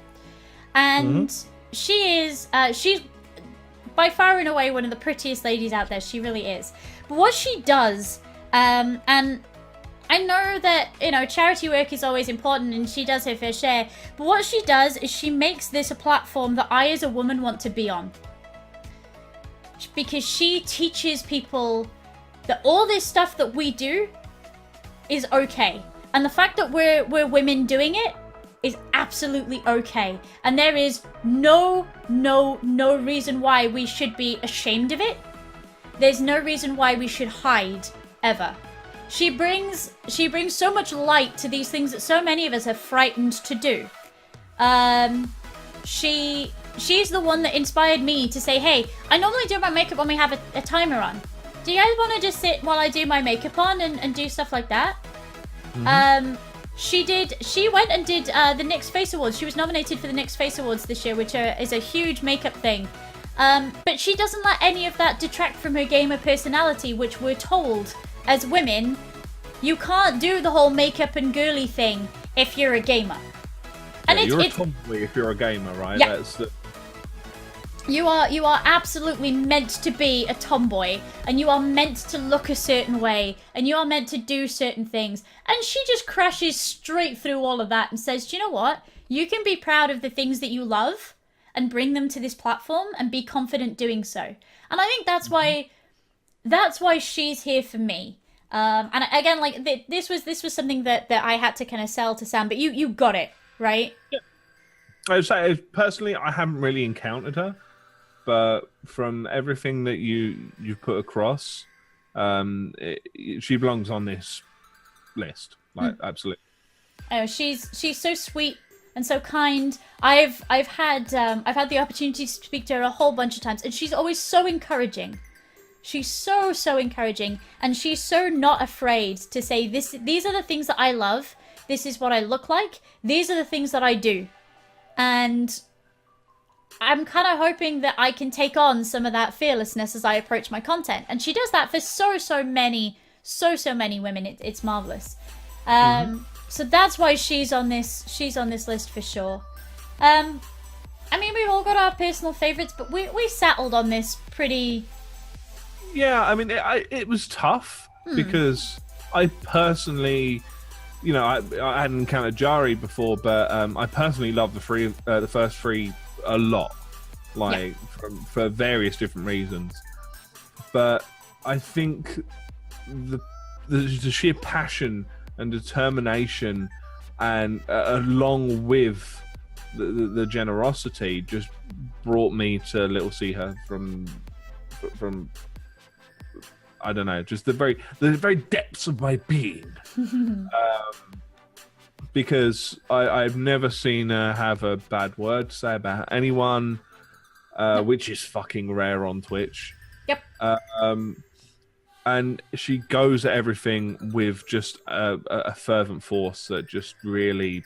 And she's by far and away one of the prettiest ladies out there. She really is. But what she does, and I know that, you know, charity work is always important and she does her fair share, but what she does is she makes this a platform that I as a woman want to be on. Because she teaches people that all this stuff that we do is okay. And the fact that we're women doing it is absolutely okay. And there is no reason why we should be ashamed of it. There's no reason why we should hide, ever. She brings so much light to these things that so many of us are frightened to do. She's the one that inspired me to say, hey, I normally do my makeup when we have a timer on. Do you guys want to just sit while I do my makeup on and do stuff like that? She went and did the Nyx Face Awards. She was nominated for the Nyx Face Awards this year, which is a huge makeup thing. But she doesn't let any of that detract from her gamer personality, which we're told as women, you can't do the whole makeup and girly thing if you're a gamer. And you're a tomboy if you're a gamer, right? Yeah. That's the... You are absolutely meant to be a tomboy, and you are meant to look a certain way, and you are meant to do certain things. And she just crashes straight through all of that and says, do you know what? You can be proud of the things that you love and bring them to this platform and be confident doing so. And I think that's why she's here for me. And again, like this was something that I had to kind of sell to Sam, but you got it, right? Yeah. I would say personally, I haven't really encountered her, but from everything that you've put across, she belongs on this list. Like absolutely. Oh, she's so sweet and so kind. I've had the opportunity to speak to her a whole bunch of times, and she's always so encouraging. She's so encouraging, and she's so not afraid to say these are the things that I love. This is what I look like. These are the things that I do. And I'm kind of hoping that I can take on some of that fearlessness as I approach my content. And she does that for so many women. It's marvelous. So that's why she's on this list for sure. I mean, we've all got our personal favorites, but we settled on this pretty... Yeah, I mean, it was tough because I personally, you know, I hadn't encountered Jari before, but I personally love the first three a lot, like for various different reasons. But I think the sheer passion and determination, and along with the generosity, just brought me to Little See Her from I don't know, just the very depths of my being. Because I've never seen her have a bad word to say about anyone, which is fucking rare on Twitch. Yep. And she goes at everything with just a fervent force that just really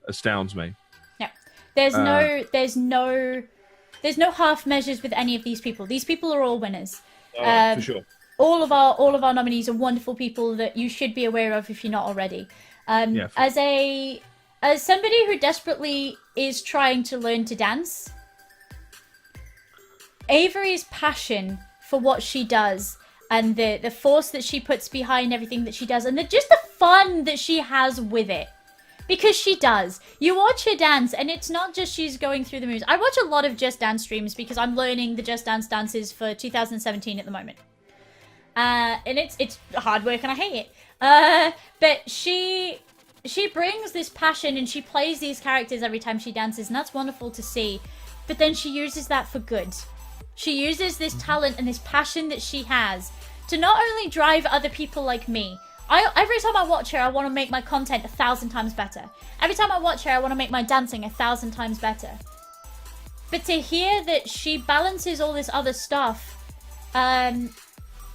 astounds me. Yeah. There's no half measures with any of these people. These people are all winners. For sure. All of our nominees are wonderful people that you should be aware of if you're not already. As somebody who desperately is trying to learn to dance, Avery's passion for what she does and the force that she puts behind everything that she does and just the fun that she has with it. Because she does. You watch her dance and it's not just she's going through the moves. I watch a lot of Just Dance streams because I'm learning the Just Dance dances for 2017 at the moment. And it's hard work and I hate it. But she brings this passion and she plays these characters every time she dances and that's wonderful to see. But then she uses that for good. She uses this talent and this passion that she has to not only drive other people like me. Every time I watch her, I want to make my content 1,000 times better. Every time I watch her, I want to make my dancing 1,000 times better. But to hear that she balances all this other stuff,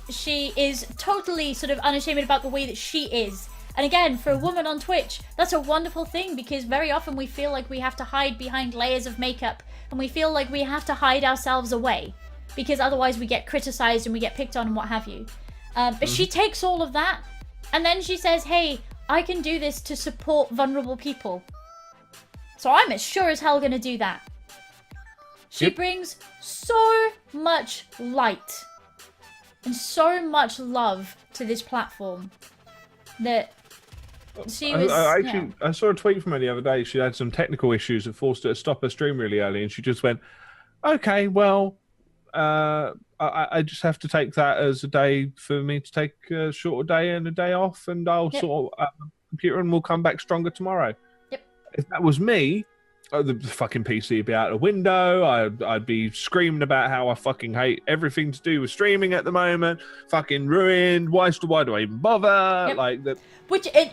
she is totally sort of unashamed about the way that she is. And again, for a woman on Twitch, that's a wonderful thing because very often we feel like we have to hide behind layers of makeup and we feel like we have to hide ourselves away because otherwise we get criticized and we get picked on and what have you. But she takes all of that and then she says, hey, I can do this to support vulnerable people. So I'm as sure as hell gonna do that. She brings so much light and so much love to this platform that she was... I saw a tweet from her the other day. She had some technical issues that forced her to stop her stream really early, and she just went, okay, well, I just have to take that as a day for me to take a shorter day and a day off, and I'll sort out the computer and we'll come back stronger tomorrow. Yep. If that was me, the fucking PC would be out the window. I'd be screaming about how I fucking hate everything to do with streaming at the moment. Fucking ruined. Why do I even bother? Yep. Like that.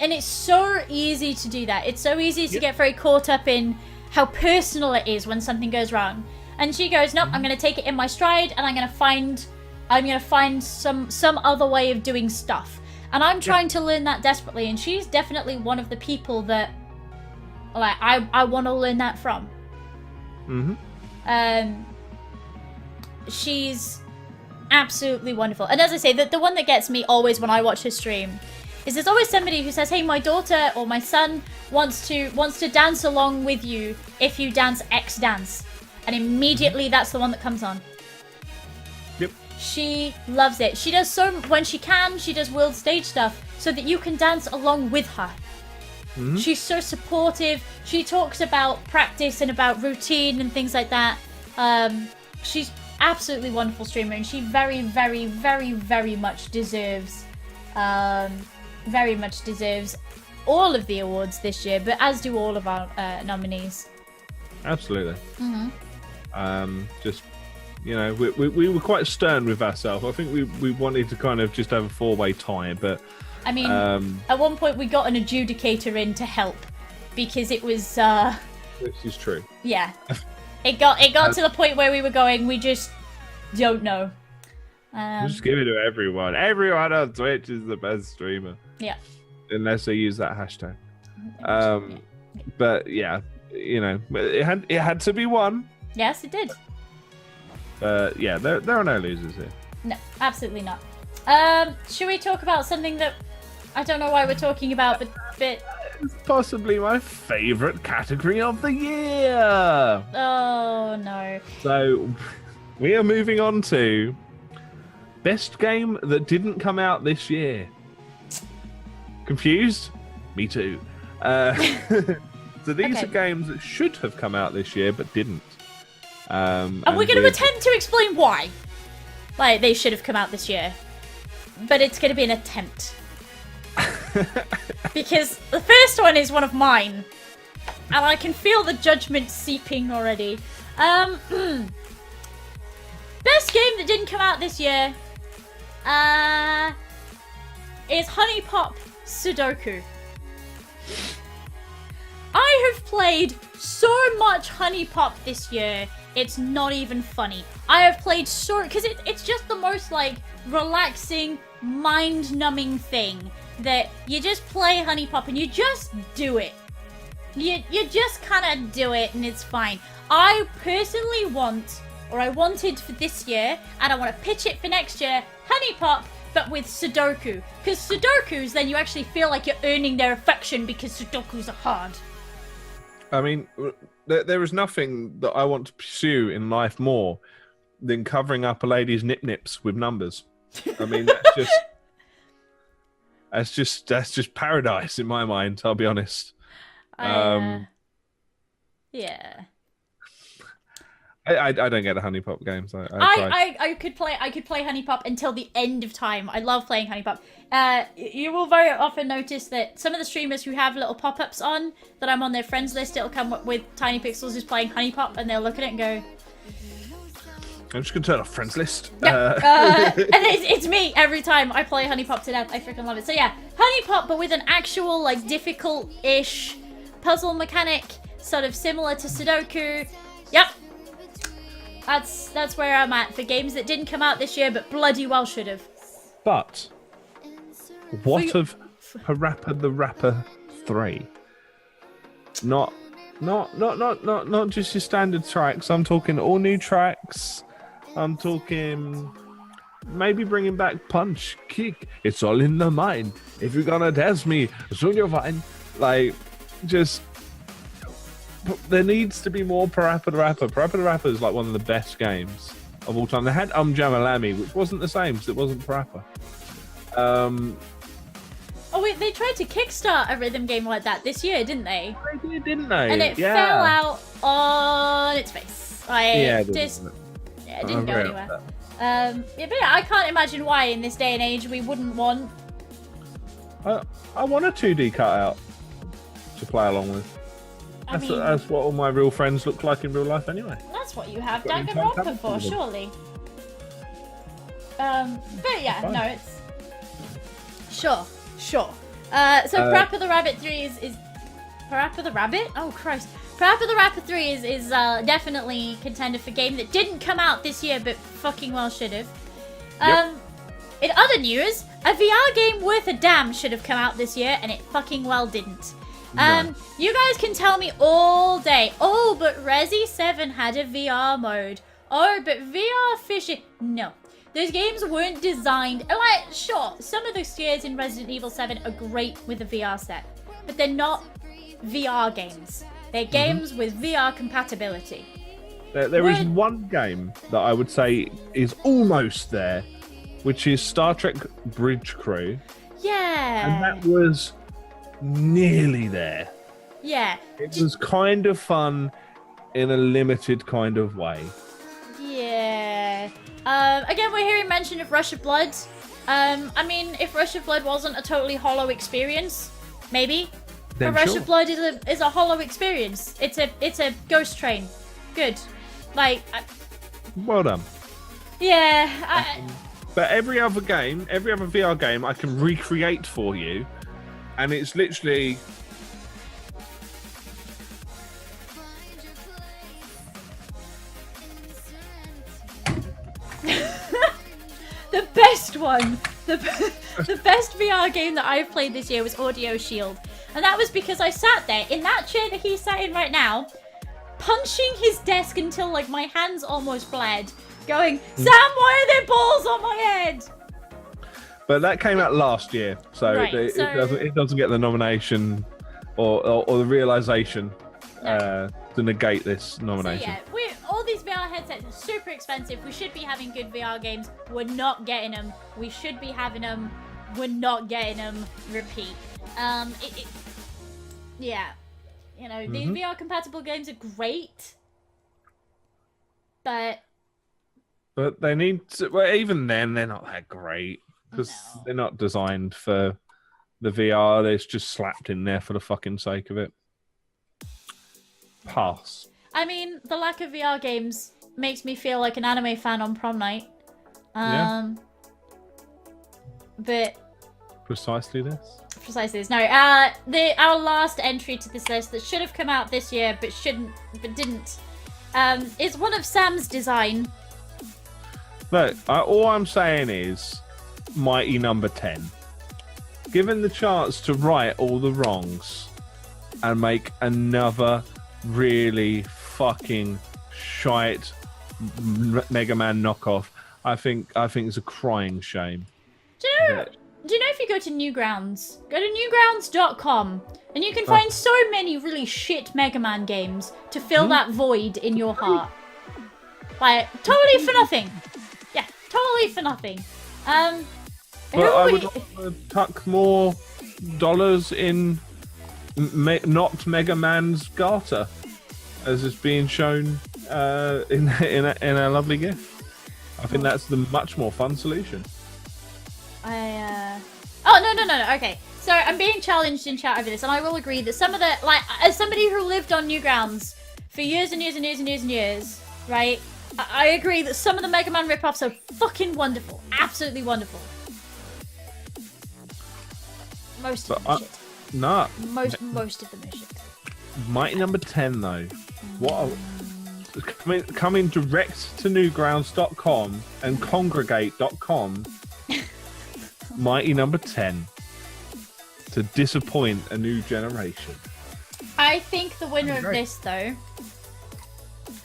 And it's so easy to do that. It's so easy to get very caught up in how personal it is when something goes wrong. And she goes, nope, I'm going to take it in my stride and I'm going to find some other way of doing stuff. And I'm trying to learn that desperately. And she's definitely one of the people that like I want to learn that from. She's absolutely wonderful. And as I say, the one that gets me always when I watch her stream is there's always somebody who says, hey, my daughter or my son wants to dance along with you if you dance X dance. And immediately that's the one that comes on. Yep. She loves it. She does when she can, she does world stage stuff so that you can dance along with her. She's so supportive. She talks about practice and about routine and things like that. She's absolutely wonderful streamer and she very, very, very, very much deserves all of the awards this year, but as do all of our nominees. Absolutely. Just, you know, we were quite stern with ourselves. I think we wanted to kind of just have a four-way tie, but I mean, at one point we got an adjudicator in to help because it was this is true. Yeah. It got to the point where we were going, we just don't know. Just give it to everyone. Everyone on Twitch is the best streamer. Yeah. Unless they use that hashtag. But yeah, you know, it had to be one. Yes, it did. Yeah, there are no losers here. No, absolutely not. Should we talk about something that I don't know why we're talking about, but it's possibly my favorite category of the year. Oh no. So we are moving on to best game that didn't come out this year. Confused? Me too. So these are games that should have come out this year but didn't. And we're going to attempt to explain why. Like, they should have come out this year. But it's going to be an attempt. Because the first one is one of mine. And I can feel the judgment seeping already. Best game that didn't come out this year is Honey Pop Sudoku. I have played so much Honey Pop this year, it's not even funny. I have played because it's just the most like relaxing, mind-numbing thing that you just play Honey Pop and you just do it. You just kind of do it and it's fine. I personally wanted for this year, and I want to pitch it for next year, Honey Pop, but with Sudoku. Because Sudokus, then you actually feel like you're earning their affection because Sudokus are hard. I mean, there is nothing that I want to pursue in life more than covering up a lady's nip-nips with numbers. I mean, that's just paradise in my mind, I'll be honest. Yeah. I don't get the Honey Pop games. I could play Honey Pop until the end of time. I love playing Honey Pop. You will very often notice that some of the streamers who have little pop-ups on, that I'm on their friends list, it'll come up with Tiny Pixels who's playing Honey Pop, and they'll look at it and go, I'm just going to turn off friends list. And it's me every time I play Honey Pop to death. I freaking love it. So yeah, Honey Pop, but with an actual, like, difficult-ish puzzle mechanic, sort of similar to Sudoku. Yep. That's where I'm at for games that didn't come out this year, but bloody well should have. But what of Parappa the Rapper 3? Not just your standard tracks. I'm talking all new tracks. I'm talking maybe bringing back Punch, Kick. It's all in the mind. If you're gonna test me, soon you'll find. Like, just. There needs to be more Parappa the Rapper. Parappa the Rapper is like one of the best games of all time. They had Jamalami, which wasn't the same because it wasn't Parappa. Oh wait, they tried to kickstart a rhythm game like that this year, didn't they? They did, didn't they? And it fell out on its face. It didn't go anywhere. But yeah, I can't imagine why in this day and age we wouldn't want. I want a 2D cutout to play along with. That's what all my real friends look like in real life anyway. That's what you have Danganronpa for, surely. But yeah, no, it's... Sure. So Parappa the Rabbit 3 is... Parappa the Rabbit? Oh, Christ. Parappa the Rapper 3 is definitely contender for game that didn't come out this year, but fucking well should have. In other news, a VR game worth a damn should have come out this year, and it fucking well didn't. No. You guys can tell me all day, oh, but Resi 7 had a VR mode. Oh, but VR Fishing... No. Those games weren't designed... Like, sure, some of the scares in Resident Evil 7 are great with a VR set, but they're not VR games. They're games with VR compatibility. There is one game that I would say is almost there, which is Star Trek Bridge Crew. Yeah. And that was... nearly there. Yeah. It was kind of fun in a limited kind of way. Yeah. Again, we're hearing mention of Rush of Blood. I mean, if Rush of Blood wasn't a totally hollow experience, maybe. Then but Rush sure. of Blood is a hollow experience. It's a ghost train. Good. Like. Well done. Yeah. But every other VR game, I can recreate for you. And it's literally... The best one, the best VR game that I've played this year was Audio Shield. And that was because I sat there in that chair that he's sat in right now, punching his desk until like my hands almost bled, going, Sam, why are there balls on my head? But that came out last year, so, Right, it doesn't get the nomination or the realization to negate this nomination. So yeah, all these VR headsets are super expensive. We should be having good VR games. We're not getting them. We should be having them. We're not getting them. Repeat. Yeah. You know, these VR compatible games are great, but they need to, well, even then they're not that great. Because they're not designed for the VR. It's just slapped in there for the fucking sake of it. Pass. I mean, the lack of VR games makes me feel like an anime fan on prom night. But precisely this. No. Our last entry to this list that should have come out this year but didn't, is one of Sam's design. Look, all I'm saying is Mighty Number 10. Given the chance to right all the wrongs, and make another really fucking shite Mega Man knockoff. I think it's a crying shame. Do you know if you go to Newgrounds, go to newgrounds.com, and you can find so many really shit Mega Man games to fill that void in your heart. Like, totally for nothing. Yeah, totally for nothing. But I would like to tuck more dollars in not Mega Man's garter, as is being shown in a lovely GIF. I think that's the much more fun solution. Oh, no. Okay. So I'm being challenged in chat over this, and I will agree that some of the, like, as somebody who lived on Newgrounds for years and years, right? I agree that some of the Mega Man rip-offs are fucking wonderful. Absolutely wonderful. Most of them are shit. Nah. Most of them are shit. Mighty number 10, though. Coming direct to newgrounds.com and congregate.com. Mighty number 10 to disappoint a new generation. I think the winner of this, though,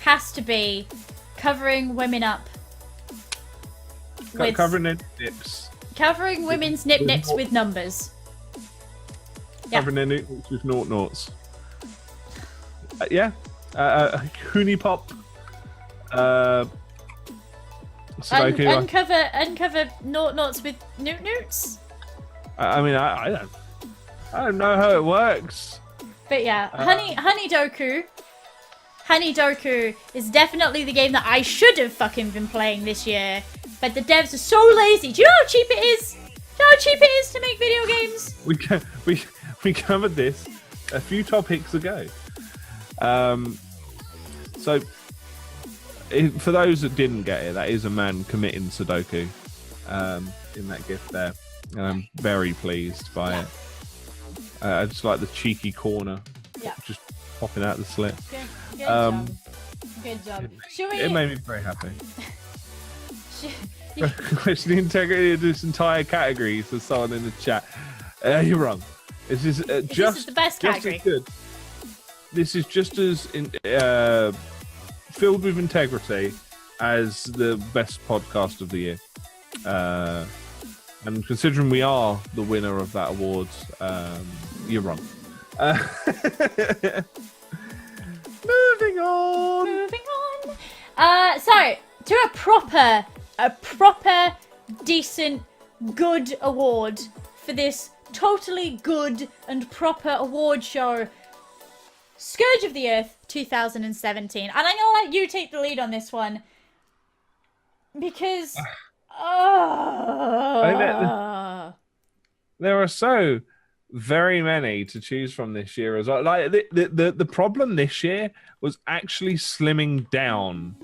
has to be covering women up. Covering their nips. Covering women's nip-nips with numbers. Covering their nips with noughts. Yeah. Hoonie Pop. Uncover noughts with newts. I mean, I don't know how it works. But yeah, Honey Doku is definitely the game that I should have fucking been playing this year. But the devs are so lazy. Do you know how cheap it is? Do you know how cheap it is to make video games? We covered this a few topics ago. So, for those that didn't get it, that is a man committing Sudoku in that gift there. And I'm very pleased by it. I just like the cheeky corner. Yeah. Just popping out the slit. Good job. Good job. It made me very happy. Question the integrity of this entire category, says someone in the chat. You're wrong. This is this is the best category. Just as good. This is just as filled with integrity as the best podcast of the year. And considering we are the winner of that award, you're wrong. Moving on. So, to a proper, decent, good award for this totally good and proper award show. Scourge of the Earth 2017. And I'm going to let you take the lead on this one. Because... there are so very many to choose from this year as well. Like the problem this year was actually slimming down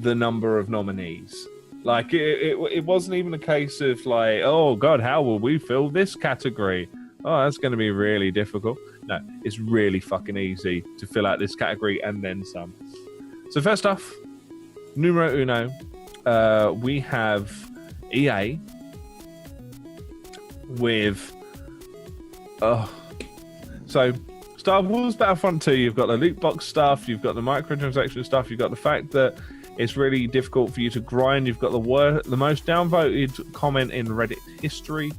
the number of nominees. Like it wasn't even a case of like, oh god, how will we fill this category? Oh, that's going to be really difficult. No, it's really fucking easy to fill out this category and then some. So first off, numero uno, we have EA with so Star Wars Battlefront 2, you've got the loot box stuff, you've got the microtransaction stuff, you've got the fact that it's really difficult for you to grind, you've got the most downvoted comment in Reddit history.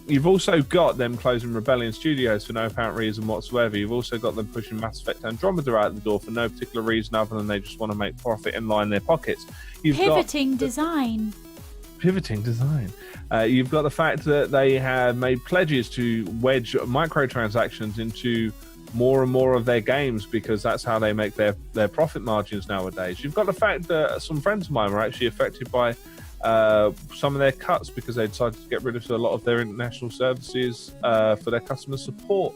You've also got them closing Rebellion Studios for no apparent reason whatsoever. You've also got them pushing Mass Effect Andromeda out the door for no particular reason other than they just want to make profit and line their pockets. Pivoting design. You've got the fact that they have made pledges to wedge microtransactions into more and more of their games because that's how they make their profit margins nowadays. You've got the fact that some friends of mine were actually affected by some of their cuts because they decided to get rid of a lot of their international services for their customer support.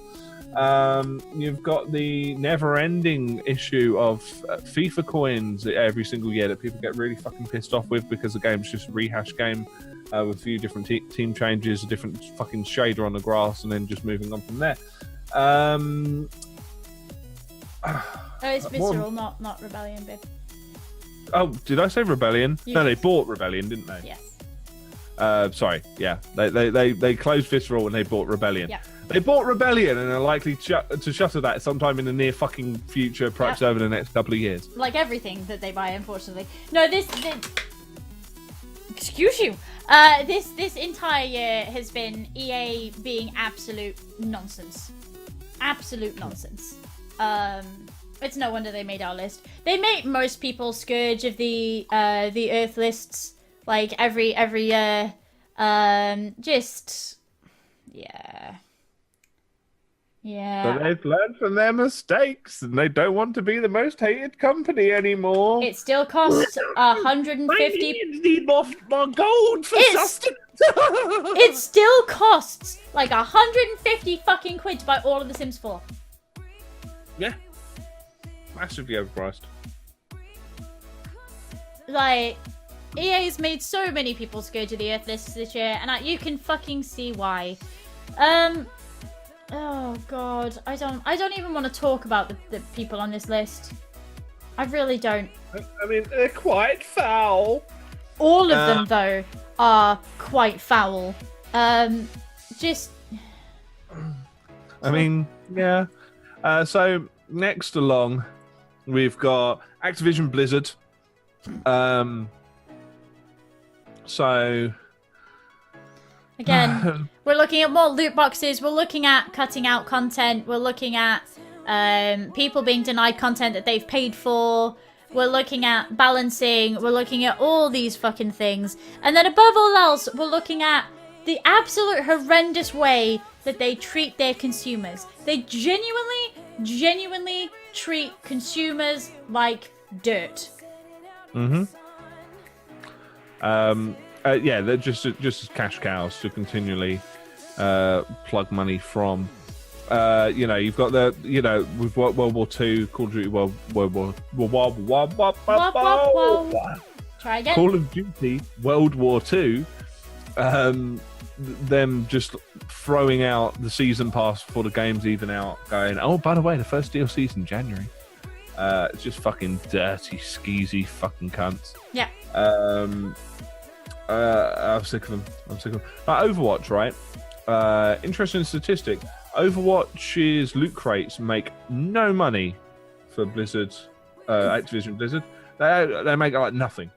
You've got the never-ending issue of FIFA coins every single year that people get really fucking pissed off with because the game's just a rehash game with a few different team changes, a different fucking shader on the grass, and then just moving on from there. It's Visceral, not Rebellion, babe. Oh, did I say Rebellion? Yes. No, they bought Rebellion, didn't they? Yes. Sorry, yeah. They closed Visceral and they bought Rebellion. Yeah. They bought Rebellion and are likely to shutter that sometime in the near fucking future, perhaps over the next couple of years. Like everything that they buy, unfortunately. No, excuse you. This entire year has been EA being absolute nonsense. Absolute nonsense. It's no wonder they made our list. They make most people scourge of the Earth lists, like every year. Just yeah. Yeah. But they've learned from their mistakes, and they don't want to be the most hated company anymore. It still costs 150. Need more gold for sustenance. It still costs like 150 fucking quid to buy all of the Sims 4. Yeah. Massively overpriced. Like, EA's made so many people scourge of the Earth lists this year, and you can fucking see why. Oh god, I don't even want to talk about the people on this list. I really don't. I mean, they're quite foul. All of them, though, are quite foul. Just... I mean, yeah. So, next along, we've got Activision Blizzard. So... Again, we're looking at more loot boxes, we're looking at cutting out content, we're looking at people being denied content that they've paid for, we're looking at balancing, we're looking at all these fucking things. And then above all else, we're looking at the absolute horrendous way that they treat their consumers. They genuinely treat consumers like dirt. Yeah, they're just as cash cows to continually plug money from. You've got we've got World War II, Call of Duty Try again. Call of Duty World War II. Them just throwing out the season pass before the game's even out, going, oh, by the way, the first DLC's in January. It's just fucking dirty, skeezy fucking cunts. Yeah. I'm sick of them. Overwatch, right? Interesting statistic. Overwatch's loot crates make no money for Blizzard, Activision Blizzard. They make like nothing.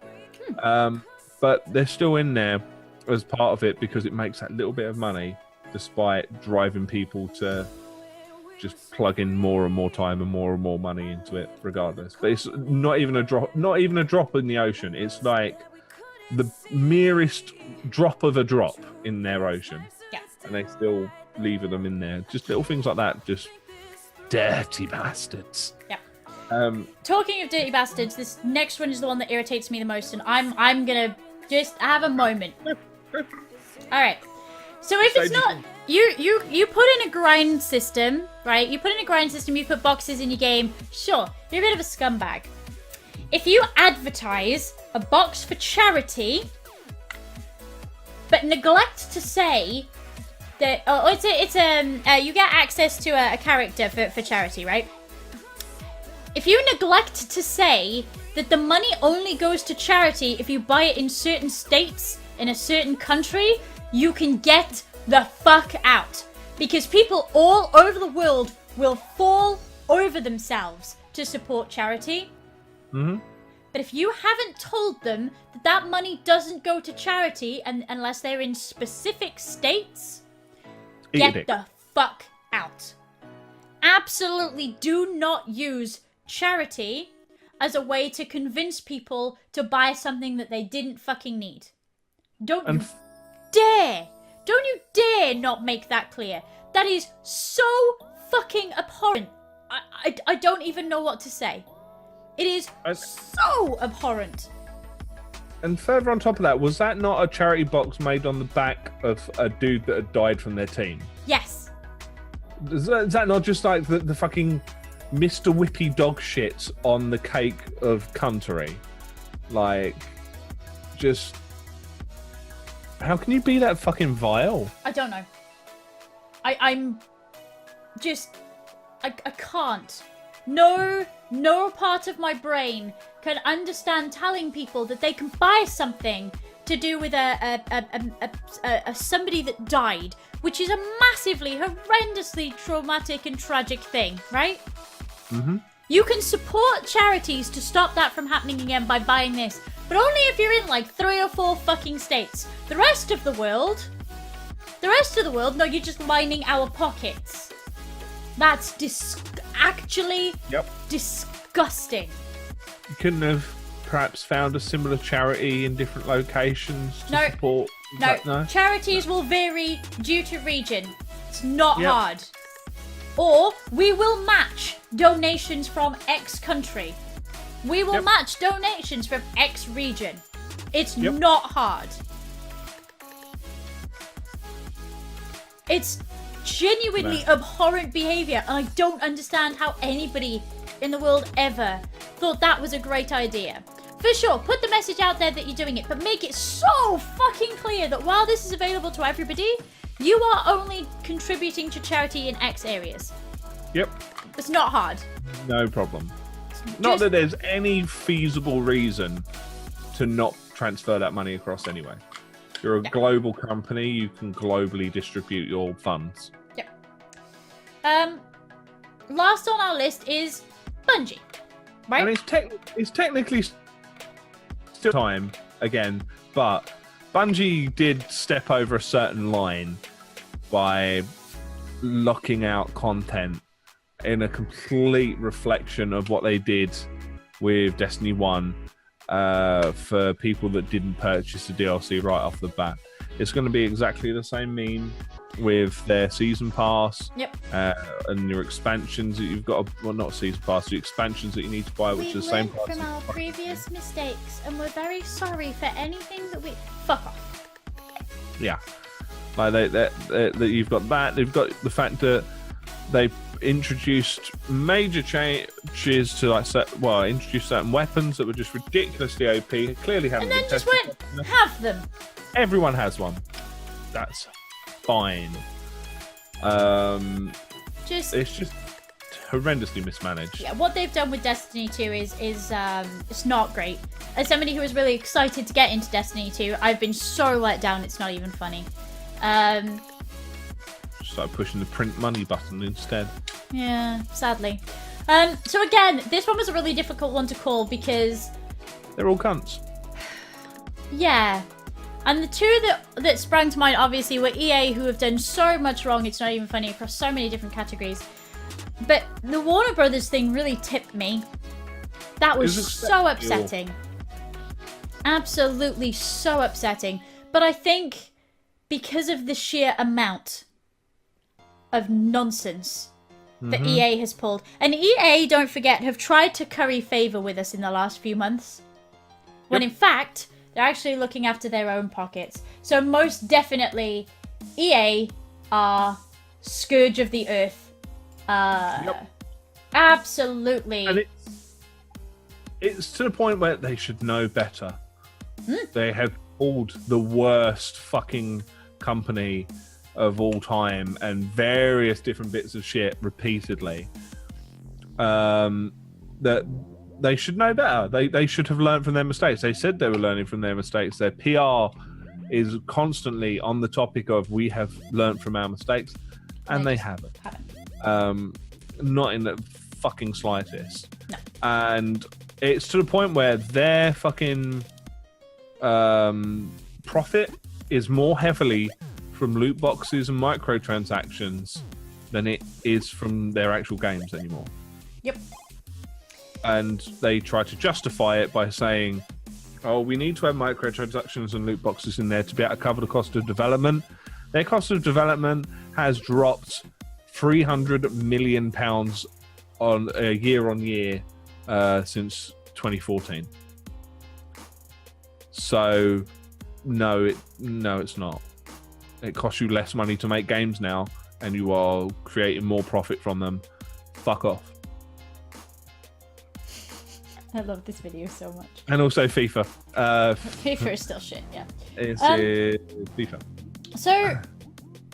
But they're still in there as part of it because it makes that little bit of money, despite driving people to just plug in more and more time and more money into it, regardless. But it's not even a drop in the ocean. It's like the merest drop of a drop in their ocean. Yeah. And they still leave them in there. Just little things like that. Just dirty bastards. Yeah. Talking of dirty bastards, this next one is the one that irritates me the most, and I'm gonna just have a moment. Alright. So if it's not you put in a grind system, right? You put in a grind system, you put boxes in your game, sure, you're a bit of a scumbag. If you advertise a box for charity, but neglect to say that you get access to a character for charity, right? If you neglect to say that the money only goes to charity if you buy it in certain states, in a certain country, you can get the fuck out. Because people all over the world will fall over themselves to support charity. Mm-hmm. But if you haven't told them that that money doesn't go to charity unless they're in specific states, get the fuck out. Absolutely do not use charity as a way to convince people to buy something that they didn't fucking need. Don't you dare not make that clear. That is so fucking abhorrent. I don't even know what to say. It is so abhorrent. And further on top of that, was that not a charity box made on the back of a dude that had died from their team? Yes. Is that not just like the fucking Mr. Whippy dog shit on the cake of country? Like, just... How can you be that fucking vile? I don't know. I'm just... I can't. No part of my brain can understand telling people that they can buy something to do with a somebody that died, which is a massively, horrendously traumatic and tragic thing, right? Mm-hmm. You can support charities to stop that from happening again by buying this, but only if you're in like 3 or 4 fucking states. The rest of the world, no, you're just lining our pockets. That's actually disgusting. You couldn't have perhaps found a similar charity in different locations to support? No. Charities will vary due to region. It's not hard. Or we will match donations from X country. We will match donations from X region. It's not hard. It's genuinely abhorrent behavior, and I don't understand how anybody in the world ever thought that was a great idea. For sure, put the message out there that you're doing it, but make it so fucking clear that while this is available to everybody, you are only contributing to charity in X areas. Yep. It's not hard. No problem. Not that there's any feasible reason to not transfer that money across anyway. You're a global company, you can globally distribute your funds. Yep. Last on our list is Bungie, right? And it's technically still time again, but Bungie did step over a certain line by locking out content in a complete reflection of what they did with Destiny 1 for people that didn't purchase the DLC right off the bat. It's going to be exactly the same meme with their season pass and your expansions that you've got. Well, not season pass, the expansions that you need to buy, which is the same price. We learned from our previous mistakes, and we're very sorry for anything that we fuck off. Yeah, like that you've got that. They've got the fact that they introduced major changes to introduced certain weapons that were just ridiculously OP. Clearly haven't. And then just went have them. Everyone has one. That's fine. It's just horrendously mismanaged. Yeah, what they've done with Destiny 2 is it's not great. As somebody who was really excited to get into Destiny 2, I've been so let down. It's not even funny. Start pushing the print money button instead. Yeah, sadly. So again, this one was a really difficult one to call because they're all cunts. Yeah. And the two that sprang to mind, obviously, were EA, who have done so much wrong, it's not even funny, across so many different categories. But the Warner Brothers thing really tipped me. That was so upsetting. Absolutely so upsetting. But I think because of the sheer amount of nonsense that EA has pulled. And EA, don't forget, have tried to curry favour with us in the last few months. When in fact, they're actually looking after their own pockets. So most definitely, EA are scourge of the earth. Absolutely. And it's to the point where they should know better. They have pulled the worst fucking company of all time and various different bits of shit repeatedly. That they should know better. They should have learned from their mistakes. They said they were learning from their mistakes. Their PR is constantly on the topic of we have learned from our mistakes, and they haven't. Not in the fucking slightest. No. And it's to the point where their fucking profit is more heavily from loot boxes and microtransactions than it is from their actual games anymore. Yep. And they try to justify it by saying, oh, we need to have microtransactions and loot boxes in there to be able to cover the cost of development. Their cost of development has dropped £300 million on year on year since 2014. So, no, it's not. It costs you less money to make games now, and you are creating more profit from them. Fuck off. I love this video so much. And also FIFA. FIFA is still shit, yeah. It's FIFA. So,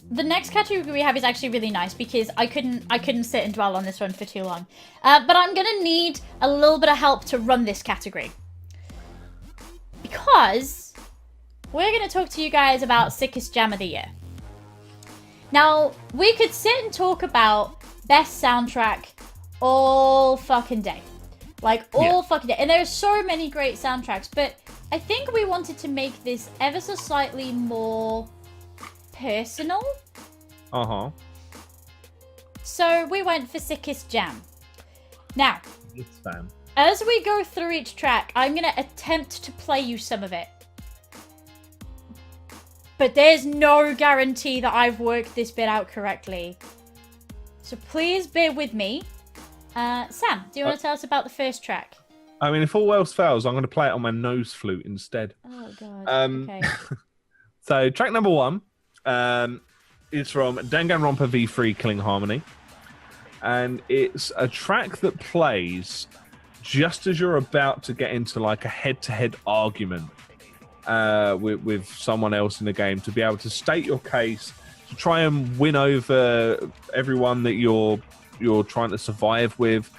the next category we have is actually really nice because I couldn't sit and dwell on this one for too long. But I'm gonna need a little bit of help to run this category. Because we're going to talk to you guys about Sickest Jam of the Year. Now, we could sit and talk about best soundtrack all fucking day. Like, all fucking day. And there's so many great soundtracks, but I think we wanted to make this ever so slightly more personal. Uh-huh. So we went for Sickest Jam. Now, Yes, fam. as we go through each track, I'm going to attempt to play you some of it. But there's no guarantee that I've worked this bit out correctly. So please bear with me. Sam, do you want to tell us about the first track? I mean, if all else fails, I'm going to play it on my nose flute instead. Oh, God. Okay. So, track number 1 is from Danganronpa V3 Killing Harmony. And it's a track that plays just as you're about to get into like a head-to-head argument with someone else in the game, to be able to state your case, to try and win over everyone that you're trying to survive with.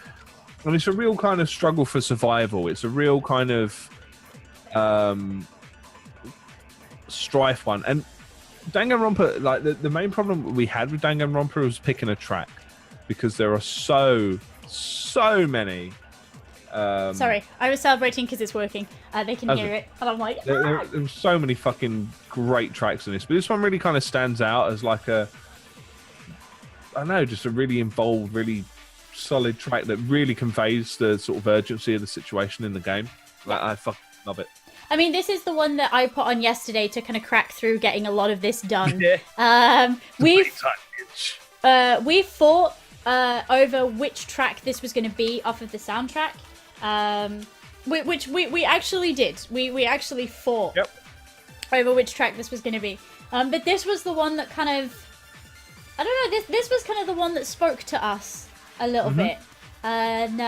And it's a real kind of struggle for survival. It's a real kind of strife one. And Danganronpa, like the main problem we had with Danganronpa was picking a track, because there are so many. Sorry, I was celebrating because it's working. They can hear it, and I'm like, There's so many fucking great tracks in this, but this one really kind of stands out as like I don't know, just a really involved, really solid track that really conveys the sort of urgency of the situation in the game. Like, I fucking love it. I mean, this is the one that I put on yesterday to kind of crack through getting a lot of this done. Yeah. We fought over which track this was going to be off of the soundtrack. Which we actually did. We actually fought over which track this was going to be. But this was the one that kind of, I don't know, this was kind of the one that spoke to us a little bit. And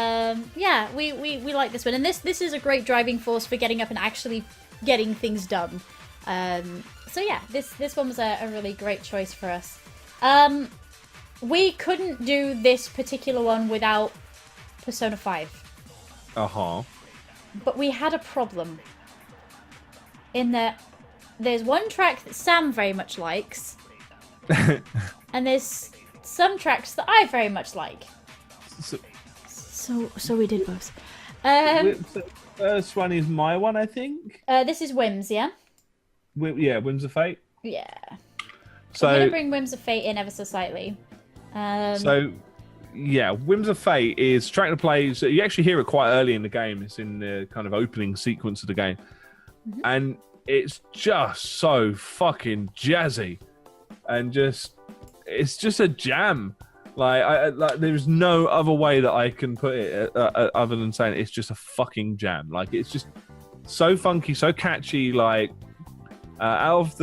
yeah, we like this one. And this is a great driving force for getting up and actually getting things done. So yeah, this one was a really great choice for us. We couldn't do this particular one without Persona 5. Uh-huh. But we had a problem. In that there's one track that Sam very much likes. And there's some tracks that I very much like. So we did both. The first one is my one, I think. This is Whims, yeah? Yeah, Whims of Fate. Yeah. So I'm going to bring Whims of Fate in ever so slightly. Yeah, Whims of Fate is track that plays. You actually hear it quite early in the game. It's in the kind of opening sequence of the game. And it's just so fucking jazzy. And it's just a jam. Like there's no other way that I can put it other than saying it's just a fucking jam. Like, it's just so funky, so catchy. Like, out of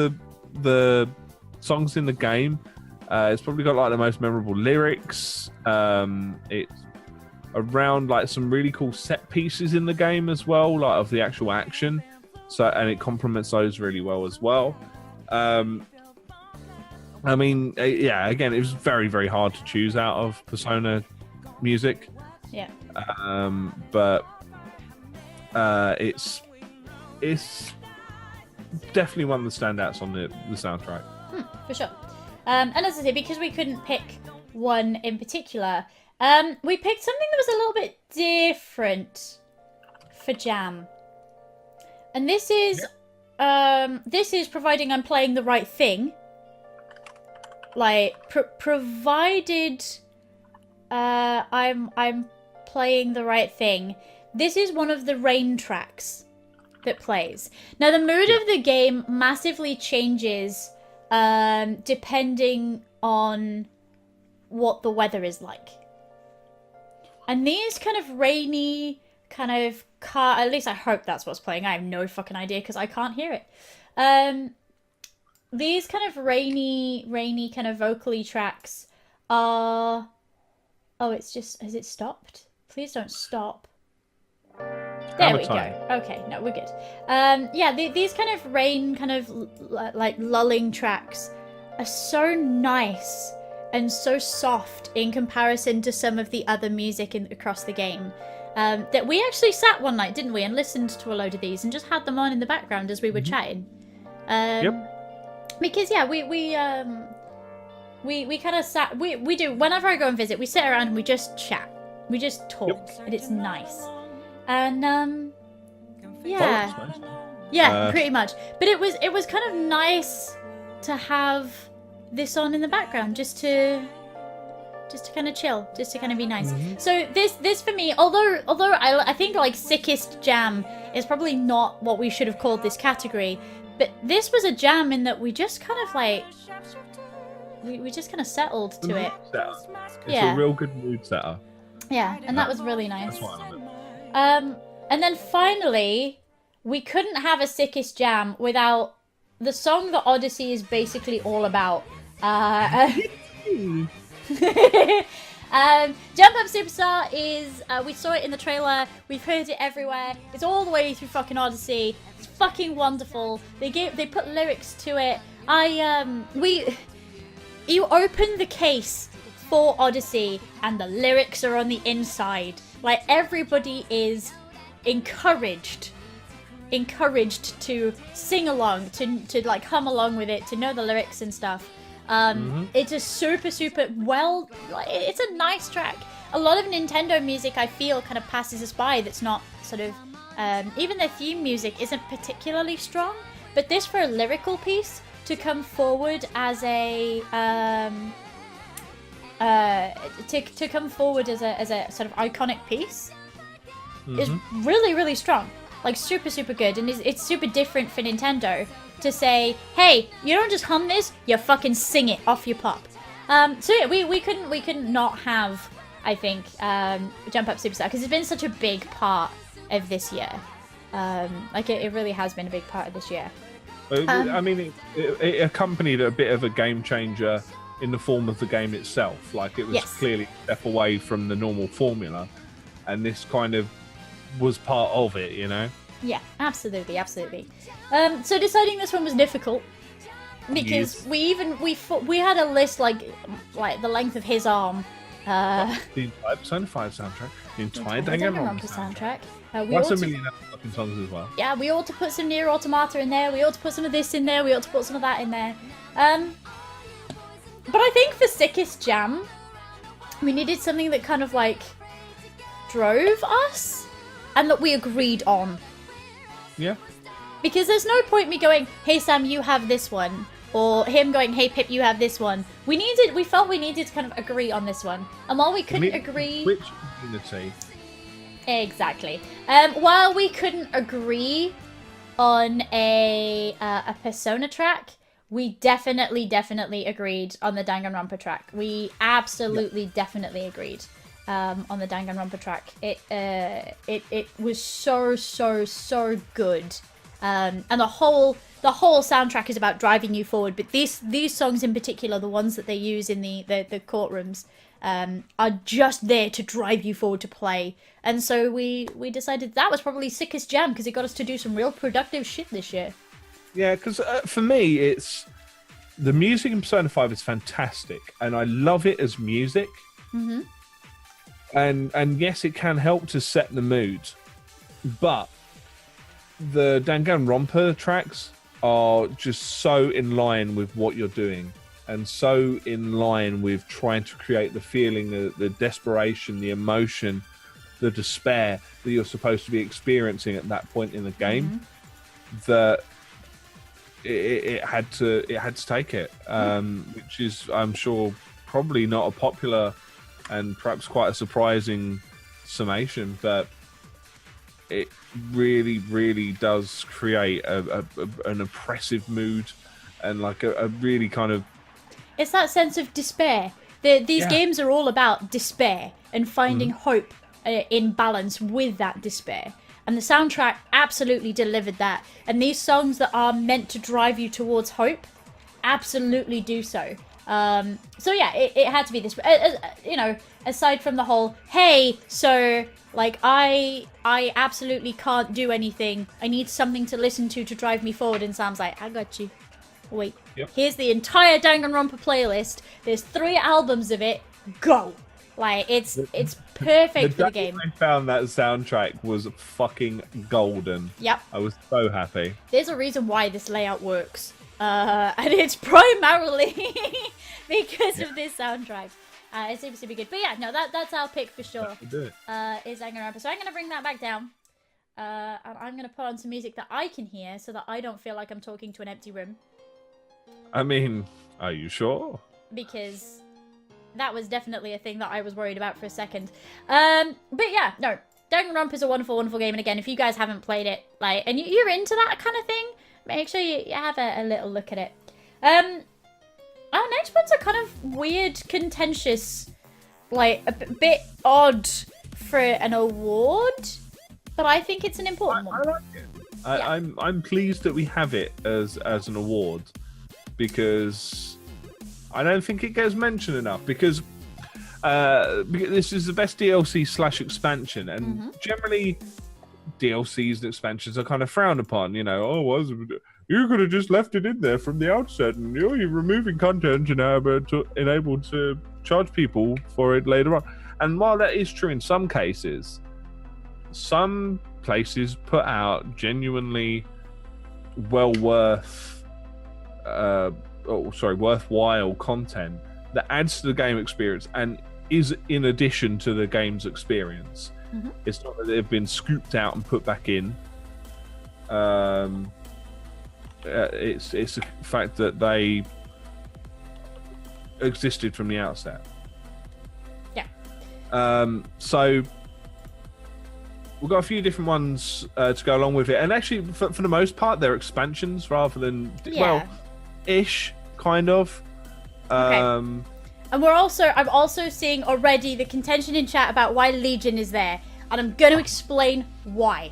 the songs in the game, it's probably got like the most memorable lyrics. It's around like some really cool set pieces in the game as well, like of the actual action. So, and it complements those really well as well. I mean, yeah, again, it was very, very hard to choose out of Persona music. Yeah. But it's definitely one of the standouts on the soundtrack. For sure. And as I say, because we couldn't pick one in particular, we picked something that was a little bit different for Jam. And this is providing I'm playing the right thing. Like, provided I'm playing the right thing. This is one of the rain tracks that plays. Now, the mood of the game massively changes depending on what the weather is like. And these kind of rainy, kind of at least I hope that's what's playing. I have no fucking idea because I can't hear it. These kind of rainy kind of vocally tracks are... Oh, it's just... Has it stopped? Please don't stop. There we go. Okay, no, we're good. Yeah, these kind of rain, kind of like lulling tracks are so nice and so soft in comparison to some of the other music across the game. That we actually sat one night, didn't we, and listened to a load of these and just had them on in the background as we were chatting. Because yeah, we kind of sat. We do whenever I go and visit, we sit around and we just chat. We just talk, and it's nice. And yeah, Oh, that's nice. yeah, pretty much. But it was kind of nice to have this on in the background, just to kind of chill, just to kind of be nice. So this for me, although I think like sickest jam is probably not what we should have called this category, but this was a jam in that we just kind of like we just kind of settled to it. It's a real good mood setter. Yeah, and that was really nice. That's why I love it. And then finally, we couldn't have a sickest jam without the song that Odyssey is basically all about. Jump Up Superstar is, we saw it in the trailer, we've heard it everywhere, it's all the way through fucking Odyssey, it's fucking wonderful, they put lyrics to it. You open the case for Odyssey and the lyrics are on the inside. Like, everybody is encouraged to sing along, to like hum along with it, to know the lyrics and stuff. It's a super well, it's a nice track. A lot of Nintendo music I feel kind of passes us by, that's not sort of even their theme music isn't particularly strong, but this, for a lyrical piece to come forward as a to come forward as a sort of iconic piece is really strong. Like, super good, and it's super different for Nintendo to say, hey, you don't just hum this, you fucking sing it off your pop. So yeah, we couldn't not have, I think, Jump Up Superstar, because it's been such a big part of this year. Like, it really has been a big part of this year. I mean, it accompanied a bit of a game changer in the form of the game itself. Like, it was clearly a step away from the normal formula, and this kind of was part of it, you know? Yeah, absolutely. So deciding this one was difficult, because we had a list like the length of his arm. The entire Persona 5 soundtrack, the entire Danganronpa soundtrack. That's a million other fucking songs as well. Yeah, we ought to put some Nier Automata in there, we ought to put some of this in there, we ought to put some of that in there. But I think for sickest jam, we needed something that kind of like drove us, and that we agreed on. Yeah. Because there's no point me going, hey Sam, you have this one, or him going, hey Pip, you have this one. We felt we needed to kind of agree on this one. And while we couldn't agree... Which unity? Exactly. While we couldn't agree on a Persona track, we definitely agreed on the Danganronpa track. We absolutely definitely agreed on the Danganronpa track. It was so good. And the whole soundtrack is about driving you forward, but these songs in particular, the ones that they use in the courtrooms, are just there to drive you forward to play. And so we decided that was probably sickest jam, because it got us to do some real productive shit this year. Yeah, because for me, it's the music in Persona 5 is fantastic, and I love it as music. And yes, it can help to set the mood, but the Danganronpa tracks are just so in line with what you're doing, and so in line with trying to create the feeling, the desperation, the emotion, the despair that you're supposed to be experiencing at that point in the game, that it had to take it, which is, I'm sure, probably not a popular and perhaps quite a surprising summation, but it really does create an oppressive mood, and like a really kind of... It's that sense of despair. These games are all about despair and finding hope in balance with that despair. And the soundtrack absolutely delivered that. And these songs that are meant to drive you towards hope absolutely do so. So yeah, it had to be this. You know, aside from the whole, hey, so like I absolutely can't do anything. I need something to listen to drive me forward. And Sam's like, I got you. Wait, here's the entire Danganronpa playlist. There's 3 albums of it. Go. Like, it's perfect for the day game. I found that soundtrack was fucking golden. Yep. I was so happy. There's a reason why this layout works. And it's primarily because of this soundtrack. It seems to be good. But yeah, no, that's our pick for sure. Do it. Is Danganronpa. So I'm going to bring that back down. And I'm going to put on some music that I can hear so that I don't feel like I'm talking to an empty room. I mean, are you sure? Because that was definitely a thing that I was worried about for a second. But yeah, no. Danganronpa is a wonderful, wonderful game. And again, if you guys haven't played it, like, and you're into that kind of thing, make sure you have a little look at it. Our next one's a kind of weird, contentious, like, a bit odd for an award. But I think it's an important one. I like it. I'm pleased that we have it as an award, because I don't think it gets mentioned enough, because this is the best DLC / expansion, and generally DLCs and expansions are kind of frowned upon. You know, you could have just left it in there from the outset, and you're removing content and enabled to charge people for it later on. And while that is true in some cases, some places put out genuinely worthwhile content that adds to the game experience and is in addition to the game's experience. It's not that they've been scooped out and put back in. It's a fact that they existed from the outset. Yeah. So we've got a few different ones to go along with it, and actually, for the most part, they're expansions rather than ish, kind of. Okay. And I'm also seeing already the contention in chat about why Legion is there, and I'm going to explain why.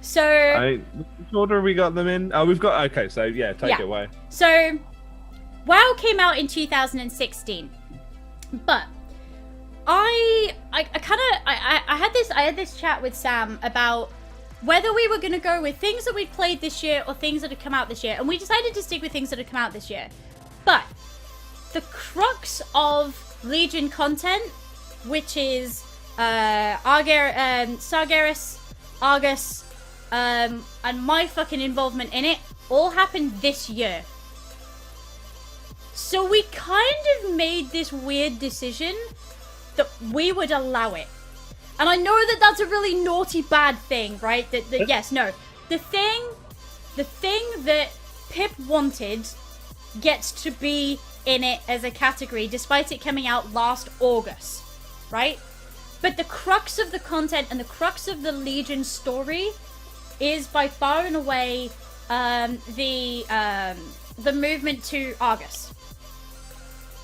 So, which order have we got them in? Oh, we've got. Okay, so yeah, take it away. So, WoW came out in 2016, but I had this chat with Sam about whether we were going to go with things that we've played this year or things that have come out this year, and we decided to stick with things that have come out this year. But the crux of Legion content, which is Sargeras, Argus, and my fucking involvement in it, all happened this year. So we kind of made this weird decision that we would allow it. And I know that that's a really naughty, bad thing, right? The thing that Pip wanted gets to be in it as a category, despite it coming out last August, right? But the crux of the content and the crux of the Legion story is by far and away the movement to Argus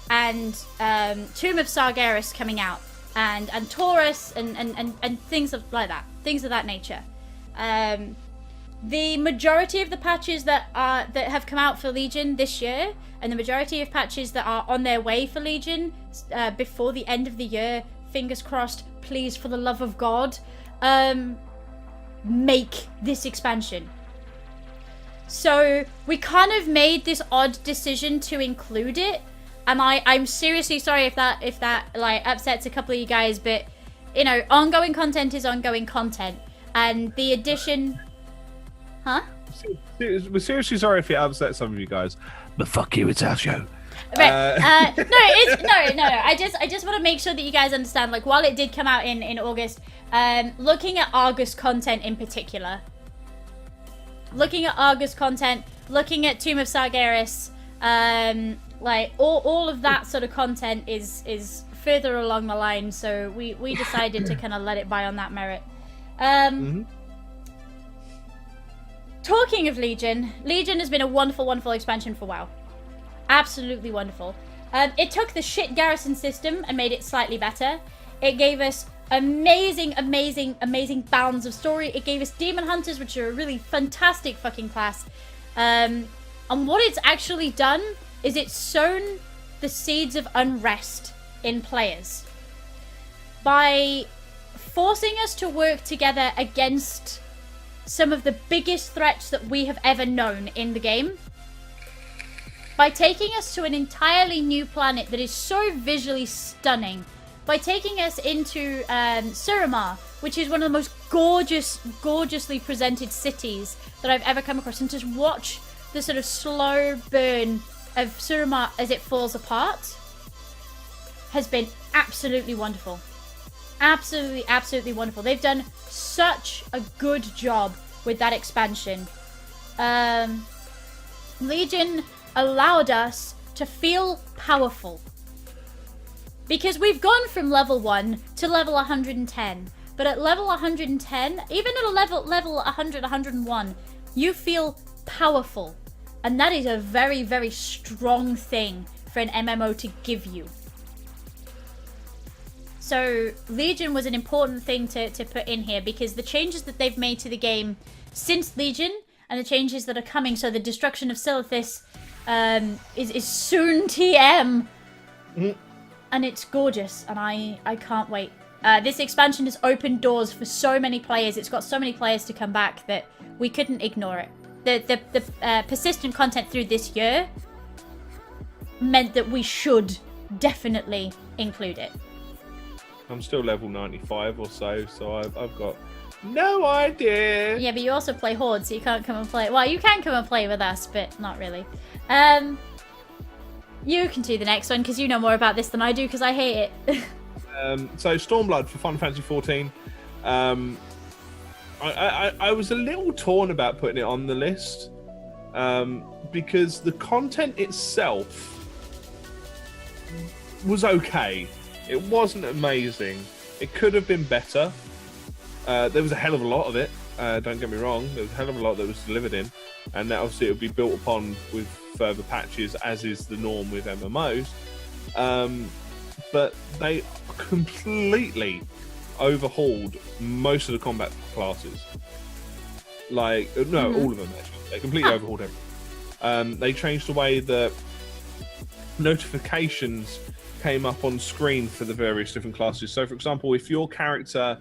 and Tomb of Sargeras coming out, and Taurus and things like that, things of that nature. The majority of the patches that have come out for Legion this year, and the majority of patches that are on their way for Legion before the end of the year, fingers crossed, please, for the love of God, make this expansion. So we kind of made this odd decision to include it, and I'm seriously sorry if that like upsets a couple of you guys, but you know, ongoing content is ongoing content, and the addition, We're seriously sorry if it upsets some of you guys, but fuck you, it's our show. Right. No. I just want to make sure that you guys understand. Like, while it did come out in August, looking at Argus content in particular, looking at Tomb of Sargeras, like all of that sort of content is further along the line. So we decided to kind of let it by on that merit. Talking of Legion has been a wonderful, wonderful expansion for WoW. Absolutely wonderful. It took the shit garrison system and made it slightly better. It gave us amazing bounds of story. It gave us demon hunters, which are a really fantastic fucking class. And what it's actually done is it's sown the seeds of unrest in players by forcing us to work together against some of the biggest threats that we have ever known in the game. By taking us to an entirely new planet that is so visually stunning by taking us into Suramar, which is one of the most gorgeously presented cities that I've ever come across, and just watch the sort of slow burn of Suramar as it falls apart has been absolutely wonderful. Absolutely wonderful. They've done such a good job with that expansion. Legion allowed us to feel powerful. Because we've gone from level 1 to level 110. But at level 110, even at a level 100, 101, you feel powerful. And that is a very strong thing for an MMO to give you. So Legion was an important thing to put in here, because the changes that they've made to the game since Legion and the changes that are coming, so the destruction of Silithis is soon TM. And it's gorgeous, and I can't wait. This expansion has opened doors for so many players. It's got so many players to come back that we couldn't ignore it. The persistent content through this year meant that we should definitely include it. I'm still level 95 or so I've got no idea. Yeah, but you also play Horde, so you can't come and play. Well, you can come and play with us, but not really. You can do the next one, because you know more about this than I do, because I hate it. So Stormblood for Final Fantasy 14. I was a little torn about putting it on the list, because the content itself was okay. It wasn't amazing. It could have been better. There was a hell of a lot of it. Don't get me wrong. There was a hell of a lot that was delivered in, and that obviously it would be built upon with further patches, as is the norm with MMOs. But they completely overhauled most of the combat classes. All of them actually. They completely overhauled everything. They changed the way that notifications came up on screen for the various different classes. So, for example, if your character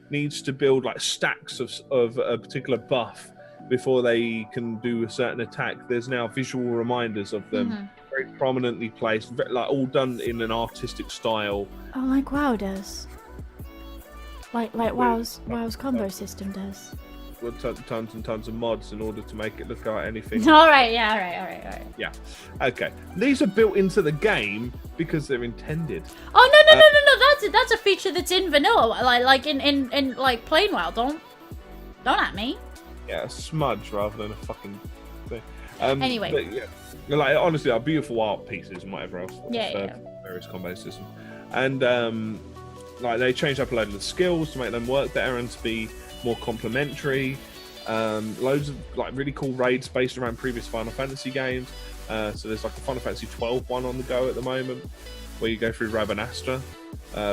needs to build like stacks of a particular buff before they can do a certain attack, there's now visual reminders of them, very prominently placed, like all done in an artistic style. Oh, like WoW does. Like WoW's combo system does. With tons and tons of mods in order to make it look like anything. All right. Yeah. Okay. These are built into the game because they're intended. Oh no! That's a feature that's in vanilla, like in like plain WoW. Don't at me. Yeah, a smudge rather than a fucking thing. Anyway. But yeah, like honestly, are beautiful art pieces and whatever else. Yeah. Various combo systems, and like they changed up a load of the skills to make them work better and to be more complementary. Loads of like really cool raids based around previous Final Fantasy games. So there's like a Final Fantasy 12 one on the go at the moment, where you go through Rabanastre,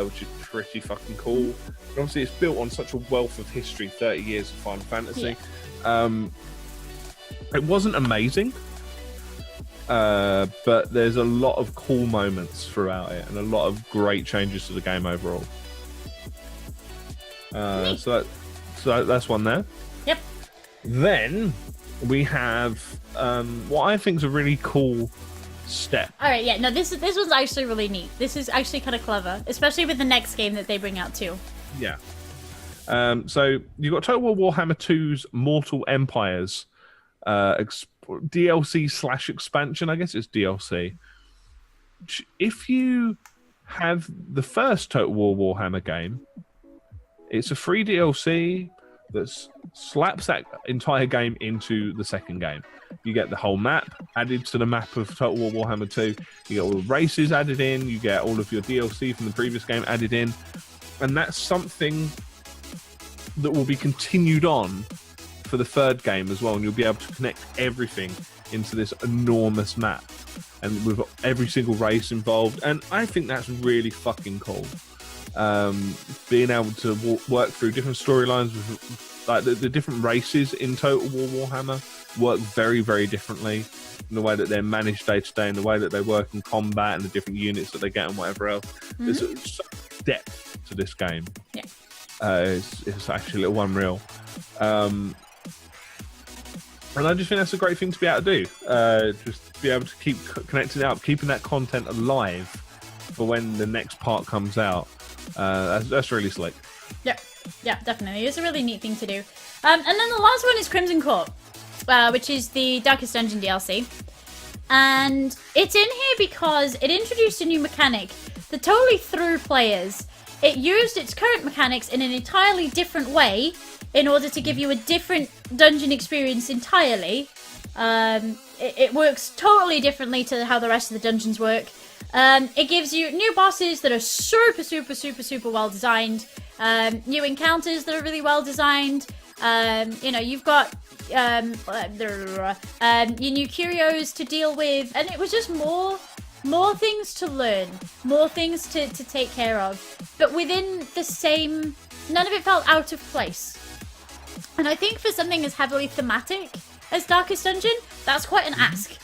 which is pretty fucking cool. But obviously it's built on such a wealth of history, 30 years of Final Fantasy. Yeah. It wasn't amazing, but there's a lot of cool moments throughout it and a lot of great changes to the game overall. So that's one there. Yep. Then we have what I think is a really cool step. All right, yeah, no, this one's actually really neat. This is actually kind of clever, especially with the next game that they bring out too. Yeah. So you've got Total War Warhammer 2's Mortal Empires DLC/expansion. I guess it's DLC. If you have the first Total War Warhammer game, it's a free DLC that slaps that entire game into the second game. You get the whole map added to the map of Total War Warhammer 2. You get all the races added in. You get all of your DLC from the previous game added in. And that's something that will be continued on for the third game as well. And you'll be able to connect everything into this enormous map. And with every single race involved. And I think that's really fucking cool. Being able to work through different storylines with like the different races in Total War Warhammer work very, very differently in the way that they're managed day to day and the way that they work in combat and the different units that they get and whatever else. There's so much depth to this game. Yeah. It's actually a little unreal. And I just think that's a great thing to be able to do. Just be able to keep connecting up, keeping that content alive for when the next part comes out. That's really slick. Yeah, definitely. It's a really neat thing to do. And then the last one is Crimson Court, which is the Darkest Dungeon DLC. And it's in here because it introduced a new mechanic that totally threw players. It used its current mechanics in an entirely different way in order to give you a different dungeon experience entirely. It works totally differently to how the rest of the dungeons work. It gives you new bosses that are super well designed. New encounters that are really well designed. You've got your new curios to deal with, and it was just more things to learn, more things to take care of, but within the same. None of it felt out of place. And I think for something as heavily thematic as Darkest Dungeon, that's quite an ask.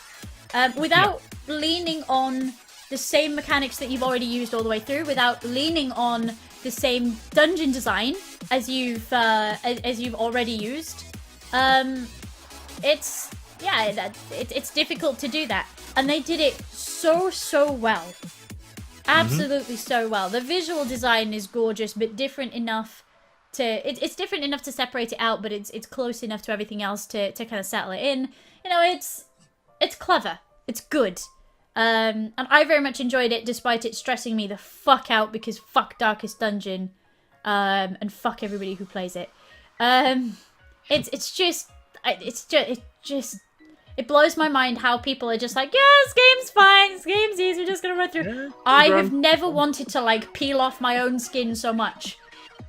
Without leaning on the same mechanics that you've already used all the way through, without leaning on the same dungeon design as you've already used, it's difficult to do that, and they did it so well, absolutely so well. The visual design is gorgeous, but different enough to it's different enough to separate it out, but it's close enough to everything else to kind of settle it in. It's clever, it's good. And I very much enjoyed it, despite it stressing me the fuck out, because fuck Darkest Dungeon, and fuck everybody who plays it. It blows my mind how people are just like, yeah, this game's fine, this game's easy, we're just gonna run through. Yeah, I have never wanted to like peel off my own skin so much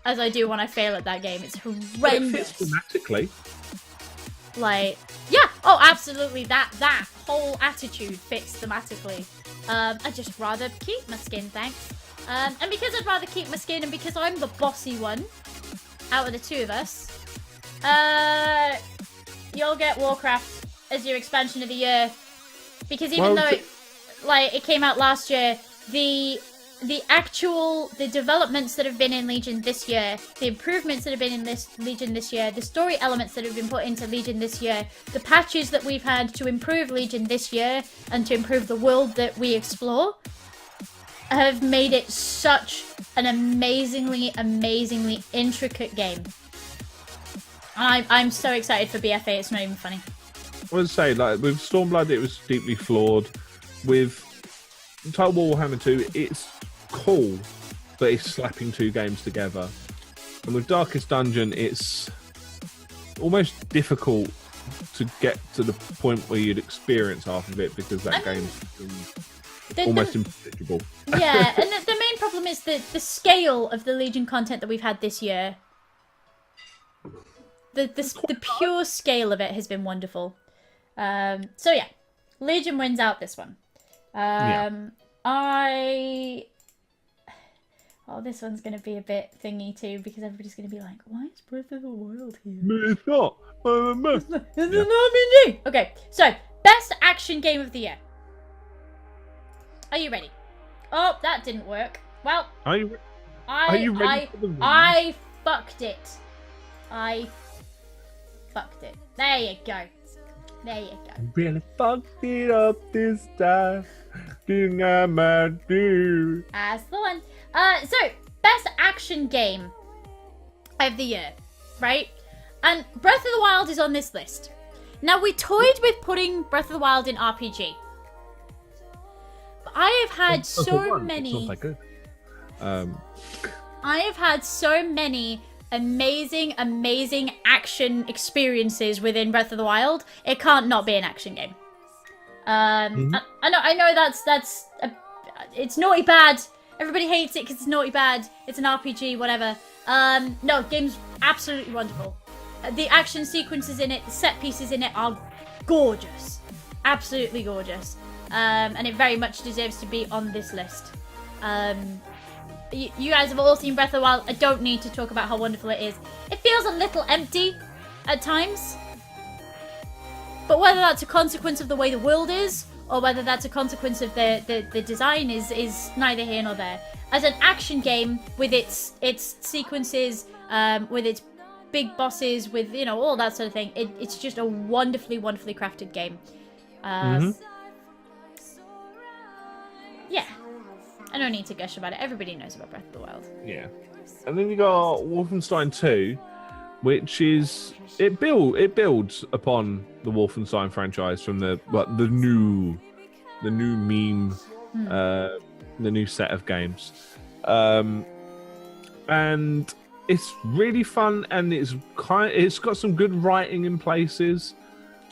as I do when I fail at that game. It's horrendous. It fits thematically. Like, yeah, oh, absolutely. That whole attitude fits thematically. I'd just rather keep my skin, thanks. And because I'd rather keep my skin, and because I'm the bossy one out of the two of us, you'll get Warcraft as your expansion of the year. Because even though it came out last year, the developments that have been in Legion this year, the improvements that have been in Legion this year, the story elements that have been put into Legion this year, the patches that we've had to improve Legion this year and to improve the world that we explore, have made it such an amazingly intricate game. I'm so excited for BFA, it's not even funny. I would say, like, with Stormblood, it was deeply flawed. With Total War Warhammer 2, it's cool, but it's slapping two games together. And with Darkest Dungeon, it's almost difficult to get to the point where you'd experience half of it, because that game's almost impenetrable. Yeah, and the main problem is the scale of the Legion content that we've had this year. The pure scale of it has been wonderful. So yeah, Legion wins out this one. This one's going to be a bit thingy too, because everybody's going to be like, why is Breath of the Wild here? It's not. It's not RPG. Okay, so, best action game of the year. Are you ready? Oh, that didn't work. Well, are you ready for the win? I fucked it. I fucked it. There you go. There you go. Really fucked it up this time. Didn't I, my dude? That's the one. So, best action game of the year, right? And Breath of the Wild is on this list. Now, we toyed with putting Breath of the Wild in RPG. But I have had so many... It's not that good. I have had so many amazing action experiences within Breath of the Wild. It can't not be an action game. I know that's it's naughty bad. Everybody hates it because it's naughty bad. It's an RPG, whatever. No, game's absolutely wonderful. The action sequences in it, the set pieces in it are gorgeous. Absolutely gorgeous. And it very much deserves to be on this list. You guys have all seen Breath of the Wild. I don't need to talk about how wonderful it is. It feels a little empty at times. But whether that's a consequence of the way the world is, or whether that's a consequence of the design is neither here nor there. As an action game, with its sequences, with its big bosses, with, all that sort of thing, it's just a wonderfully crafted game. Yeah. I don't need to gush about it. Everybody knows about Breath of the Wild. Yeah. And then you got Wolfenstein 2, which is it builds upon the Wolfenstein franchise from the new meme, the new set of games, and it's really fun, and it's got some good writing in places.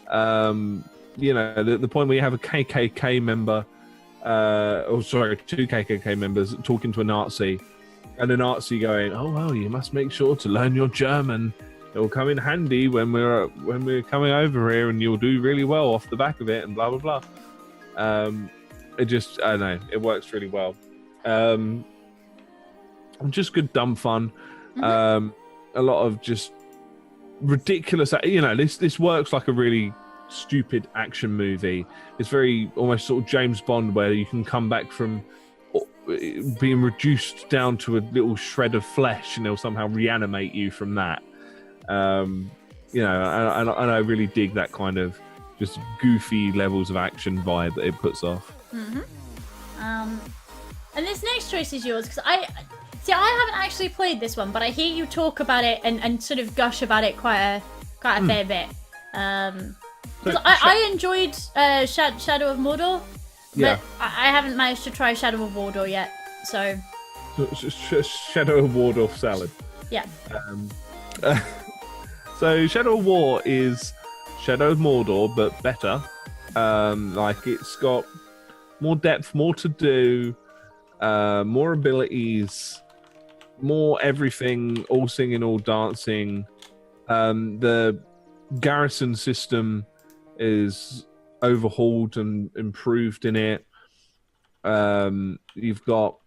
The point where you have a KKK member, two KKK members talking to a Nazi, and a Nazi going, "Oh well, you must make sure to learn your German. It will come in handy when we're coming over here, and you'll do really well off the back of it," and blah blah blah. I don't know, it works really well. Just good dumb fun. A lot of just ridiculous. This works like a really stupid action movie. It's very almost sort of James Bond, where you can come back from being reduced down to a little shred of flesh, and they'll somehow reanimate you from that. And I really dig that kind of just goofy levels of action vibe that it puts off. And this next choice is yours, because I haven't actually played this one, but I hear you talk about it and sort of gush about it quite a fair bit. I enjoyed Shadow of Mordor, but I haven't managed to try Shadow of Mordor yet. So Shadow of War salad. Yeah. So Shadow of War is Shadow of Mordor, but better. It's got more depth, more to do, more abilities, more everything, all singing, all dancing. The garrison system is overhauled and improved in it. You've got,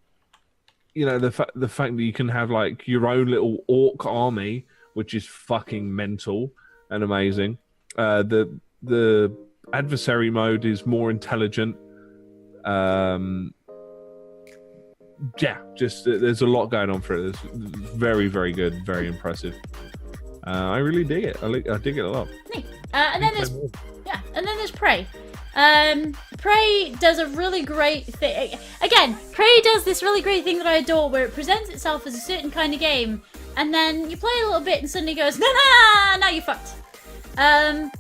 the fact that you can have like your own little orc army, which is fucking mental and amazing. The adversary mode is more intelligent. There's a lot going on for it. It's very, very good, very impressive. I really dig it. I dig it a lot. And then there's Prey. Prey does a really great thing. Again, Prey does this really great thing that I adore, where it presents itself as a certain kind of game, and then you play a little bit and suddenly goes, nah, now you're fucked. And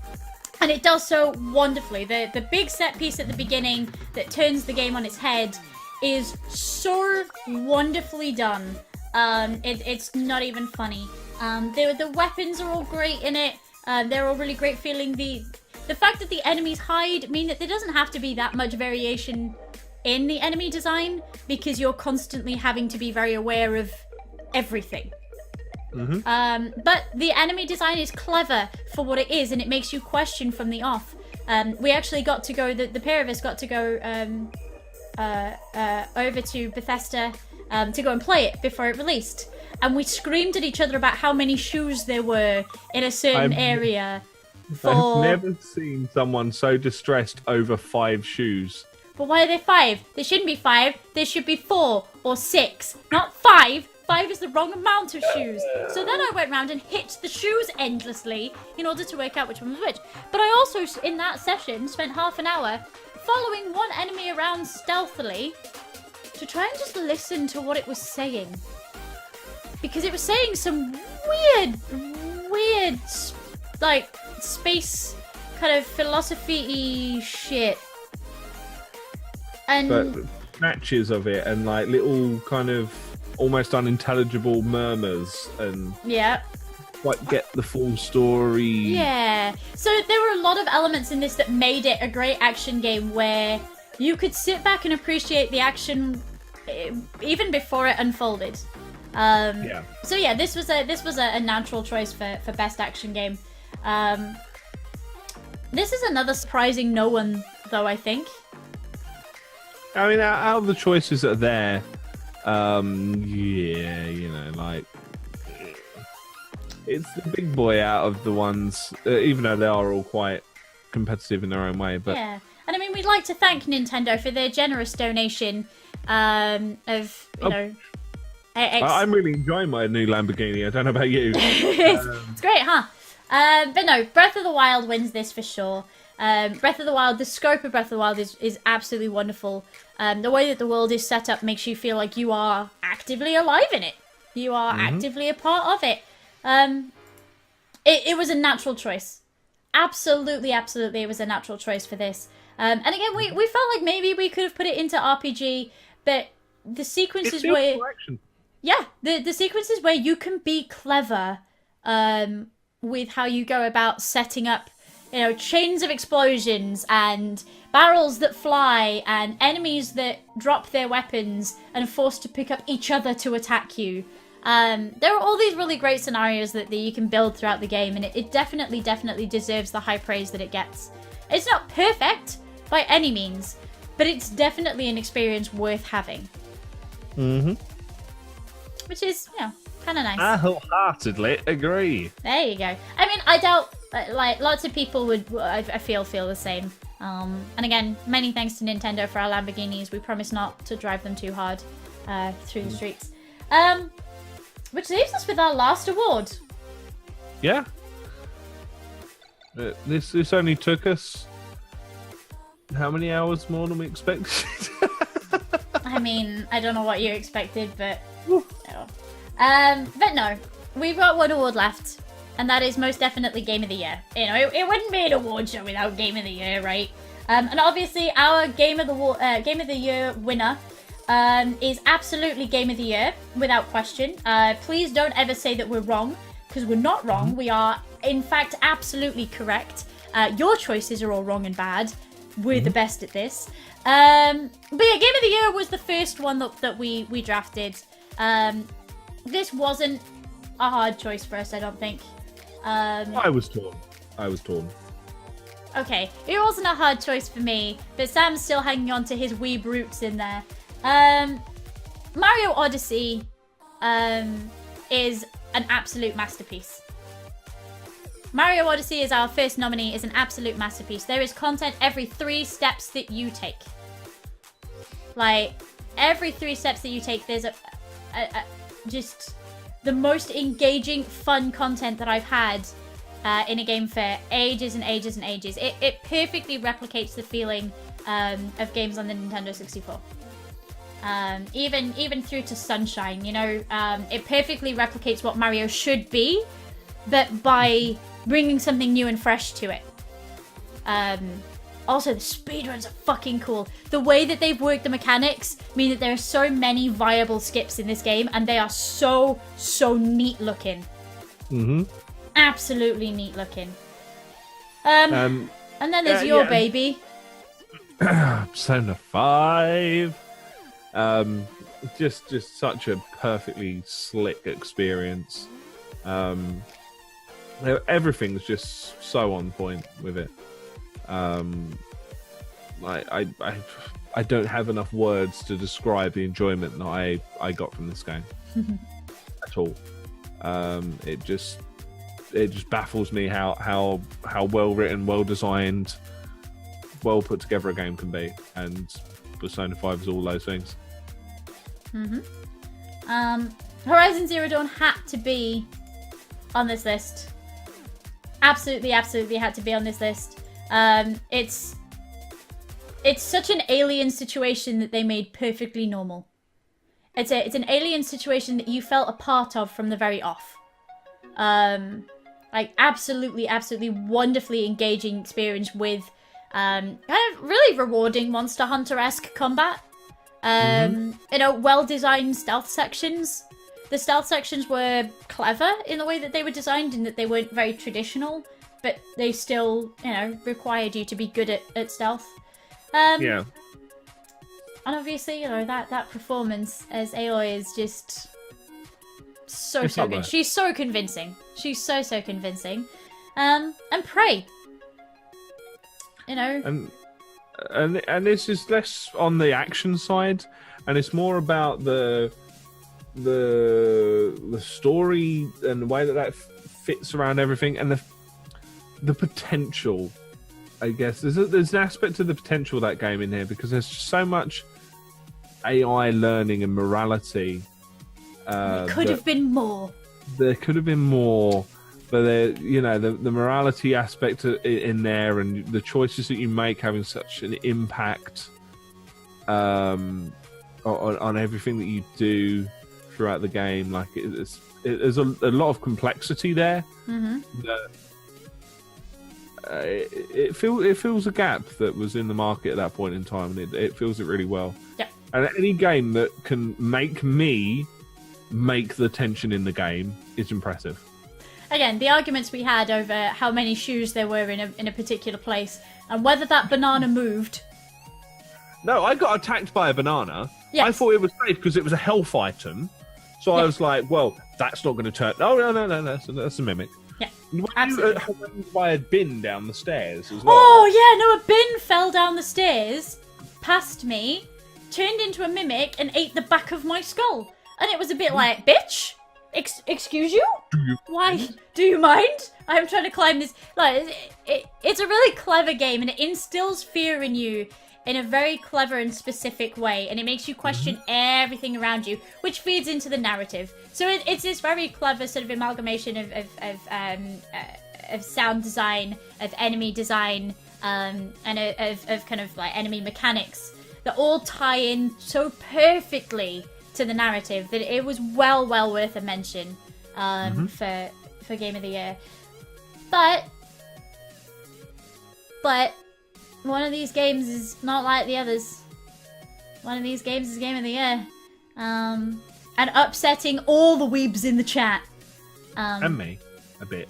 it does so wonderfully. The big set piece at the beginning that turns the game on its head is so wonderfully done. It's not even funny. The weapons are all great in it. They're all really great feeling. The fact that the enemies hide mean that there doesn't have to be that much variation in the enemy design, because you're constantly having to be very aware of everything. But the enemy design is clever for what it is, and it makes you question from the off. We actually got to go, the pair of us got to go over to Bethesda to go and play it before it released. And we screamed at each other about how many shoes there were in a certain area. I've never seen someone so distressed over 5 shoes. But why are there 5? There shouldn't be 5. There should be 4 or 6, not 5. 5 is the wrong amount of shoes. So then I went round and hit the shoes endlessly in order to work out which one was which. But I also, in that session, spent half an hour following one enemy around stealthily to try and just listen to what it was saying. Because it was saying some weird, like, space kind of philosophy-y shit. And but snatches of it, and like little kind of almost unintelligible murmurs, and quite get the full story. Yeah. So there were a lot of elements in this that made it a great action game, where you could sit back and appreciate the action even before it unfolded. So yeah, this was a natural choice for best action game. This is another surprising no one, though, I think. I mean, out of the choices that are there, it's the big boy out of the ones, even though they are all quite competitive in their own way. But yeah, and I mean, we'd like to thank Nintendo for their generous donation of I'm really enjoying my new Lamborghini. I don't know about you. It's great, huh? But no, Breath of the Wild wins this for sure. Breath of the Wild, the scope of Breath of the Wild is absolutely wonderful. The way that the world is set up makes you feel like you are actively alive in it. You are actively a part of it. It was a natural choice. Absolutely, it was a natural choice for this. And again, we felt like maybe we could have put it into RPG, but the sequences where... Yeah, the sequences where you can be clever with how you go about setting up, chains of explosions and barrels that fly and enemies that drop their weapons and are forced to pick up each other to attack you. There are all these really great scenarios that you can build throughout the game, and it definitely deserves the high praise that it gets. It's not perfect by any means, but it's definitely an experience worth having. Which is, kind of nice. I wholeheartedly agree. There you go. I mean, I doubt, lots of people would, I feel the same. And again, many thanks to Nintendo for our Lamborghinis. We promise not to drive them too hard through the streets. Which leaves us with our last award. Yeah. This only took us how many hours more than we expected? I mean, I don't know what you expected, but... But no, we've got one award left, and that is most definitely Game of the Year. It wouldn't be an award show without Game of the Year, right? And obviously, our Game of the Year winner is absolutely Game of the Year, without question. Please don't ever say that we're wrong, because we're not wrong. We are, in fact, absolutely correct. Your choices are all wrong and bad. We're the best at this. But yeah, Game of the Year was the first one that we drafted. This wasn't a hard choice for us, I don't think. I was torn. Okay, it wasn't a hard choice for me, but Sam's still hanging on to his weeb roots in there. Mario Odyssey is an absolute masterpiece. Mario Odyssey is our first nominee, is an absolute masterpiece. There is content every 3 steps that you take. Like, every 3 steps that you take, there's just the most engaging, fun content that I've had in a game for ages and ages and ages. It perfectly replicates the feeling of games on the Nintendo 64. Even through to Sunshine, it perfectly replicates what Mario should be, but by bringing something new and fresh to it. Also, the speedruns are fucking cool. The way that they've worked the mechanics mean that there are so many viable skips in this game, and they are so neat looking. Absolutely neat looking. And then there's your baby. Persona 5. Just such a perfectly slick experience. Everything's just so on point with it. I don't have enough words to describe the enjoyment that I got from this game at all. It just baffles me how well written, well designed, well put together a game can be, and Persona 5 is all those things. Horizon Zero Dawn had to be on this list. Absolutely had to be on this list. It's such an alien situation that they made perfectly normal. It's an alien situation that you felt a part of from the very off. Like absolutely wonderfully engaging experience with kind of really rewarding Monster Hunter-esque combat. Well-designed stealth sections. The stealth sections were clever in the way that they were designed, in that they weren't very traditional, but they still, required you to be good at stealth. Yeah. And obviously, that performance as Aloy is just so good. Right. She's so convincing. She's so convincing. And Prey. And this is less on the action side, and it's more about the story and the way that fits around everything, and the potential. I guess there's an aspect to the potential of that game in here, because there's just so much AI learning and morality. There could have been more. There could have been more, but the morality aspect in there, and the choices that you make having such an impact on everything that you do throughout the game. Like there's a lot of complexity there. That, it fills a gap that was in the market at that point in time, and it fills it really well. Yeah. And any game that can make me make the tension in the game is impressive. Again, the arguments we had over how many shoes there were in a particular place and whether that banana moved. No, I got attacked by a banana. Yes. I thought it was safe because it was a health item. So I was like, well, that's not going to turn... No, that's a mimic. Yeah, absolutely. You by a bin down the stairs as well. Oh, yeah, no, a bin fell down the stairs, past me, turned into a mimic, and ate the back of my skull. And it was a bit like, bitch, excuse you? Why? Do you mind? I'm trying to climb this... Like, it's a really clever game, and it instills fear in you in a very clever and specific way, and it makes you question everything around you, which feeds into the narrative. So it's this very clever sort of amalgamation of sound design, of enemy design, and of kind of like enemy mechanics that all tie in so perfectly to the narrative that it was well worth a mention for Game of the Year. But one of these games is not like the others. One of these games is Game of the Year. And upsetting all the weebs in the chat. And me. A bit.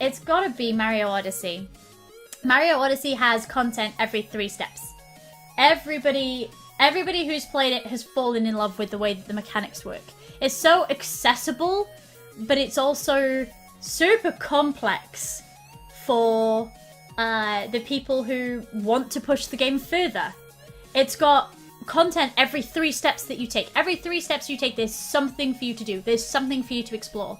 It's gotta be Mario Odyssey. Mario Odyssey has content every 3 steps. Everybody who's played it has fallen in love with the way that the mechanics work. It's so accessible, but it's also super complex for the people who want to push the game further. It's got content every 3 steps that you take. Every 3 steps you take, there's something for you to do. There's something for you to explore.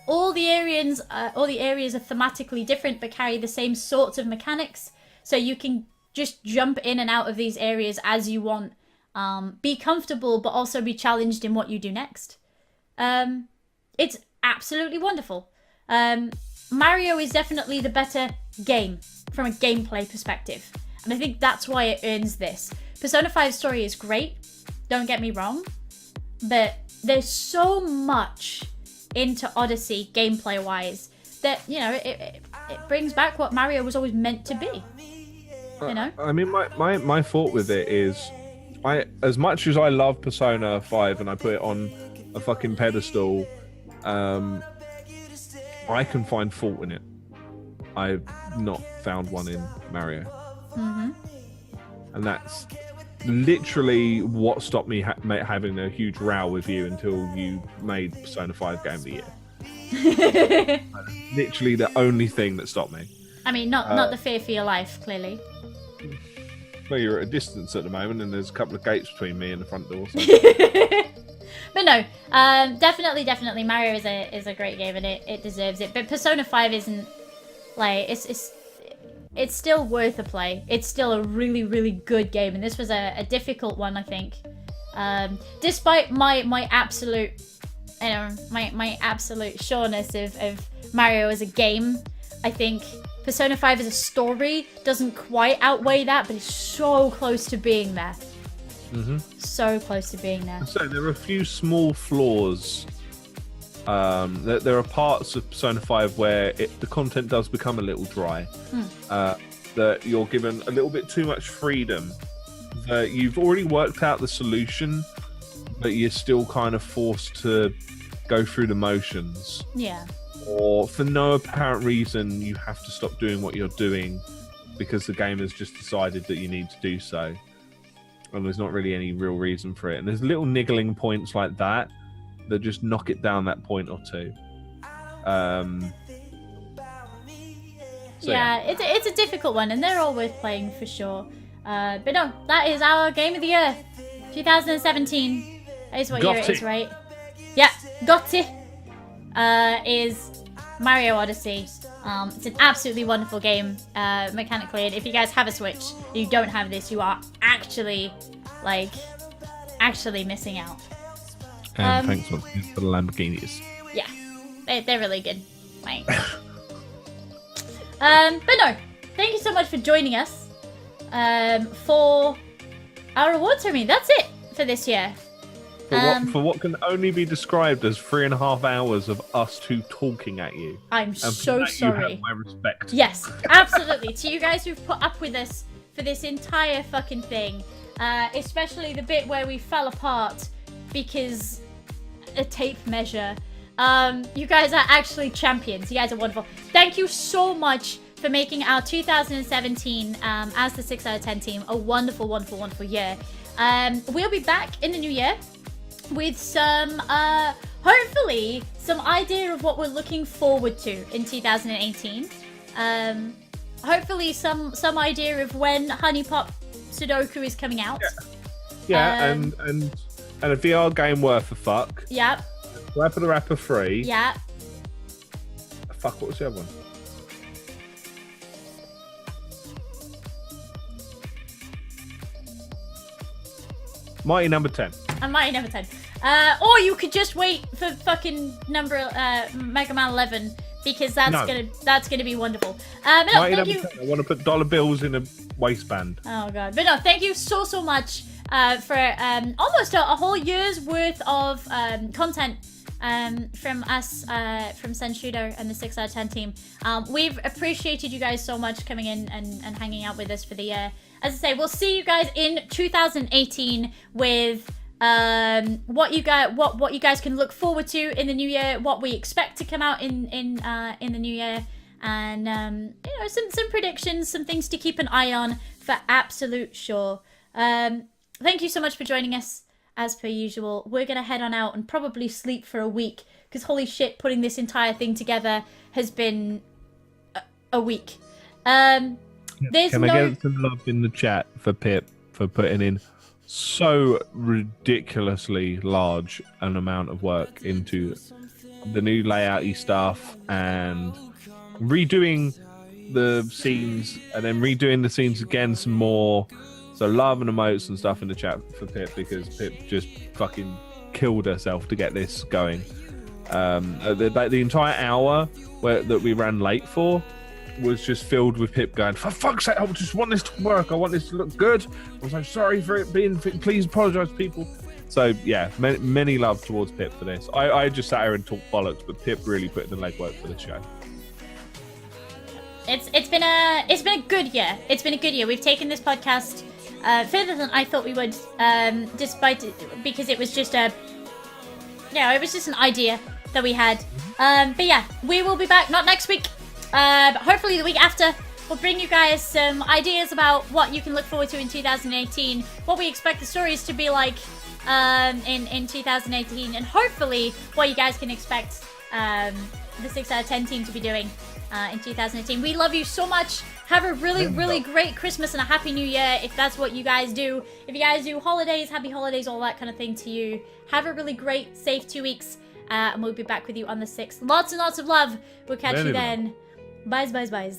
All the areas are thematically different, but carry the same sorts of mechanics. So you can just jump in and out of these areas as you want. Be comfortable, but also be challenged in what you do next. It's absolutely wonderful. Mario is definitely the better game from a gameplay perspective. And I think that's why it earns this. Persona 5's story is great, don't get me wrong. But there's so much into Odyssey gameplay-wise that, it brings back what Mario was always meant to be. I mean, my thought with it is, as much as I love Persona 5 and I put it on a fucking pedestal, I can find fault in it. I've not found one in Mario. And that's literally what stopped me having a huge row with you until you made Persona 5 Game of the Year. Literally the only thing that stopped me. I mean, not the fear for your life, clearly. Well, you're at a distance at the moment, and there's a couple of gates between me and the front door. So. But no, definitely, Mario is a great game, and it deserves it. But Persona 5 isn't like it's still worth a play. It's still a really good game, and this was a difficult one, I think. Despite my absolute, my absolute sureness of Mario as a game, I think Persona 5 as a story doesn't quite outweigh that, but it's so close to being there. So close to being there. So there are a few small flaws. There are parts of Persona 5 where the content does become a little dry. That you're given a little bit too much freedom. That you've already worked out the solution, but you're still kind of forced to go through the motions. Yeah. Or for no apparent reason, you have to stop doing what you're doing because the game has just decided that you need to do so. And there's not really any real reason for it. And there's little niggling points like that just knock it down that point or two. Yeah, it's a difficult one, and they're all worth playing for sure. But no, that is our Game of the Year. 2017. That is what year it is, right? Yeah, Gotti is Mario Odyssey. It's an absolutely wonderful game mechanically, and if you guys have a Switch, you don't have this, you are actually missing out. And thanks for the Lamborghinis. Yeah. They're really good. Right. But no, thank you so much for joining us for our awards ceremony. That's it for this year. For what can only be described as 3.5 hours of us two talking at you. I'm And for so that, sorry. You have my respect. Yes, absolutely. To you guys who've put up with us for this entire fucking thing, especially the bit where we fell apart because a tape measure. You guys are actually champions. You guys are wonderful. Thank you so much for making our 2017 as the 6 out of 10 team a wonderful, wonderful, wonderful year. We'll be back in the new year with some, hopefully, some idea of what we're looking forward to in 2018. Hopefully, some idea of when Honey Pop Sudoku is coming out. Yeah, and a VR game worth a fuck. Yep. Rapper the Rapper 3. Yeah. Fuck, what was the other one? Mighty number 10. And Mighty number 10. Or you could just wait for fucking number Mega Man 11 because that's gonna be wonderful. But no, Mighty thank number you. 10. I want to put dollar bills in a waistband. Oh god. But no, thank you so much for almost a whole year's worth of content from us from Senshudo and the 6 out of 10 team. We've appreciated you guys so much coming in and hanging out with us for the year. As I say, we'll see you guys in 2018 with what you guys can look forward to in the new year, what we expect to come out in the new year, and you know, some predictions, some things to keep an eye on for absolute sure. Thank you so much for joining us. As per usual, we're gonna head on out and probably sleep for a week because holy shit, putting this entire thing together has been a week. Can I get some love in the chat for Pip for putting in so ridiculously large an amount of work into the new layouty stuff and redoing the scenes and then redoing the scenes again some more. So love and emotes and stuff in the chat for Pip because Pip just fucking killed herself to get this going. The entire hour that we ran late for was just filled with Pip going, for fuck's sake, I just want this to work. I want this to look good. I'm so sorry for it being, please apologise people. So yeah, many love towards Pip for this. I just sat here and talked bollocks, but Pip really put in the legwork for the show. It's been a good year. It's been a good year. We've taken this podcast further than I thought we would, because it was just an idea that we had. But yeah, we will be back not next week. But hopefully the week after, we'll bring you guys some ideas about what you can look forward to in 2018, what we expect the stories to be like in 2018, and hopefully what you guys can expect the 6 out of 10 team to be doing in 2018. We love you so much. Have a really, really great Christmas and a happy new year if that's what you guys do. If you guys do holidays, happy holidays, all that kind of thing to you. Have a really great, safe 2 weeks. And we'll be back with you on the 6th. Lots and lots of love. We'll catch you then. Bye. Bye.